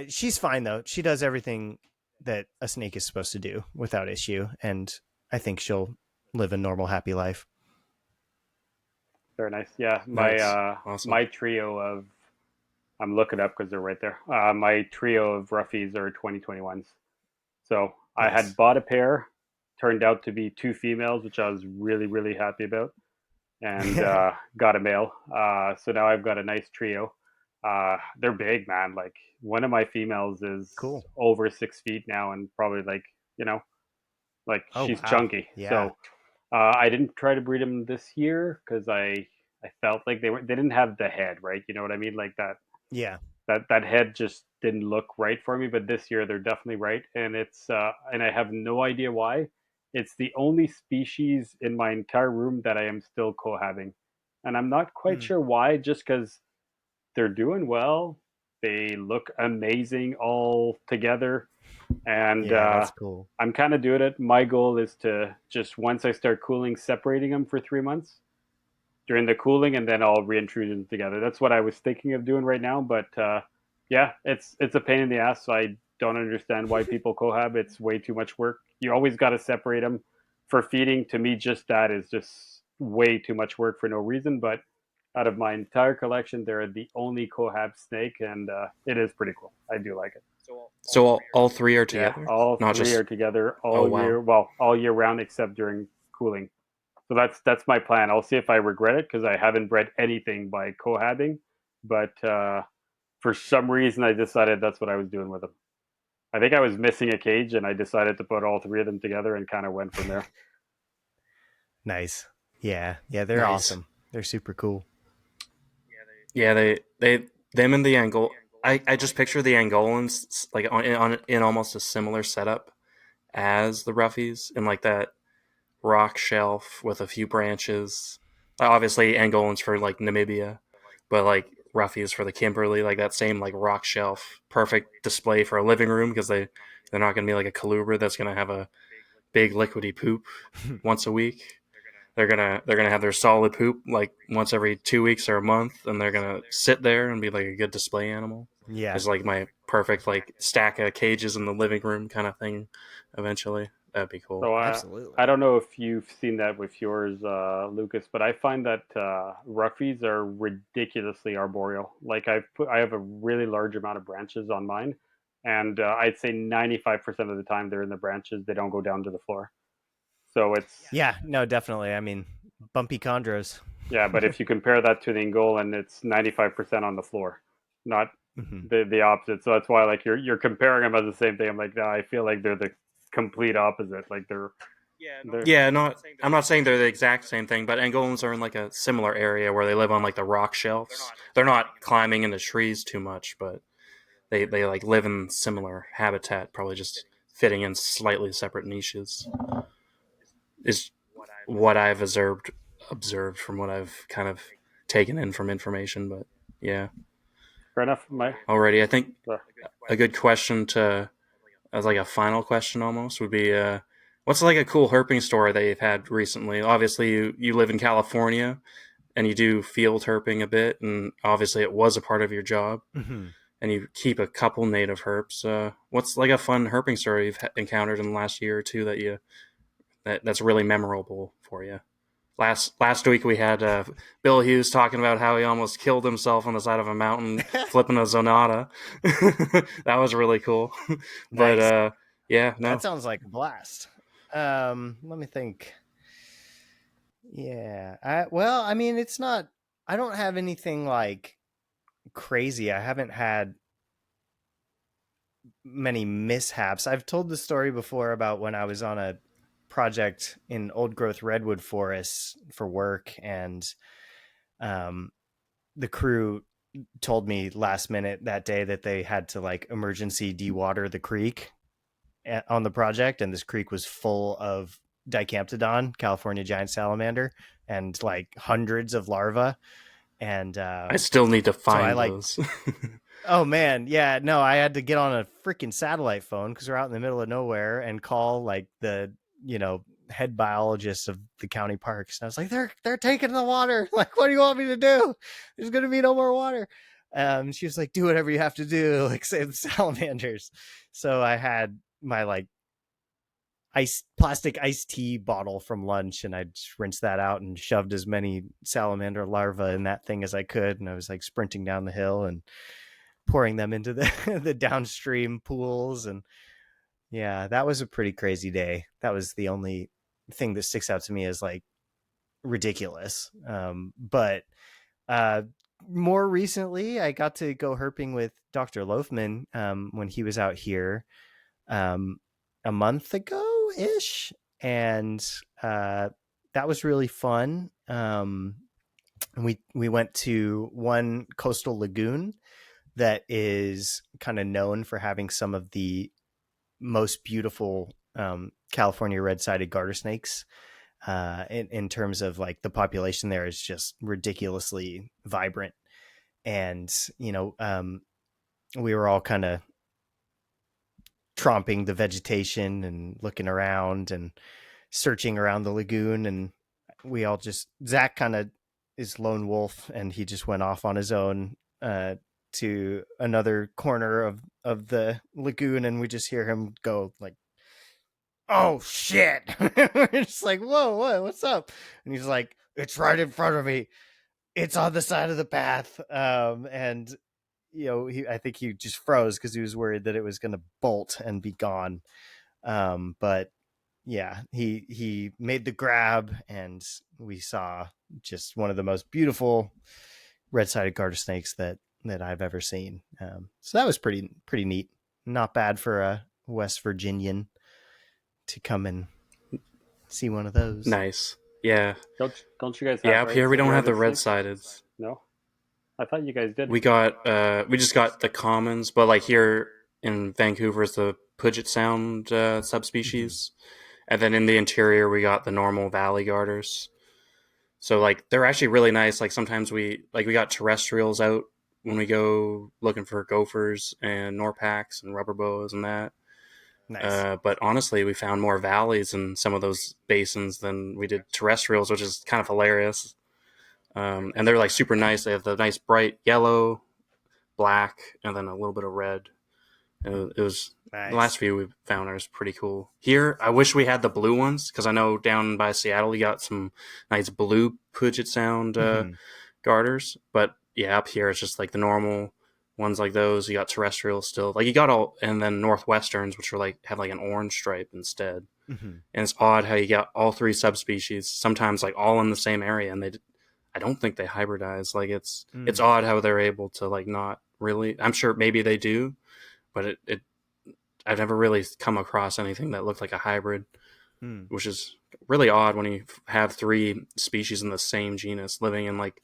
She's fine though. She does everything that a snake is supposed to do without issue, and I think she'll live a normal, happy life. Very nice. Yeah, Awesome. my trio of. I'm looking up because they're right there. My trio of roughies are 2021s. So I had bought a pair, turned out to be 2 females, which I was really, really happy about, and got a male. So now I've got a nice trio. They're big, man. Like one of my females is Cool. over 6 feet now, and probably like Like Oh she's wow. chunky. Yeah. So I didn't try to breed them this year because I felt like they didn't have the head right. You know what I mean? Like Yeah. that head just didn't look right for me. But this year they're definitely right, and it's and I have no idea why. It's the only species in my entire room that I am still cohabiting, and I'm not quite Hmm. sure why. Just because they're doing well, they look amazing all together, and Yeah, that's cool. I'm kind of doing it. My goal is to just once I start cooling, separating them for 3 months during the cooling, and then I'll reintroduce them together. That's what I was thinking of doing right now. But yeah, it's a pain in the ass. So I don't understand why people cohab. It's way too much work. You always got to separate them for feeding. To me, just that is just way too much work for no reason. But out of my entire collection, they're the only cohab snake, and it is pretty cool. I do like it. So all three are Yeah, together, all not three are just. together Oh all wow. year. Well, all year round except during cooling. So that's my plan. I'll see if I regret it because I haven't bred anything by cohabbing, but for some reason I decided that's what I was doing with them. I think I was missing a cage, and I decided to put all three of them together and kind of went from there. Nice. Yeah. Yeah, they're Nice. awesome. They're super cool. Yeah, them and the Angol. I just picture the Angolans like in almost a similar setup as the Roughies in like that rock shelf with a few branches. Obviously, Angolans for like Namibia, but like Roughies for the Kimberley, like that same like rock shelf, perfect display for a living room because they're not going to be like a Coluber that's going to have a big liquidy poop once a week. They're gonna have their solid poop like once every 2 weeks or a month, and they're gonna sit there and be like a good display animal. Yeah. It's like my perfect like stack of cages in the living room kind of thing. Eventually, that'd be cool. So I Absolutely. don't know if you've seen that with yours, Lucas, but I find that roughies are ridiculously arboreal. Like I have a really large amount of branches on mine, and I'd say 95% of the time they're in the branches. They don't go down to the floor. So it's Yeah, no, definitely. I mean, bumpy chondros. yeah, but if you compare that to the Angolan, it's 95% on the floor, not Hmm. the opposite. So that's why like you're comparing them as the same thing. I'm like, nah, I feel like they're the complete opposite. Like they're Yeah, not. I'm not saying they're the exact same thing, but Angolans are in like a similar area where they live on like the rock shelves. They're not climbing into trees too much, but they like live in similar habitat, probably just fitting in slightly separate niches. Is what I've observed from what I've kind of taken in from information. But yeah, fair enough. My already I think uh, a good question to as like a final question almost would be what's like a cool herping story that you've had recently? Obviously, you live in California and you do field herping a bit, and obviously it was a part of your job, Hmm. and you keep a couple native herps. What's like a fun herping story you've encountered in the last year or two that's really memorable for you? Last week we had Bill Hughes talking about how he almost killed himself on the side of a mountain flipping a Zonata. That was really cool. But Nice. yeah, That no, sounds like a blast. Let me think. Yeah. Well, I mean, it's not. I don't have anything like crazy. I haven't had many mishaps. I've told the story before about when I was on a project in old growth redwood forests for work, and um, the crew told me last minute that day that they had to like emergency dewater the creek on the project, and this creek was full of Dicamptodon, California giant salamander, and like hundreds of larvae. And I still need to so I find like, those. oh man, yeah, no, I had to get on a freaking satellite phone because we're out in the middle of nowhere and call like the head biologist of the county parks. And I was like, they're taking the water. Like, what do you want me to do? There's gonna be no more water. She was like, do whatever you have to do, like save the salamanders. So I had my like plastic iced tea bottle from lunch, and I just rinsed that out and shoved as many salamander larvae in that thing as I could, and I was like sprinting down the hill and pouring them into the the downstream pools. And yeah, that was a pretty crazy day. That was the only thing that sticks out to me as like ridiculous. But uh more recently I got to go herping with Dr. Loafman when he was out here um a month ago, ago-ish, and that was really fun. We went to one coastal lagoon that is kind of known for having some of the most beautiful California red-sided garter snakes. In terms of like the population there is just ridiculously vibrant, and we were all kind of tromping the vegetation and looking around and searching around the lagoon, and we all just Zach kind of is lone wolf, and he just went off on his own to another corner of the lagoon, and we just hear him go like, "Oh shit!" We're just like, "Whoa, what's up?" And he's like, "It's right in front of me. It's on the side of the path." And I think he just froze because he was worried that it was going to bolt and be gone. But yeah, he made the grab, and we saw just one of the most beautiful red-sided garter snakes that I've ever seen. So that was pretty neat. Not bad for a West Virginian to come and see one of those. Nice. Yeah. Don't you guys have Yeah, up here we don't have the red-sided red-sided. snakes? No, I thought you guys did. We just got the commons, but like here in Vancouver is the Puget Sound subspecies, and then in the interior we got the normal valley garters. So like they're actually really nice. Like sometimes we got terrestrials out when we go looking for gophers and Norpax and rubber boas and that. Nice. But honestly, we found more valleys in some of those basins than we did terrestrials, which is kind of hilarious. And they're like super nice. They have the nice bright yellow, black, and then a little bit of red. And it was Nice. the last few we found are pretty cool. Here, I wish we had the blue ones because I know down by Seattle you got some nice blue Puget Sound garters. But yeah, up here it's just like the normal ones like those. You got terrestrials still. Like you got all, and then Northwesterns, which are like have like an orange stripe instead. And it's odd how you got all three subspecies sometimes like all in the same area, and I don't think they hybridize. Like it's odd how they're able to like not really. I'm sure maybe they do, but I've never really come across anything that looked like a hybrid, which is really odd when you have three species in the same genus living in like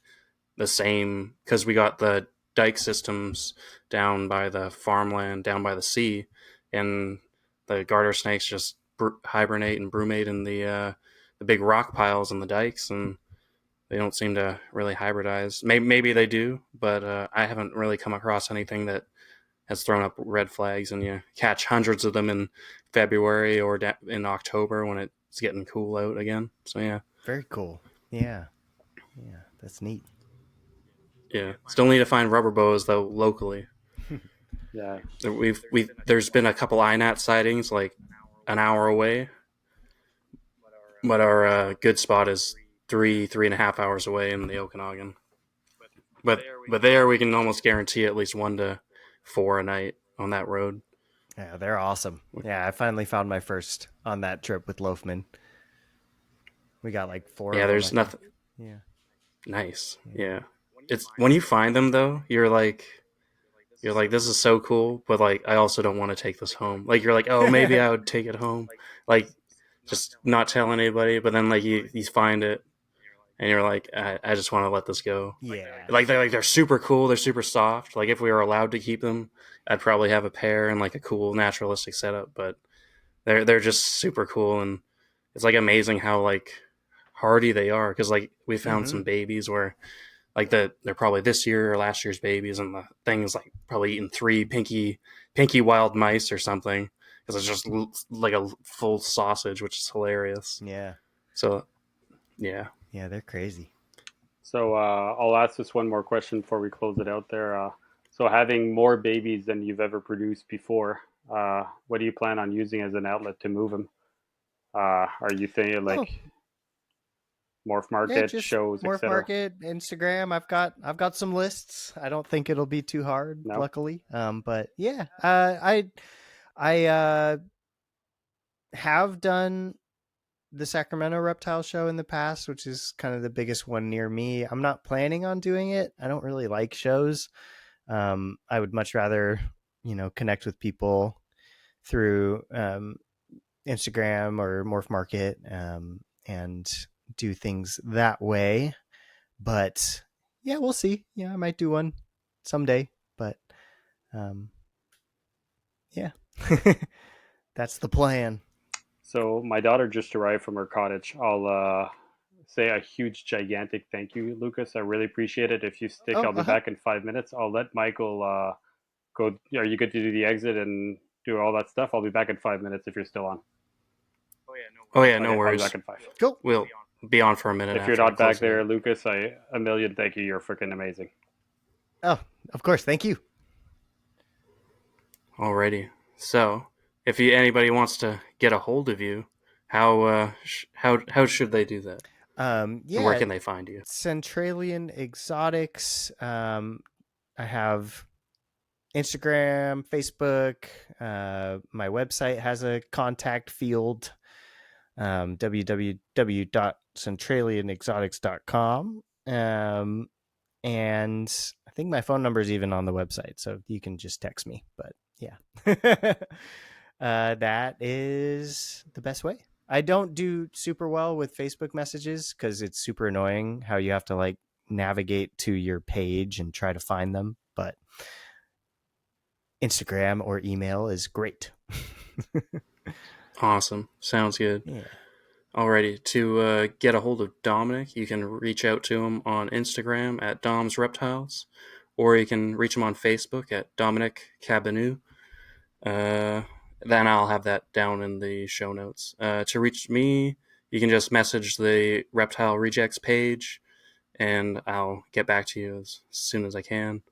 the same. Because we got the dike systems down by the farmland, down by the sea, and the garter snakes just hibernate and brumate in the big rock piles in the dikes, and they don't seem to really hybridize. Maybe they do, but I haven't really come across anything that has thrown up red flags, and you catch hundreds of them in February or in October when it's getting cool out again. So yeah. Very cool. Yeah, that's neat. Yeah, still need to find rubber boas though locally. Yeah, there's been a couple INAT sightings like an hour away, but our good spot is 3.5 hours away in the Okanagan. But there we can almost guarantee at least 1 to 4 a night on that road. Yeah, they're awesome. Yeah, I finally found my first on that trip with Loafman. We got like 4. Yeah, of there's them, nothing. Yeah. Nice. Yeah. It's when you find them though, you're like, this is so cool, but like I also don't want to take this home. Like you're like, oh, maybe I would take it home, like just not tell anybody. But then like you find it, and you're like, I just want to let this go. Yeah. Like they're super cool. They're super soft. Like if we were allowed to keep them, I'd probably have a pair in like a cool naturalistic setup. But they're just super cool, and it's like amazing how like hardy they are. Because like we found some babies where like they're probably this year or last year's babies, and the thing is like probably eating 3 pinky wild mice or something, because it's just like a full sausage, which is hilarious. Yeah. So yeah, they're crazy. So I'll ask this one more question before we close it out there. So having more babies than you've ever produced before, what do you plan on using as an outlet to move them? Are you thinking like Morph Market, shows, Morph etc.? Market, Instagram. I've got some lists. I don't think it'll be too hard, luckily. But yeah, I have done the Sacramento Reptile Show in the past, which is kind of the biggest one near me. I'm not planning on doing it. I don't really like shows. I would much rather, connect with people through Instagram or Morph Market, and do things that way. But yeah, we'll see. Yeah, I might do one someday. But yeah, that's the plan. So my daughter just arrived from her cottage. I'll say a huge, gigantic thank you, Lucas. I really appreciate it. If you stick, Oh, I'll be back in 5 minutes. I'll let Michael go. Are you good to do the exit and do all that stuff? I'll be back in 5 minutes if you're still on. Oh yeah, no Okay, I'll be worries. back in five. Cool. We'll be on for a minute If you're after I not back close it there, out. Lucas, a million thank you. You're freaking amazing. Oh, of course. Thank you. Alrighty. So, if anybody wants to get a hold of you, how should they do that? And where Yeah, can they find you? Centralian Exotics. I have Instagram, Facebook. My website has a contact field. www.centralianexotics.com. And I think my phone number is even on the website, so you can just text me. But yeah, that is the best way. I don't do super well with Facebook messages because it's super annoying how you have to like navigate to your page and try to find them. But Instagram or email is great. Awesome. Sounds good. Yeah. Alrighty. To get a hold of Dominic, you can reach out to him on Instagram at Dom's Reptiles, or you can reach him on Facebook at Dominic Cabanu. Then I'll have that down in the show notes. To reach me, you can just message the Reptile Rejects page, and I'll get back to you as soon as I can.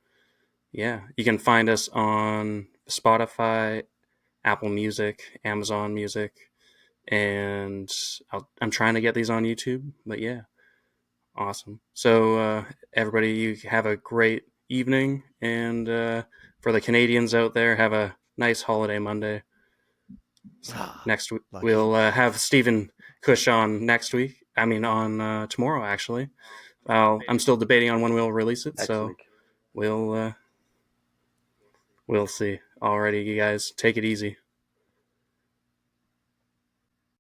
Yeah, you can find us on Spotify, Apple Music, Amazon Music, and I'm trying to get these on YouTube. But yeah, awesome. So everybody, you have a great evening, and for the Canadians out there, have a nice holiday Monday. Next week Lucky. we'll have Stephen Cush on next week. I mean, on tomorrow actually. I'm still debating on when we'll release it, Next so week. we'll see. Alrighty, you guys, take it easy.